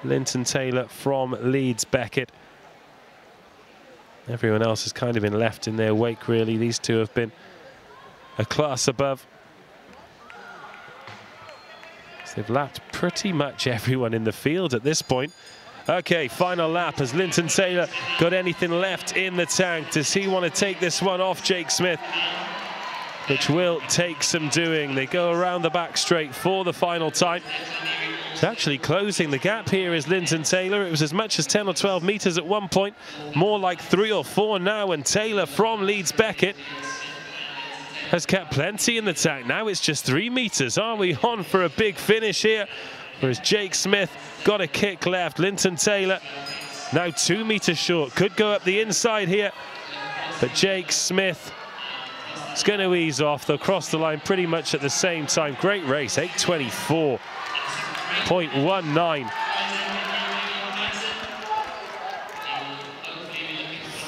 Linton Taylor from Leeds Beckett. Everyone else has kind of been left in their wake, really. These two have been a class above. So they've lapped pretty much everyone in the field at this point. Okay, final lap. Has Linton Taylor got anything left in the tank? Does he want to take this one off Jake Smith? Which will take some doing. They go around the back straight for the final time. It's actually closing the gap here is Linton Taylor. It was as much as 10 or 12 metres at one point. More like 3 or 4 now, and Taylor from Leeds Beckett has kept plenty in the tank. Now it's just 3 metres. Are we on for a big finish here? Whereas Jake Smith got a kick left. Linton Taylor now 2 metres short. Could go up the inside here. But Jake Smith is going to ease off. They'll cross the line pretty much at the same time. Great race, 8:24.19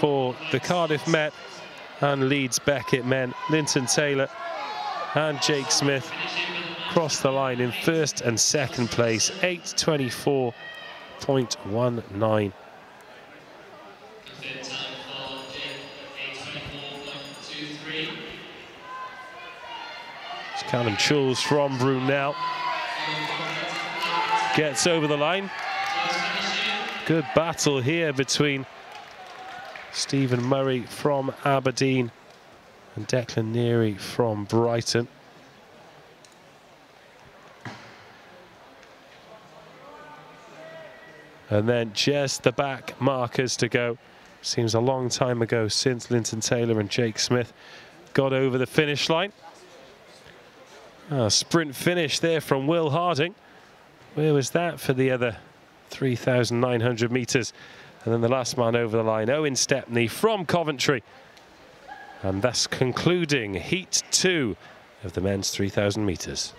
for the Cardiff Met and Leeds Beckett men. Linton Taylor and Jake Smith cross the line in first and second place, 8:24.19. It's Callum Choules from Brunel. Gets over the line. Good battle here between Stephen Murray from Aberdeen and Declan Neary from Brighton. And then just the back markers to go. Seems a long time ago since Linton Taylor and Jake Smith got over the finish line. A sprint finish there from Will Harding. Where was that for the other 3,900 metres? And then the last man over the line, Owen Stepney from Coventry. And thus concluding Heat 2 of the men's 3,000 metres.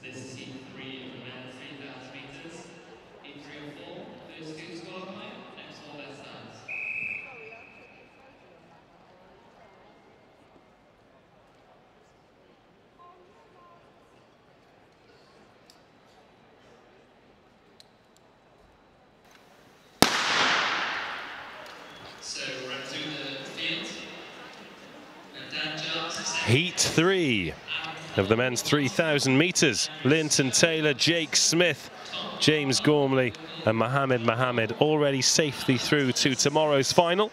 This is heat 3 of the men's 3,000 meters. Heat 3 or 4, first two to qualify, next four best times. So run through the field. Heat 3 of the men's 3,000 meters. Linton Taylor, Jake Smith, James Gormley and Mohammed already safely through to tomorrow's final.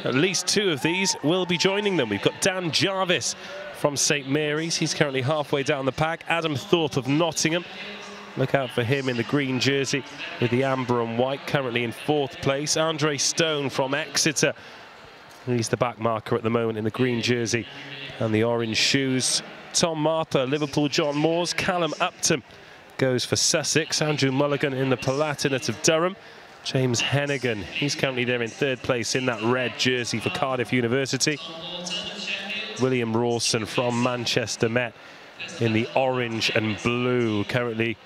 At least two of these will be joining them. We've got Dan Jarvis from St Mary's. He's currently halfway down the pack. Adam Thorpe of Nottingham. Look out for him in the green jersey with the amber and white, currently in 4th place. Andre Stone from Exeter. He's the back marker at the moment in the green jersey and the orange shoes. Tom Marper, Liverpool John Moores. Callum Upton goes for Sussex. Andrew Mulligan in the Palatinate of Durham. James Hennigan, he's currently there in 3rd place in that red jersey for Cardiff University. William Rawson from Manchester Met in the orange and blue, currently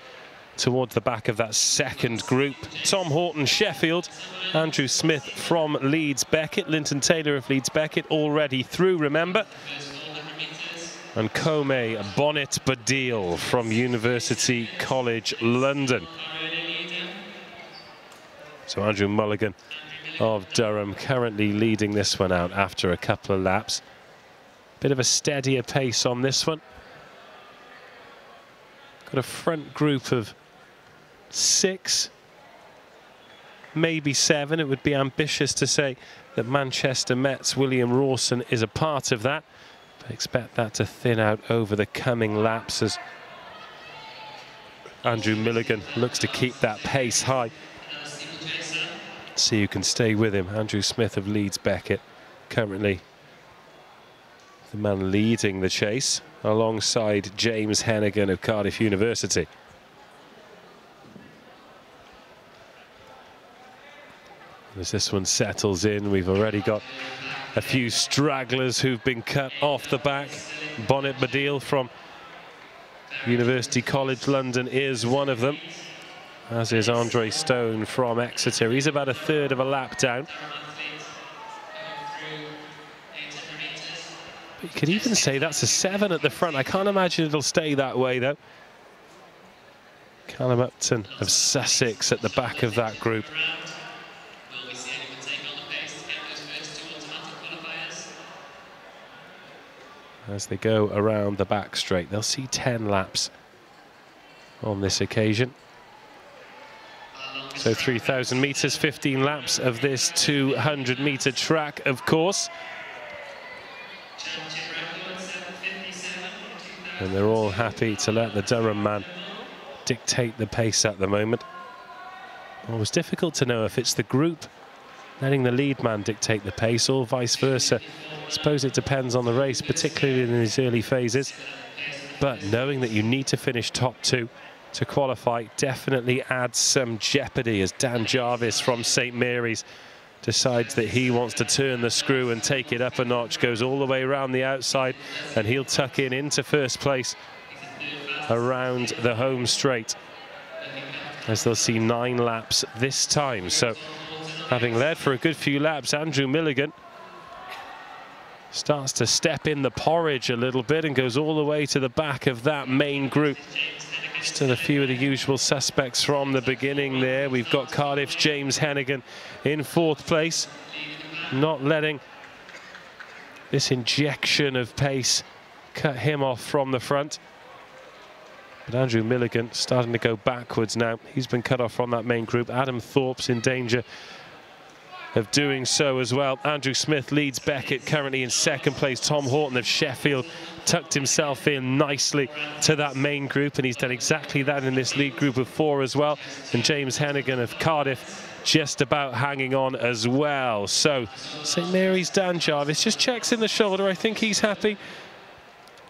towards the back of that 2nd group. Tom Horton, Sheffield. Andrew Smith from Leeds Beckett. Linton Taylor of Leeds Beckett already through, remember. And Kome Bonnet Badil from University College London. So Andrew Mulligan of Durham currently leading this one out after a couple of laps. Bit of a steadier pace on this one. Got a front group of 6, maybe 7. It would be ambitious to say that Manchester Met's William Rawson is a part of that. But expect that to thin out over the coming laps as Andrew Mulligan looks to keep that pace high. See who can stay with him. Andrew Smith of Leeds Beckett, currently the man leading the chase, alongside James Hennigan of Cardiff University. As this one settles in, we've already got a few stragglers who've been cut off the back. Bonnet Badil from University College London is one of them, as is Andre Stone from Exeter. He's about 1/3 of a lap down. But you could even say that's a 7 at the front. I can't imagine it'll stay that way, though. Callum Upton of Sussex at the back of that group. As they go around the back straight, they'll see 10 laps on this occasion. So 3,000 meters, 15 laps of this 200-meter track, of course. And they're all happy to let the Durham man dictate the pace at the moment. Well, it was difficult to know if it's the group letting the lead man dictate the pace or vice versa. I suppose it depends on the race, particularly in these early phases. But knowing that you need to finish top 2 to qualify definitely adds some jeopardy, as Dan Jarvis from St Mary's decides that he wants to turn the screw and take it up a notch, goes all the way around the outside, and he'll tuck in into 1st place around the home straight, as they'll see 9 laps this time. So having led for a good few laps, Andrew Mulligan starts to step in the porridge a little bit and goes all the way to the back of that main group. Still a few of the usual suspects from the beginning there. We've got Cardiff's James Hennigan in 4th place, not letting this injection of pace cut him off from the front. But Andrew Mulligan starting to go backwards now. He's been cut off from that main group. Adam Thorpe's in danger of doing so as well. Andrew Smith leads Beckett, currently in 2nd place. Tom Horton of Sheffield tucked himself in nicely to that main group, and he's done exactly that in this lead group of 4 as well. And James Hennigan of Cardiff just about hanging on as well. So St Mary's Dan Jarvis just checks in the shoulder. I think he's happy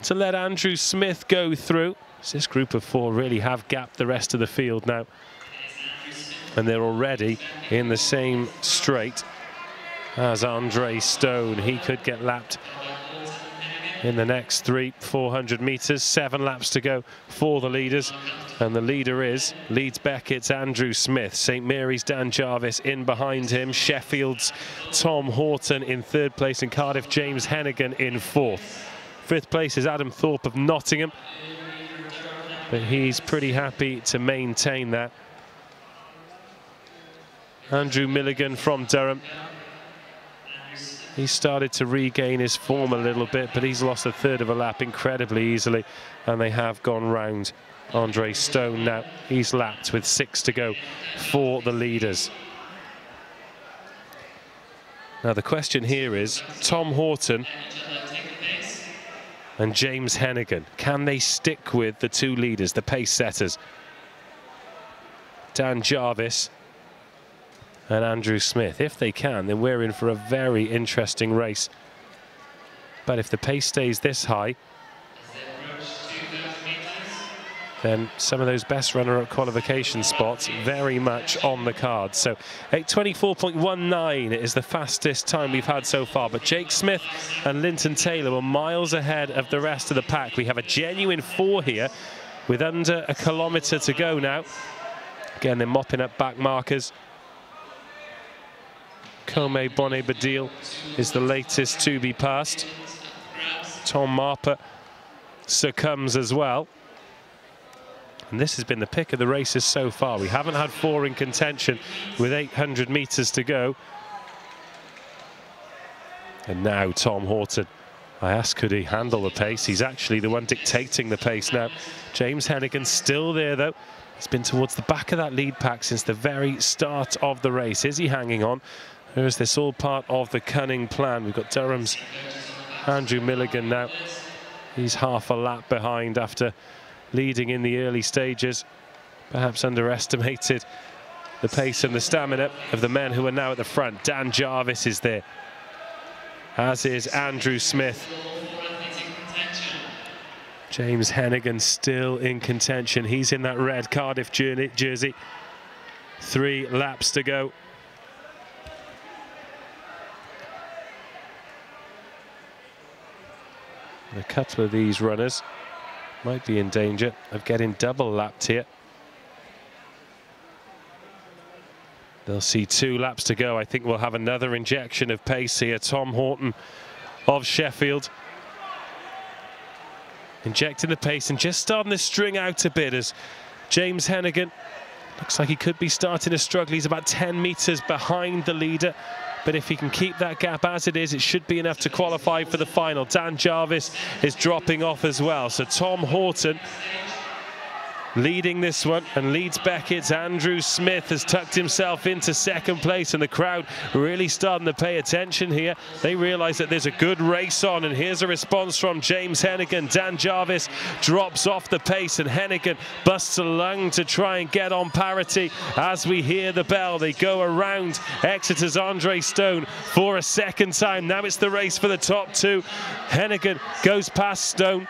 to let Andrew Smith go through. So this group of 4 really have gapped the rest of the field now, and they're already in the same straight as Andre Stone. He could get lapped in the next 400 metres. 7 laps to go for the leaders. And the leader Leeds Beckett's Andrew Smith. St Mary's Dan Jarvis in behind him. Sheffield's Tom Horton in 3rd place, and Cardiff James Hennigan in 4th. 5th place is Adam Thorpe of Nottingham, but he's pretty happy to maintain that. Andrew Milligan from Durham. He started to regain his form a little bit, but he's lost 1/3 of a lap incredibly easily, and they have gone round Andre Stone now. He's lapped with 6 to go for the leaders. Now the question here is, Tom Horton and James Hennigan, can they stick with the 2 leaders, the pace setters? Dan Jarvis and Andrew Smith. If they can, then we're in for a very interesting race. But if the pace stays this high, then some of those best runner-up qualification spots very much on the card. So 8:24.19 is the fastest time we've had so far. But Jake Smith and Linton Taylor were miles ahead of the rest of the pack. We have a genuine 4 here with under a kilometre to go now. Again, they're mopping up back markers. Kome Bonnet Badil is the latest to be passed. Tom Marper succumbs as well. And this has been the pick of the races so far. We haven't had 4 in contention with 800 metres to go. And now Tom Horton. I asked, could he handle the pace? He's actually the one dictating the pace now. James Hennigan still there, though. He's been towards the back of that lead pack since the very start of the race. Is he hanging on? Or is this all part of the cunning plan? We've got Durham's Andrew Milligan now. He's half a lap behind after leading in the early stages. Perhaps underestimated the pace and the stamina of the men who are now at the front. Dan Jarvis is there, as is Andrew Smith. James Hennigan still in contention. He's in that red Cardiff jersey. 3 laps to go. And a couple of these runners might be in danger of getting double lapped here. They'll see 2 laps to go. I think we'll have another injection of pace here. Tom Horton of Sheffield injecting the pace and just starting to string out a bit as James Hennigan looks like he could be starting to struggle. He's about 10 metres behind the leader, but if he can keep that gap as it is, it should be enough to qualify for the final. Dan Jarvis is dropping off as well. So Tom Horton leading this one, and Leeds Beckett's Andrew Smith has tucked himself into 2nd place, and the crowd really starting to pay attention here. They realise that there's a good race on, and here's a response from James Hennigan. Dan Jarvis drops off the pace, and Hennigan busts a lung to try and get on parity. As we hear the bell, they go around Exeter's Andre Stone for a 2nd time. Now it's the race for the top 2. Hennigan goes past Stone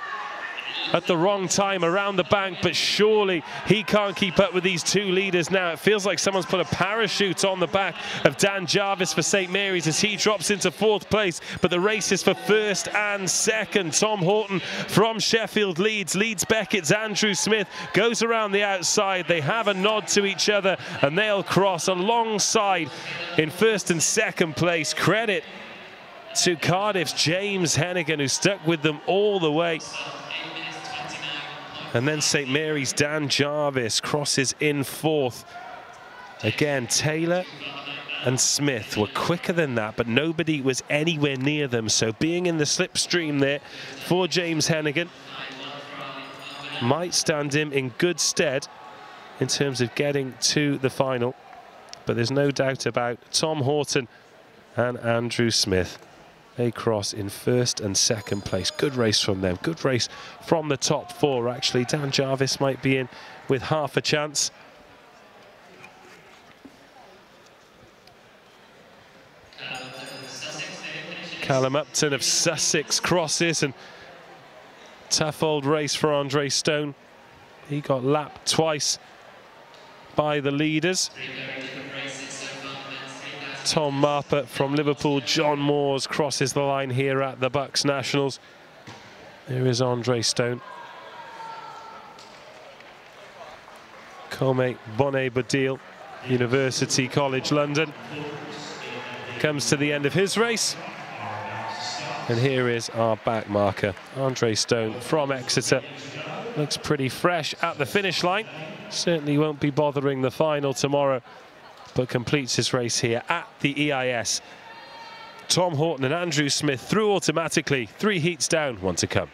at the wrong time around the bank, but surely he can't keep up with these 2 leaders now. It feels like someone's put a parachute on the back of Dan Jarvis for St Mary's as he drops into 4th place, but the race is for 1st and 2nd. Tom Horton from Sheffield leads. Leeds Beckett's Andrew Smith goes around the outside. They have a nod to each other and they'll cross alongside in 1st and 2nd place. Credit to Cardiff's James Hennigan, who stuck with them all the way. And then St Mary's Dan Jarvis crosses in 4th. Again, Taylor and Smith were quicker than that, but nobody was anywhere near them. So being in the slipstream there for James Hennigan might stand him in good stead in terms of getting to the final. But there's no doubt about Tom Horton and Andrew Smith. They cross in 1st and 2nd place. Good race from them. Good race from the top 4, actually. Dan Jarvis might be in with half a chance. Callum Upton of Sussex crosses, and tough old race for Andre Stone. He got lapped twice by the leaders. Tom Marper from Liverpool, John Moores crosses the line here at the BUCS Nationals. There is Andre Stone. Come Bonnet Bodil, University College London, comes to the end of his race. And here is our back marker, Andre Stone from Exeter. Looks pretty fresh at the finish line. Certainly won't be bothering the final tomorrow, but completes his race here at the EIS. Tom Horton and Andrew Smith through automatically. 3 heats down, 1 to come.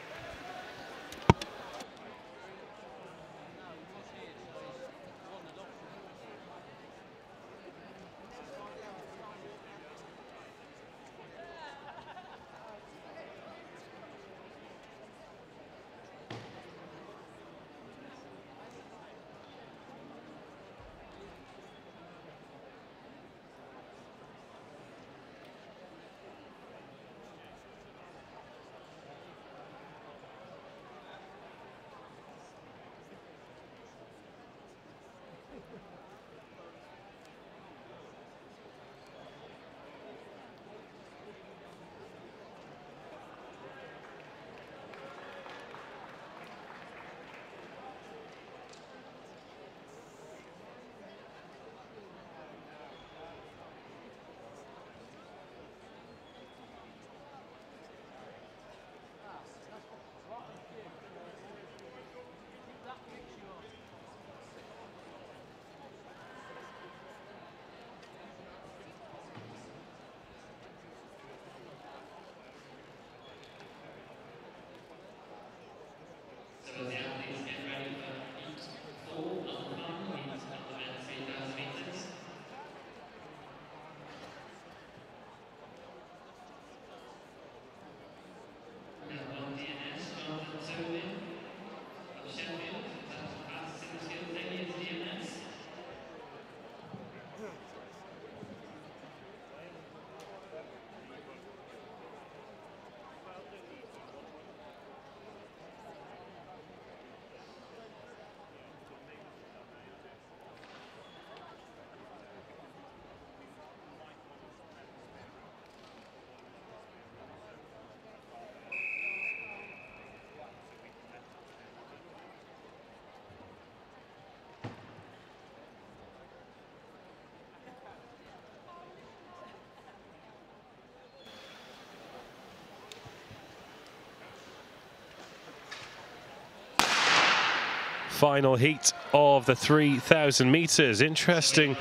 Final heat of the 3,000 metres. Interesting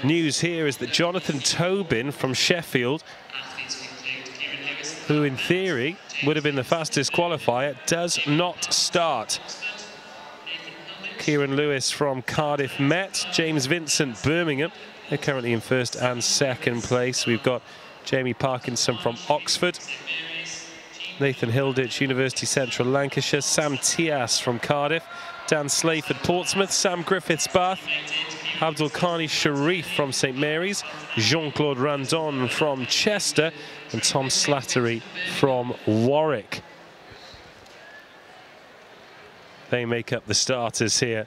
news here is that Jonathan Tobin from Sheffield, who in theory would have been the fastest qualifier, does not start. Kieran Lewis from Cardiff Met, James Vincent Birmingham, they're currently in first and second place. We've got Jamie Parkinson from Oxford, Nathan Hilditch, University Central Lancashire, Sam Tias from Cardiff, Dan Slayford Portsmouth, Sam Griffiths Bath, Abdul Khani Sharif from St Mary's, Jean-Claude Randon from Chester, and Tom Slattery from Warwick. They make up the starters here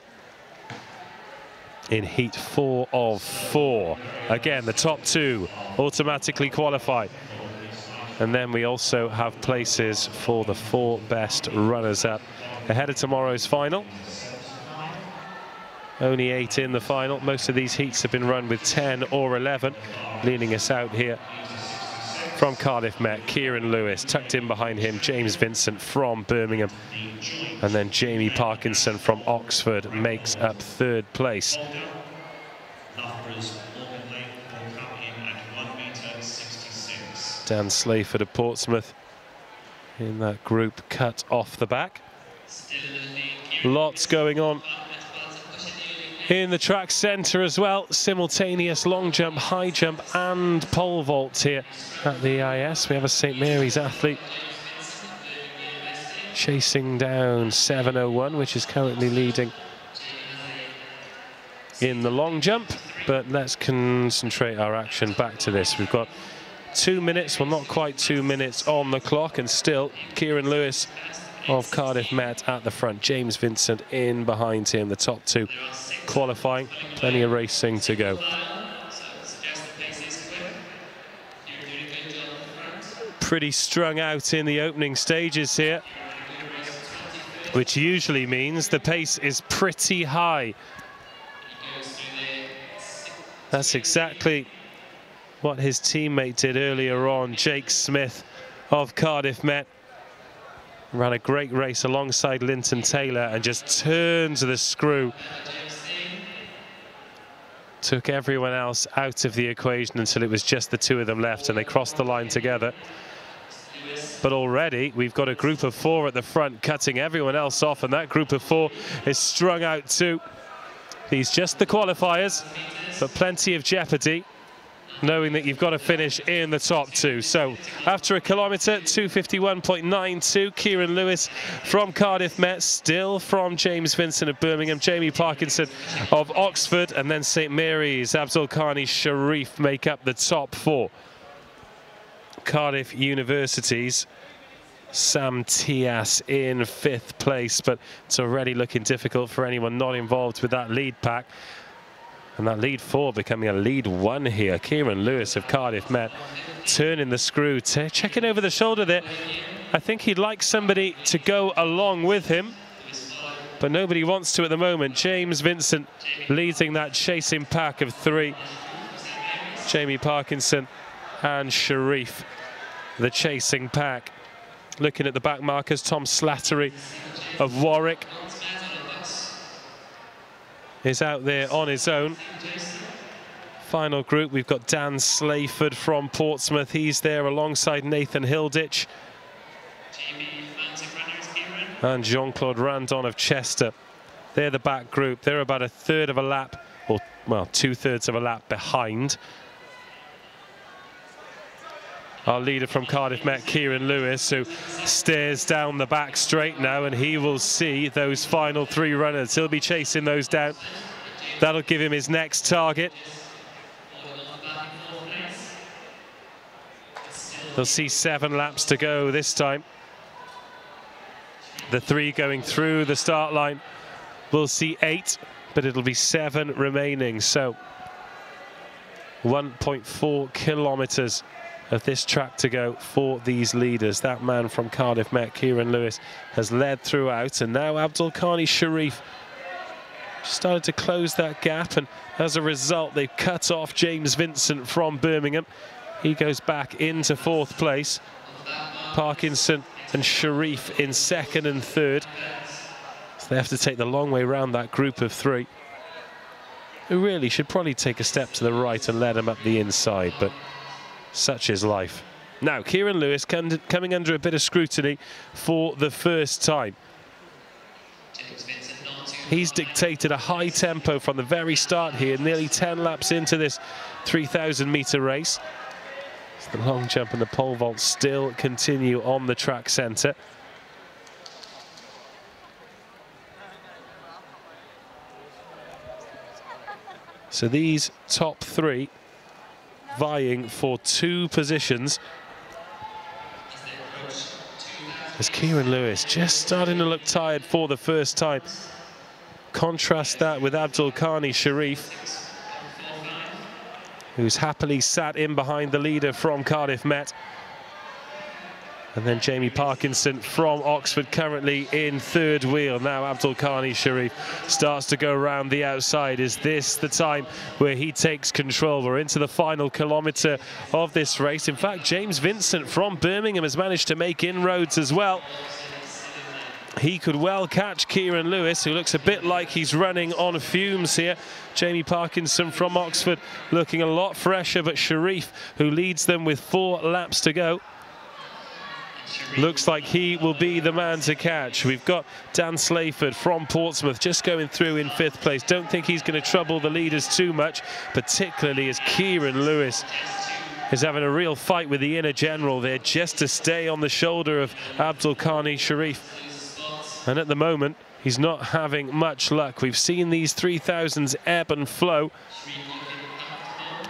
in heat 4 of 4. Again, the top 2 automatically qualify. And then we also have places for the 4 best runners-up ahead of tomorrow's final. Only 8 in the final. Most of these heats have been run with 10 or 11. Leading us out here from Cardiff Met, Kieran Lewis. Tucked in behind him, James Vincent from Birmingham. And then Jamie Parkinson from Oxford makes up 3rd place. Dan Slayford of Portsmouth in that group cut off the back. Lots going on in the track centre as well. Simultaneous long jump, high jump and pole vault here at the EIS. We have a St Mary's athlete chasing down 7:01, which is currently leading in the long jump. But let's concentrate our action back to this. We've got 2 minutes, well not quite 2 minutes on the clock, and still Kieran Lewis of Cardiff Met at the front. James Vincent in behind him, the top 2 qualifying. Plenty of racing to go. Pretty strung out in the opening stages here. which usually means the pace is pretty high. That's exactly what his teammate did earlier on. Jake Smith of Cardiff Met ran a great race alongside Linton Taylor and just turned the screw. Took everyone else out of the equation until it was just the two of them left, and they crossed the line together. But already we've got a group of 4 at the front cutting everyone else off, and that group of 4 is strung out too. These just the qualifiers, but plenty of jeopardy, knowing that you've got to finish in the top 2. So after a kilometre, 2:51.92, Kieran Lewis from Cardiff Met, still from James Vincent of Birmingham, Jamie Parkinson of Oxford, and then St Mary's Abdul Khani Sharif make up the top 4. Cardiff University's Sam Tias in 5th place, but it's already looking difficult for anyone not involved with that lead pack. And that lead 4 becoming a lead 1 here. Kieran Lewis of Cardiff Met turning the screw, checking over the shoulder there. I think he'd like somebody to go along with him, but nobody wants to at the moment. James Vincent leading that chasing pack of 3. Jamie Parkinson and Sharif, the chasing pack. Looking at the back markers, Tom Slattery of Warwick is out there on his own. Final group, we've got Dan Slayford from Portsmouth. He's there alongside Nathan Hilditch and Jean-Claude Randon of Chester. They're the back group. They're about a third of a lap, or well, 2/3 of a lap behind. Our leader from Cardiff Met, Kieran Lewis, who stares down the back straight now, and he will see those final 3 runners. He'll be chasing those down. That'll give him his next target. They'll see 7 laps to go this time. The 3 going through the start line. We'll see 8, but it'll be 7 remaining. So 1.4 kilometres of this track to go for these leaders. That man from Cardiff Met, Kieran Lewis, has led throughout, and now Abdul Khani Sharif started to close that gap, and as a result they've cut off James Vincent from Birmingham. He goes back into 4th place. Parkinson and Sharif in 2nd and 3rd. So they have to take the long way round that group of 3, who really should probably take a step to the right and let him up the inside, but such is life. Now, Kieran Lewis coming under a bit of scrutiny for the first time. He's dictated a high tempo from the very start here, nearly 10 laps into this 3,000-metre race. The long jump and the pole vault still continue on the track centre. So these top 3 vying for 2 positions, as Kieran Lewis just starting to look tired for the first time. Contrast that with Abdul Khani Sharif, who's happily sat in behind the leader from Cardiff Met. And then Jamie Parkinson from Oxford currently in 3rd wheel. Now Abdul Khani Sharif starts to go around the outside. Is this the time where he takes control? We're into the final kilometre of this race. In fact, James Vincent from Birmingham has managed to make inroads as well. He could well catch Kieran Lewis, who looks a bit like he's running on fumes here. Jamie Parkinson from Oxford looking a lot fresher, but Sharif, who leads them with 4 laps to go, looks like he will be the man to catch. We've got Dan Slayford from Portsmouth just going through in 5th place. Don't think he's going to trouble the leaders too much, particularly as Kieran Lewis is having a real fight with the inner general there just to stay on the shoulder of Abdul Khani Sharif. And at the moment, he's not having much luck. We've seen these 3000s ebb and flow,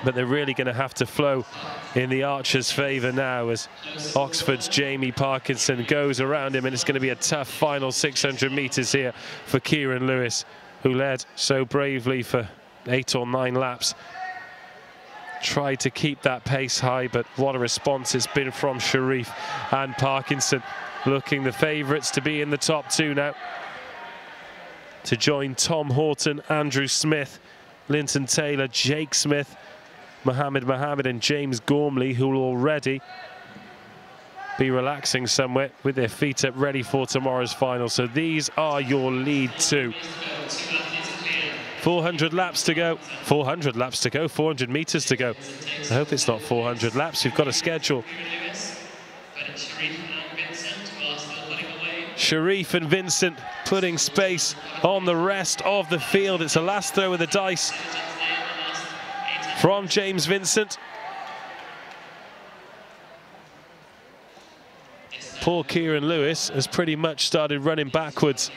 but they're really going to have to flow in the Archers' favour now as Oxford's Jamie Parkinson goes around him, and it's going to be a tough final 600 metres here for Kieran Lewis, who led so bravely for 8 or 9 laps. Tried to keep that pace high, but what a response it's been from Sharif and Parkinson. looking the favourites to be in the top two now, to join Tom Horton, Andrew Smith, Linton Taylor, Jake Smith, Mohammed and James Gormley, who will already be relaxing somewhere with their feet up ready for tomorrow's final. So these are your lead two. 400 laps to go, 400 laps to go, 400 metres to go. I hope it's not 400 laps. You've got a schedule. Sharif and Vincent putting space on the rest of the field. It's a last throw with the dice from James Vincent. Poor Kieran Lewis has pretty much started running backwards.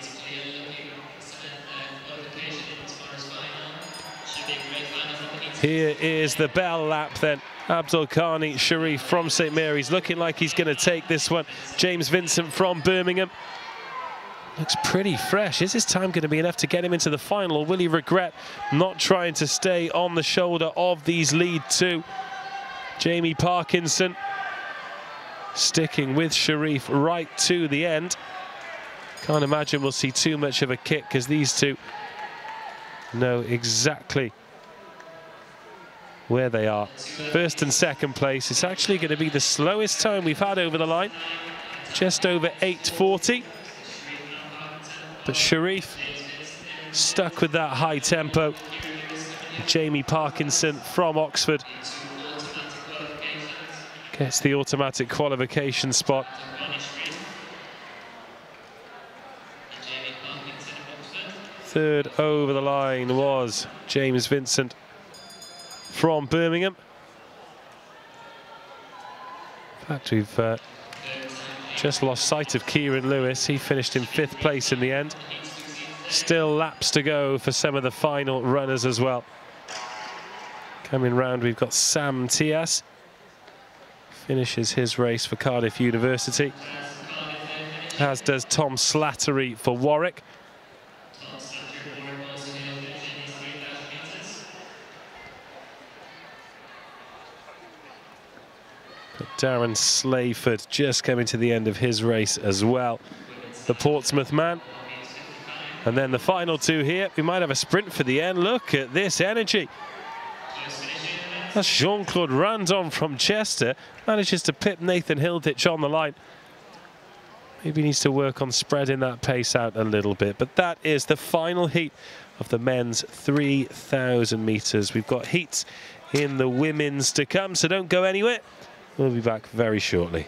Here is the bell lap then. Abdul Khani Sharif from St Mary's looking like he's going to take this one. James Vincent from Birmingham looks pretty fresh. Is his time going to be enough to get him into the final, or will he regret not trying to stay on the shoulder of these lead two? Jamie Parkinson sticking with Sharif right to the end. Can't imagine we'll see too much of a kick, because these two know exactly where they are. First and second place. It's actually going to be the slowest time we've had over the line, just over 8:40. But Sharif stuck with that high tempo. Jamie Parkinson from Oxford gets the automatic qualification spot. Third over the line was James Vincent from Birmingham. In fact, we've just lost sight of Kieran Lewis. He finished in 5th place in the end. Still laps to go for some of the final runners as well. Coming round, we've got Sam Tias. Finishes his race for Cardiff University, as does Tom Slattery for Warwick. But Darren Slayford just coming to the end of his race as well, the Portsmouth man. And then the final two here, we might have a sprint for the end. Look at this energy. That's Jean-Claude Randon from Chester, manages to pip Nathan Hilditch on the line. Maybe needs to work on spreading that pace out a little bit. But that is the final heat of the men's 3,000 metres. We've got heats in the women's to come, so don't go anywhere. We'll be back very shortly.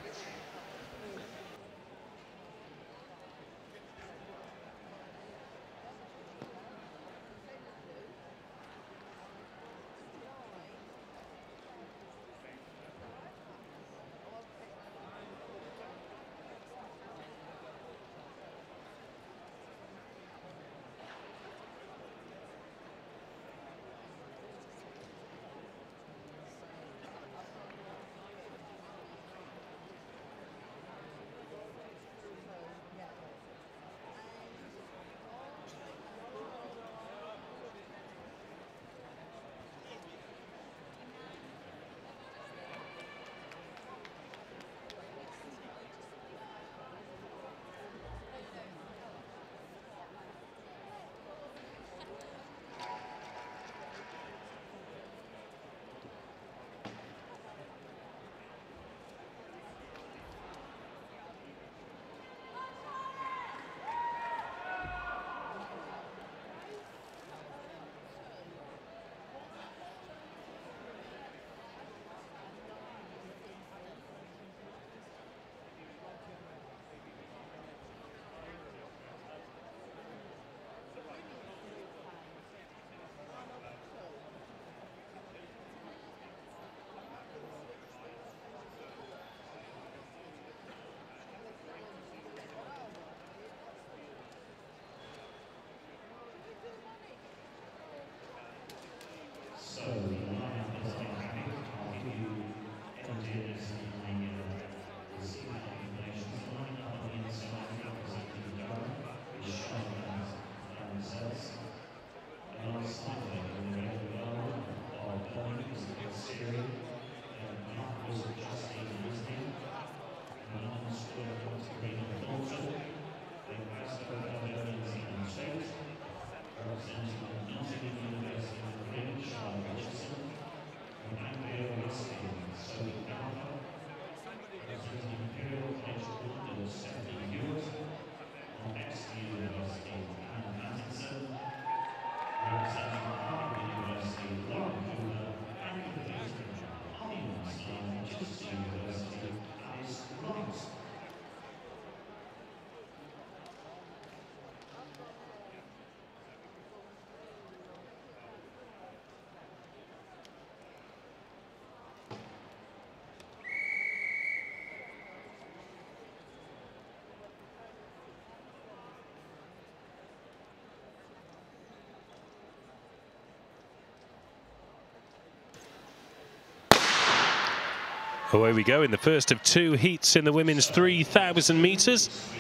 Away we go in the first of two heats in the women's 3,000 metres.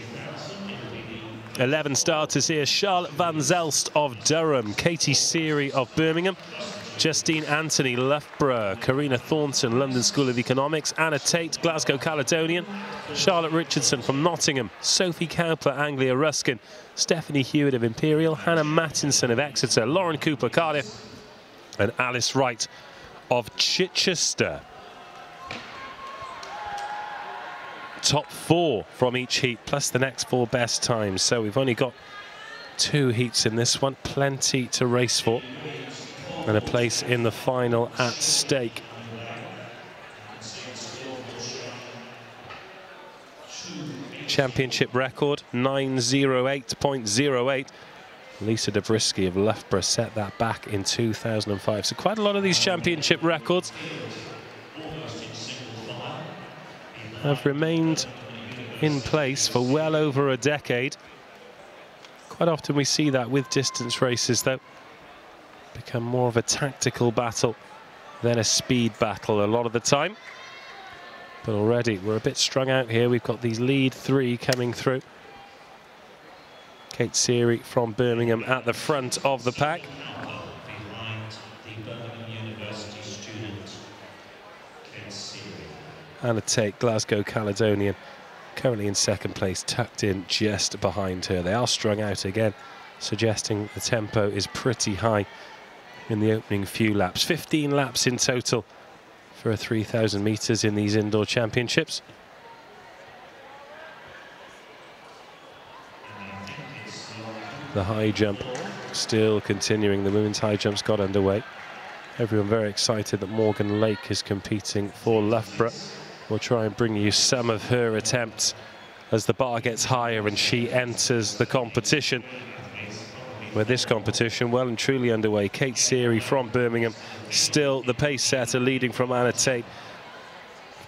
11 starters here: Charlotte Van Zelst of Durham, Katie Seary of Birmingham, Justine Anthony, Loughborough, Karina Thornton, London School of Economics, Anna Tate, Glasgow Caledonian, Charlotte Richardson from Nottingham, Sophie Cowper, Anglia Ruskin, Stephanie Hewitt of Imperial, Hannah Mattinson of Exeter, Lauren Cooper, Cardiff, and Alice Wright of Chichester. Top four from each heat, plus the next four best times. So we've only got two heats in this one, plenty to race for, and a place in the final at stake. Championship record 9:08.08. Lisa Dobrisky of Loughborough set that back in 2005. So quite a lot of these championship records have remained in place for well over a decade. Quite often we see that with distance races, though. Become more of a tactical battle than a speed battle a lot of the time. But already we're a bit strung out here. We've got these lead three coming through. Kate Seary from Birmingham at the front of the pack. Anna Tate, Glasgow Caledonian, currently in second place, tucked in just behind her. They are strung out again, suggesting the tempo is pretty high in the opening few laps. 15 laps in total for a 3,000 metres in these indoor championships. The high jump still continuing. The women's high jumps got underway. Everyone very excited that Morgan Lake is competing for Loughborough. We'll try and bring you some of her attempts as the bar gets higher and she enters the competition. With this competition well and truly underway, Kate Seary from Birmingham, still the pace setter, leading from Anna Tate,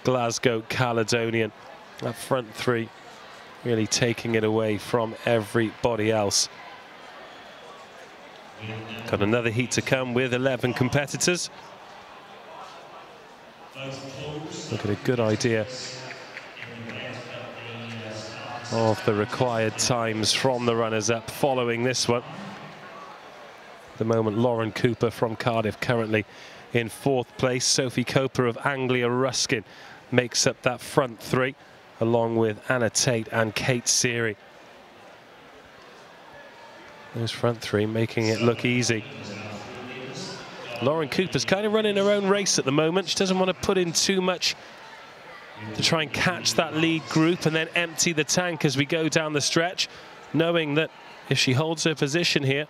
Glasgow Caledonian. That front three really taking it away from everybody else. Got another heat to come with 11 competitors. Look at a good idea of the required times from the runners-up following this one. At the moment, Lauren Cooper from Cardiff currently in fourth place. Sophie Cowper of Anglia Ruskin makes up that front three, along with Anna Tate and Kate Seary. Those front three making it look easy. Lauren Cooper's kind of running her own race at the moment. She doesn't want to put in too much to try and catch that lead group and then empty the tank as we go down the stretch, knowing that if she holds her position here,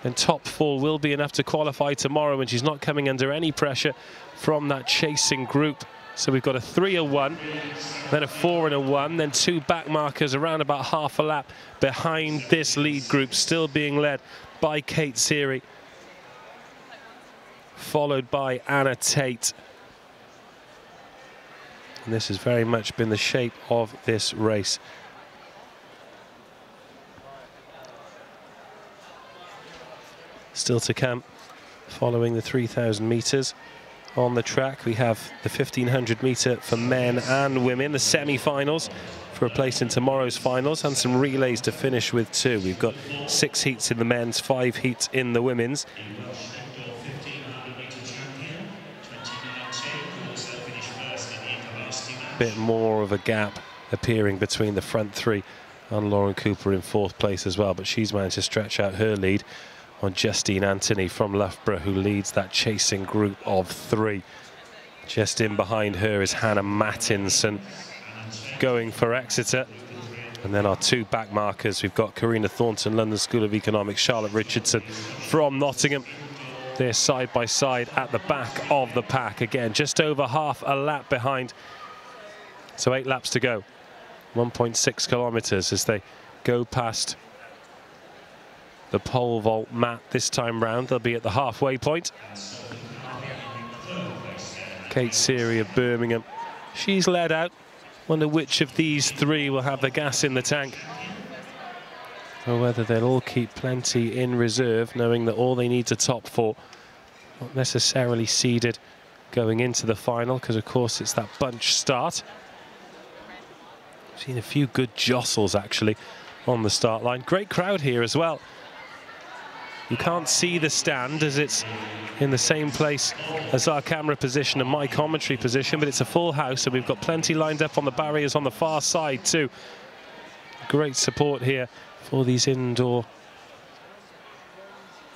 then top four will be enough to qualify tomorrow, and she's not coming under any pressure from that chasing group. So we've got a 3 and 1, then a 4 and a 1, then two back markers around about half a lap behind this lead group, still being led by Kate Seary, followed by Anna Tate. And this has very much been the shape of this race. Still to come, following the 3,000 metres. On the track, we have the 1,500 metre for men and women, the semi-finals for a place in tomorrow's finals, and some relays to finish with too. We've got 6 heats in the men's, 5 heats in the women's. Bit more of a gap appearing between the front three, and Lauren Cooper in fourth place as well, but she's managed to stretch out her lead on Justine Anthony from Loughborough, who leads that chasing group of 3. Just in behind her is Hannah Mattinson going for Exeter. And then our two back markers, we've got Karina Thornton, London School of Economics, Charlotte Richardson from Nottingham. They're side by side at the back of the pack. Again, just over half a lap behind. So 8 laps to go. 1.6 kilometres as they go past the pole vault mat this time round. They'll be at the halfway point. Kate Seary of Birmingham, she's led out. Wonder which of these 3 will have the gas in the tank, or whether they'll all keep plenty in reserve, knowing that all they need to top 4, not necessarily seeded going into the final, because of course it's that bunch start. Seen a few good jostles actually on the start line. Great crowd here as well. You can't see the stand as it's in the same place as our camera position and my commentary position, but it's a full house, and we've got plenty lined up on the barriers on the far side too. Great support here for these indoor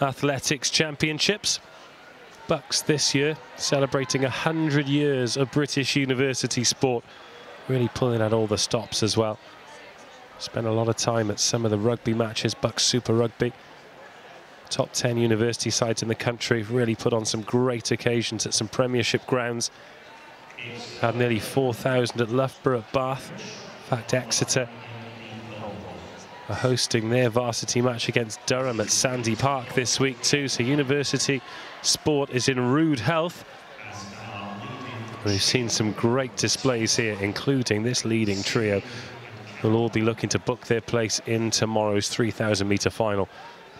athletics championships. BUCS this year celebrating 100 years of British university sport, really pulling out all the stops as well. Spent a lot of time at some of the rugby matches, BUCS Super Rugby. Top 10 university sides in the country, really put on some great occasions at some premiership grounds. Had nearly 4,000 at Loughborough, at Bath. In fact, Exeter are hosting their varsity match against Durham at Sandy Park this week too, so university sport is in rude health. We've seen some great displays here, including this leading trio, who'll all be looking to book their place in tomorrow's 3,000 metre final.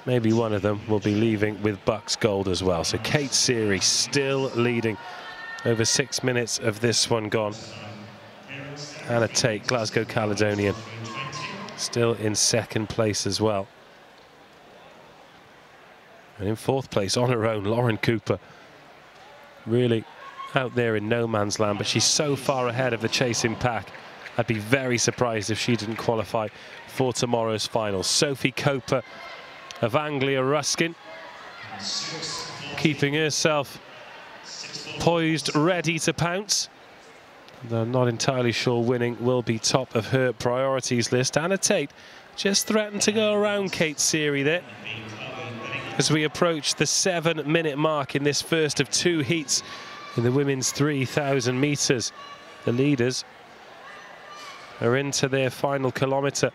Maybe one of them will be leaving with BUCS gold as well. So Kate Seary still leading, over 6 minutes of this one gone. Anna Tate, Glasgow Caledonian, still in second place as well. And in fourth place on her own, Lauren Cooper, really out there in no man's land, but she's so far ahead of the chasing pack. I'd be very surprised if she didn't qualify for tomorrow's final. Sophie Coper of Anglia Ruskin, keeping herself poised, ready to pounce. Though I'm not entirely sure winning will be top of her priorities list. Anna Tate just threatened to go around Kate Seary there as we approach the 7-minute mark in this first of 2 heats in the women's 3,000 metres. The leaders are into their final kilometre.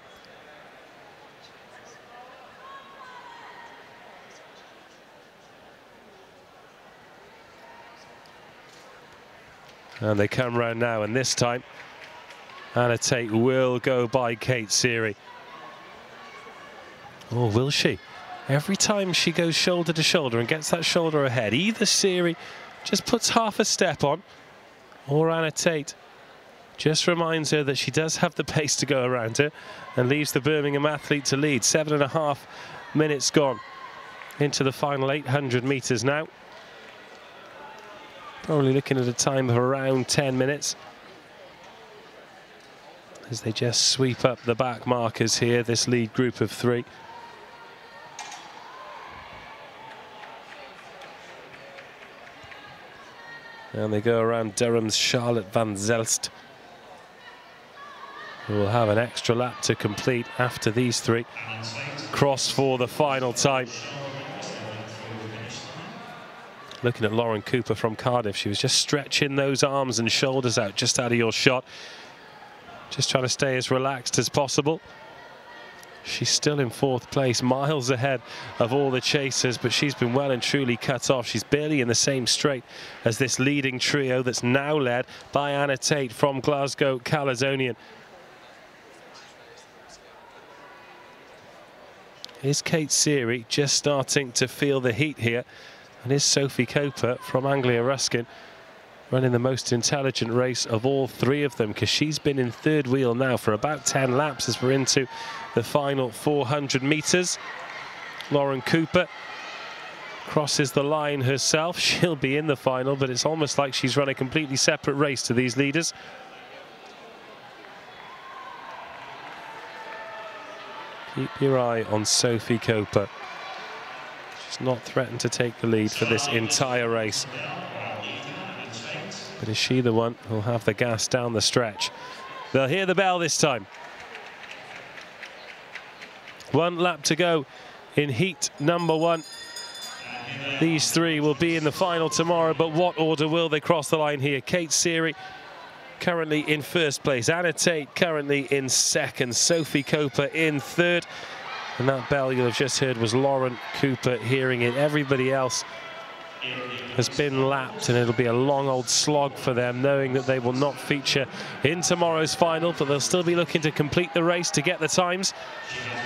And they come round now, and this time Anna Tate will go by Kate Seary. Or will she? Every time she goes shoulder to shoulder and gets that shoulder ahead, either Seary just puts half a step on, or Anna Tate just reminds her that she does have the pace to go around her and leaves the Birmingham athlete to lead. 7.5 minutes gone into the final 800 metres now. Probably looking at a time of around 10 minutes as they just sweep up the back markers here, this lead group of 3. And they go around Durham's Charlotte van Zelst, who will have an extra lap to complete after these 3 cross for the final time. Looking at Lauren Cooper from Cardiff, she was just stretching those arms and shoulders out just out of your shot, just trying to stay as relaxed as possible. She's still in 4th place, miles ahead of all the chasers, but she's been well and truly cut off. She's barely in the same straight as this leading trio that's now led by Anna Tate from Glasgow Caledonian. Is Kate Seary just starting to feel the heat here? And is Sophie Coper from Anglia Ruskin running the most intelligent race of all 3 of them, because she's been in 3rd wheel now for about 10 laps as we're into the final 400 metres. Lauren Cooper crosses the line herself. She'll be in the final, but it's almost like she's run a completely separate race to these leaders. Keep your eye on Sophie Coper. She's not threatened to take the lead for this entire race. But is she the one who'll have the gas down the stretch? They'll hear the bell this time. 1 lap to go in heat number 1. These 3 will be in the final tomorrow, but what order will they cross the line here? Kate Seary currently in 1st place. Anna Tate currently in 2nd. Sophie Coper in 3rd. And that bell you'll have just heard was Lauren Cooper hearing it. Everybody else has been lapped, and it'll be a long old slog for them, knowing that they will not feature in tomorrow's final, but they'll still be looking to complete the race to get the times.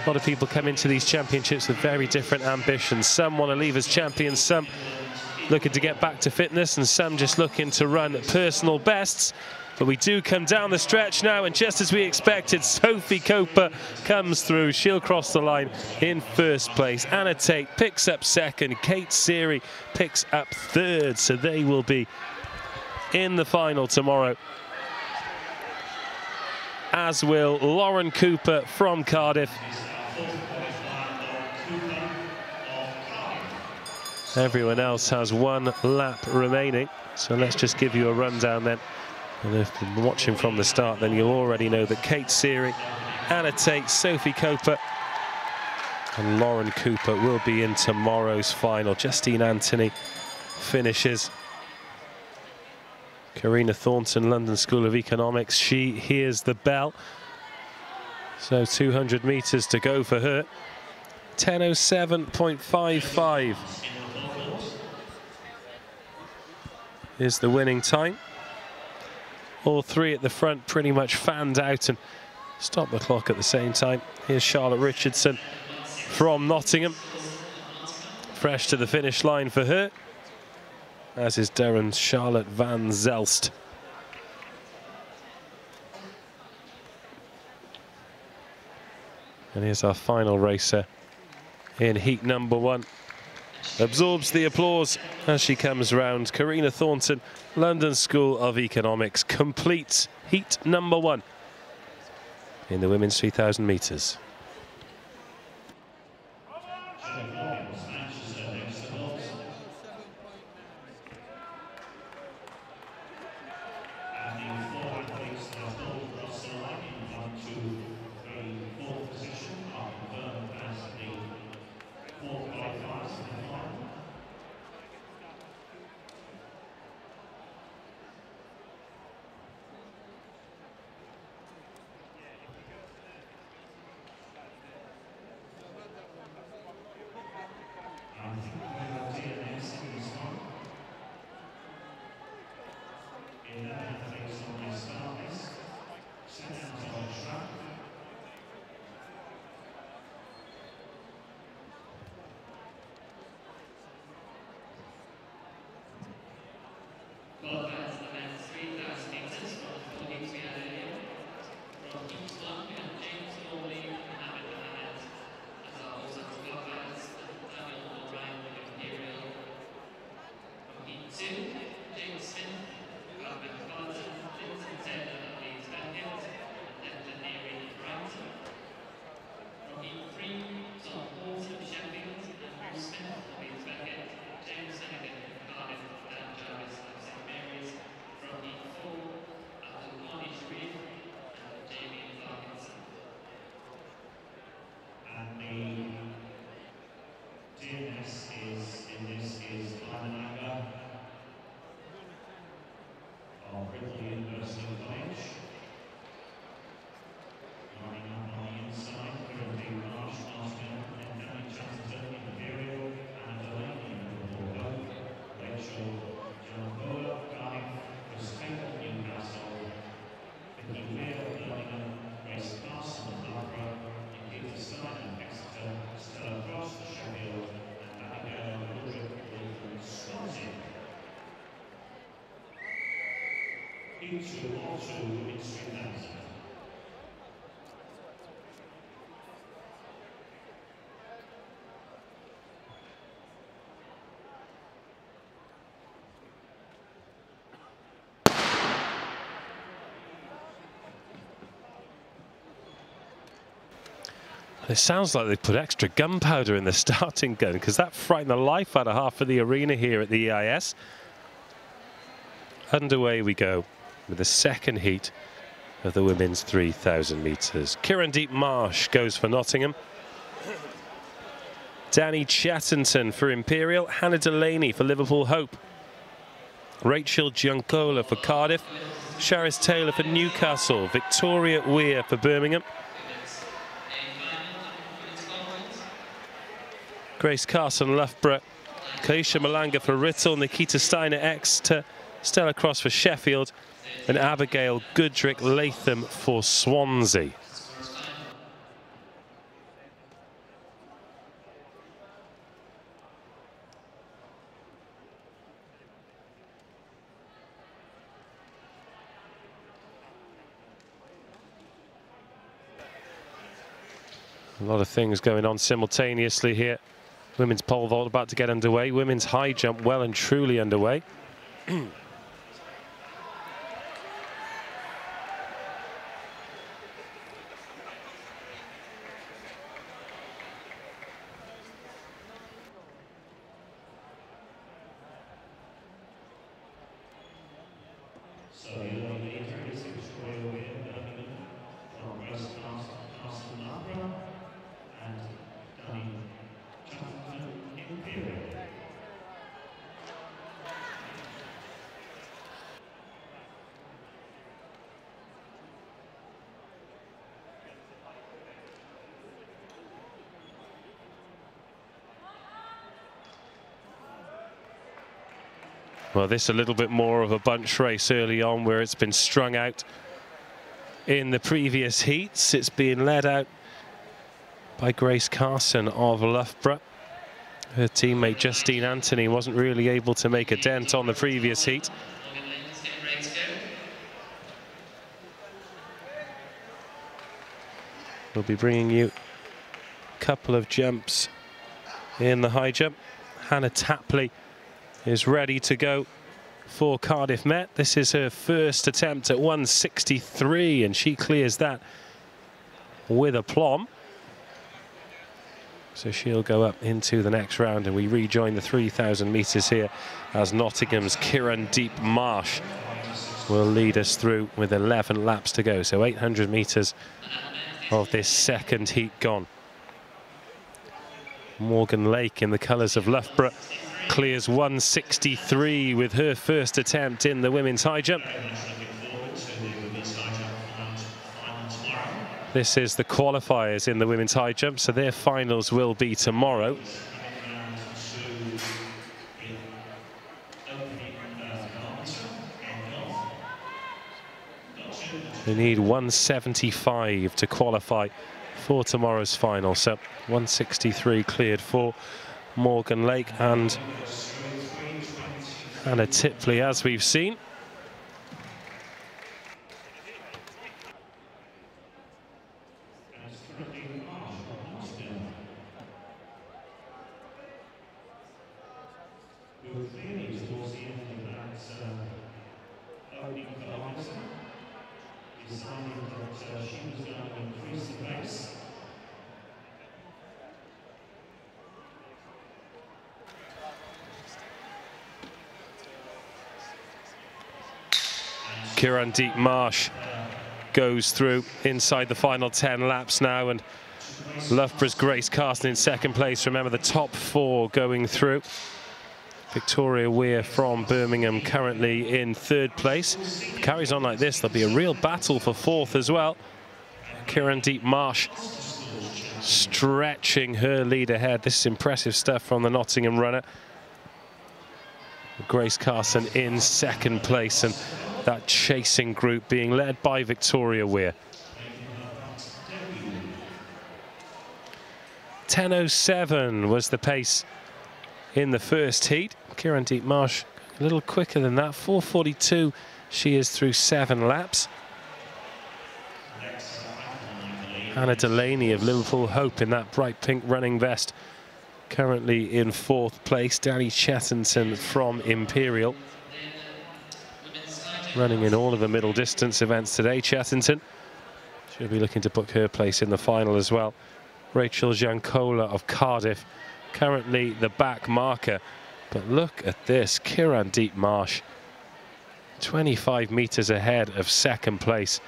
A lot of people come into these championships with very different ambitions. Some want to leave as champions, some looking to get back to fitness, and some just looking to run personal bests. But we do come down the stretch now, and just as we expected, Sophie Coper comes through. She'll cross the line in first place. Anna Tate picks up second. Kate Seary picks up third. So they will be in the final tomorrow, as will Lauren Cooper from Cardiff. Everyone else has one lap remaining. So let's just give you a rundown then. And if you've been watching from the start, then you'll already know that Kate Seary, Anna Tate, Sophie Coper and Lauren Cooper will be in tomorrow's final. Justine Anthony finishes. Karina Thornton, London School of Economics, she hears the bell. So 200 metres to go for her. 10:07.55 is the winning time. All three at the front pretty much fanned out and stopped the clock at the same time. Here's Charlotte Richardson from Nottingham. Fresh to the finish line for her, as is Durham's Charlotte van Zelst. And here's our final racer in heat number 1. Absorbs the applause as she comes round. Karina Thornton, London School of Economics, completes heat number 1 in the women's 3,000 metres. It sounds like they put extra gunpowder in the starting gun, because that frightened the life out of half of the arena here at the EIS. Underway we go with the second heat of the women's 3,000 metres. Kirandeep Marsh goes for Nottingham. Danny Chatterton for Imperial. Hannah Delaney for Liverpool Hope. Rachel Giancola for Cardiff. Charis Taylor for Newcastle. Victoria Weir for Birmingham. Grace Carson, Loughborough. Kaisha Malanga for Writtle. Nikita Steiner, Exeter. Stella Cross for Sheffield. And Abigail Goodrick Latham for Swansea. A lot of things going on simultaneously here. Women's pole vault about to get underway. Women's high jump well and truly underway. Well, this a little bit more of a bunch race early on, where it's been strung out in the previous heats. It's been led out by Grace Carson of Loughborough. Her teammate Justine Anthony wasn't really able to make a dent on the previous heat. We'll be bringing you a couple of jumps in the high jump. Hannah Tapley is ready to go for Cardiff Met. This is her first attempt at 163, and she clears that with aplomb. So she'll go up into the next round, and we rejoin the 3,000 metres here as Nottingham's Kirandeep Marsh will lead us through with 11 laps to go. So 800 metres of this second heat gone. Morgan Lake in the colours of Loughborough clears 163 with her first attempt in the women's high jump. This is the qualifiers in the women's high jump, so their finals will be tomorrow. They need 175 to qualify for tomorrow's final, so 163 cleared for Morgan Lake and Hannah Tapley, as we've seen. Kirandeep Marsh goes through inside the final 10 laps now, and Loughborough's Grace Carson in second place. Remember, the top four going through. Victoria Weir from Birmingham currently in third place. If it carries on like this, there'll be a real battle for fourth as well. Kirandeep Marsh stretching her lead ahead. This is impressive stuff from the Nottingham runner. Grace Carson in second place, and that chasing group being led by Victoria Weir. 10:07 was the pace in the first heat. Kirandeep Marsh a little quicker than that. 4:42 she is through 7 laps. Hannah Delaney of Liverpool Hope in that bright pink running vest currently in 4th place. Danny Chettington from Imperial running in all of the middle distance events today. Chettington, she'll be looking to book her place in the final as well. Rachel Jankola of Cardiff, currently the back marker. But look at this, Kirandeep Marsh, 25 metres ahead of second place.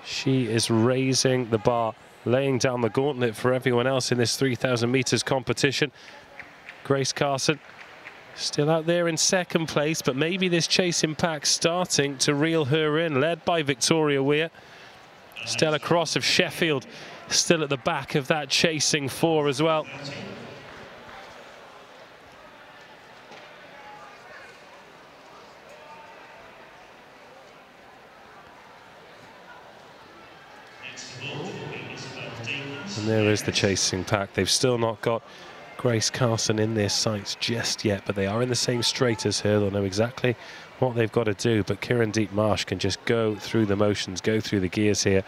She is raising the bar, laying down the gauntlet for everyone else in this 3,000 metres competition. Grace Carson still out there in second place, but maybe this chasing pack starting to reel her in, led by Victoria Weir. Stella Cross of Sheffield still at the back of that chasing four as well. And there is the chasing pack. They've still not got Grace Carson in their sights just yet, but they are in the same straight as her. They'll know exactly what they've got to do, but Kirandeep Marsh can just go through the motions, go through the gears here.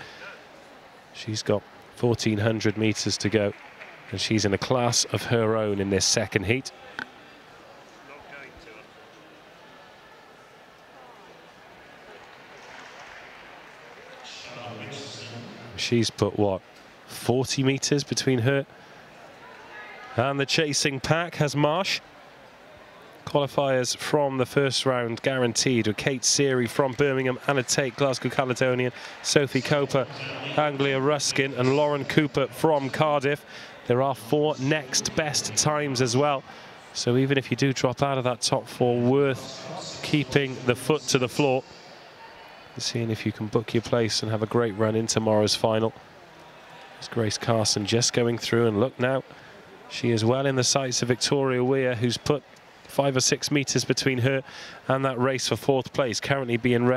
She's got 1,400 meters to go, and she's in a class of her own in this second heat. She's put, what, 40 meters between her and the chasing pack, has Marsh. Qualifiers from the first round guaranteed with Kate Seary from Birmingham, Anna Tate, Glasgow Caledonian, Sophie Coper, Anglia Ruskin and Lauren Cooper from Cardiff. There are 4 next best times as well. So even if you do drop out of that top 4, worth keeping the foot to the floor. Seeing if you can book your place and have a great run in tomorrow's final. There's Grace Carson just going through, and look now, she is well in the sights of Victoria Weir, who's put 5 or 6 meters between her and that race for 4th place, currently being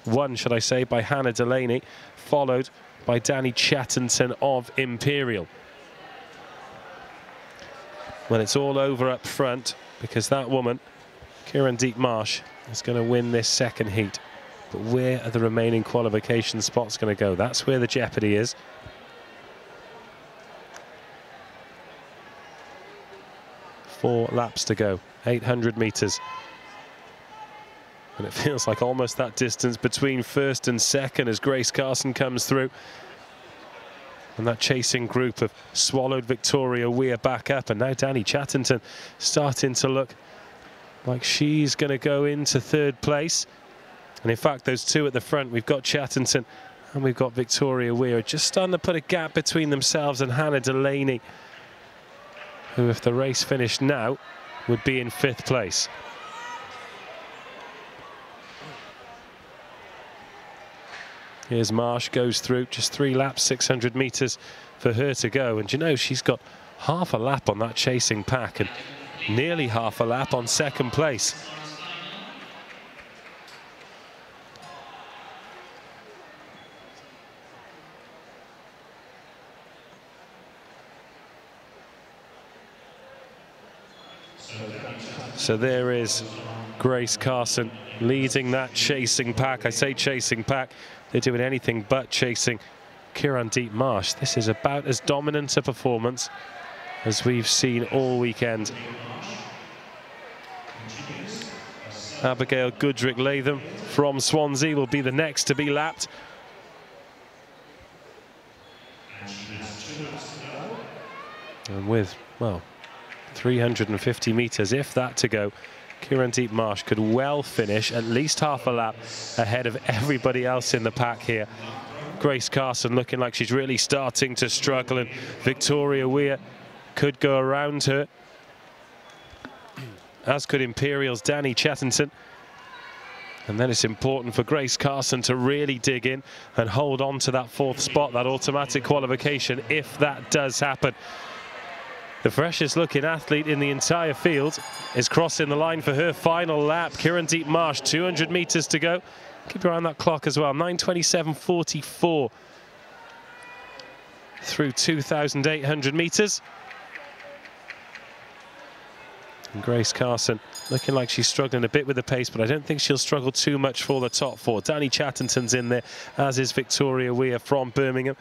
won, should I say, by Hannah Delaney, followed by Danny Chatterton of Imperial. Well, it's all over up front, because that woman, Kieran Marsh, is going to win this second heat. But where are the remaining qualification spots going to go? That's where the jeopardy is. Four laps to go, 800 meters. And it feels like almost that distance between first and second as Grace Carson comes through. And that chasing group have swallowed Victoria Weir back up. And now Danny Chatterton starting to look like she's going to go into 3rd place. And in fact, those 2 at the front, we've got Chatterton and we've got Victoria Weir, just starting to put a gap between themselves and Hannah Delaney, who, if the race finished now, would be in 5th place. Here's Marsh, goes through, just 3 laps, 600 meters for her to go. And you know, she's got half a lap on that chasing pack and nearly half a lap on 2nd place. So there is Grace Carson leading that chasing pack. I say chasing pack, they're doing anything but chasing Kieran Marsh. This is about as dominant a performance as we've seen all weekend. Abigail Goodrick-Latham from Swansea will be the next to be lapped. And with, well, 350 meters, if that, to go, Kieran Marsh could well finish at least half a lap ahead of everybody else in the pack here. Grace Carson looking like she's really starting to struggle, and Victoria Weir could go around her, as could Imperial's Danny Chatterton. And then it's important for Grace Carson to really dig in and hold on to that 4th spot, that automatic qualification, if that does happen. The freshest looking athlete in the entire field is crossing the line for her final lap. Kieran Marsh, 200 meters to go. Keep your eye on that clock as well, 9:27.44 through 2,800 meters. And Grace Carson looking like she's struggling a bit with the pace, but I don't think she'll struggle too much for the top 4. Danny Chatterton's in there, as is Victoria Weir from Birmingham.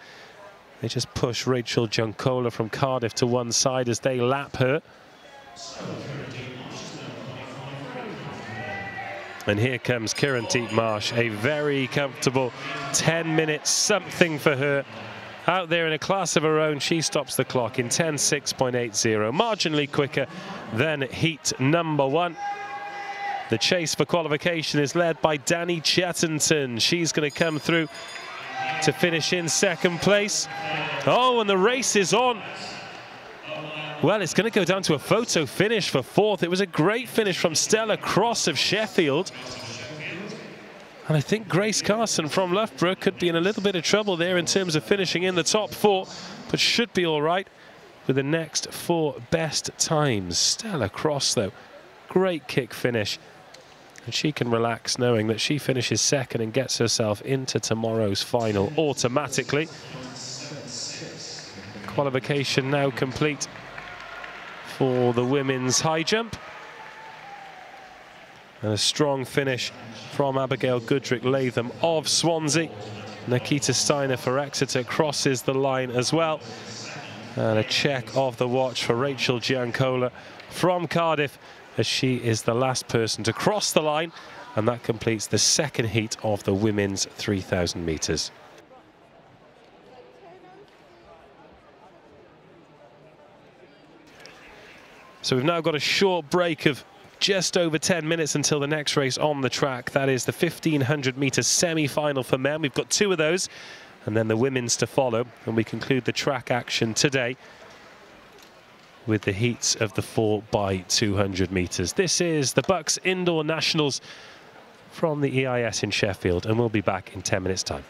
They just push Rachel Giancola from Cardiff to one side as they lap her. And here comes Kieran Marsh, a very comfortable 10 minutes something for her. Out there in a class of her own, she stops the clock in 10:06.80, marginally quicker than heat number 1. The chase for qualification is led by Danny Chatterton. She's going to come through to finish in 2nd place. Oh, and the race is on. Well, it's going to go down to a photo finish for 4th. It was a great finish from Stella Cross of Sheffield. And I think Grace Carson from Loughborough could be in a little bit of trouble there in terms of finishing in the top 4, but should be all right with the next 4 best times. Stella Cross, though, great kick finish. And she can relax knowing that she finishes 2nd and gets herself into tomorrow's final automatically. Qualification now complete for the women's high jump. And a strong finish from Abigail Goodrick-Latham of Swansea. Nikita Steiner for Exeter crosses the line as well. And a check of the watch for Rachel Giancola from Cardiff, as she is the last person to cross the line. And that completes the second heat of the women's 3,000 metres. So we've now got a short break of just over 10 minutes until the next race on the track. That is the 1,500 metre semi-final for men. We've got 2 of those, and then the women's to follow. And we conclude the track action today with the heats of the 4x200 metres. This is the BUCS Indoor Nationals from the EIS in Sheffield, and we'll be back in 10 minutes' time.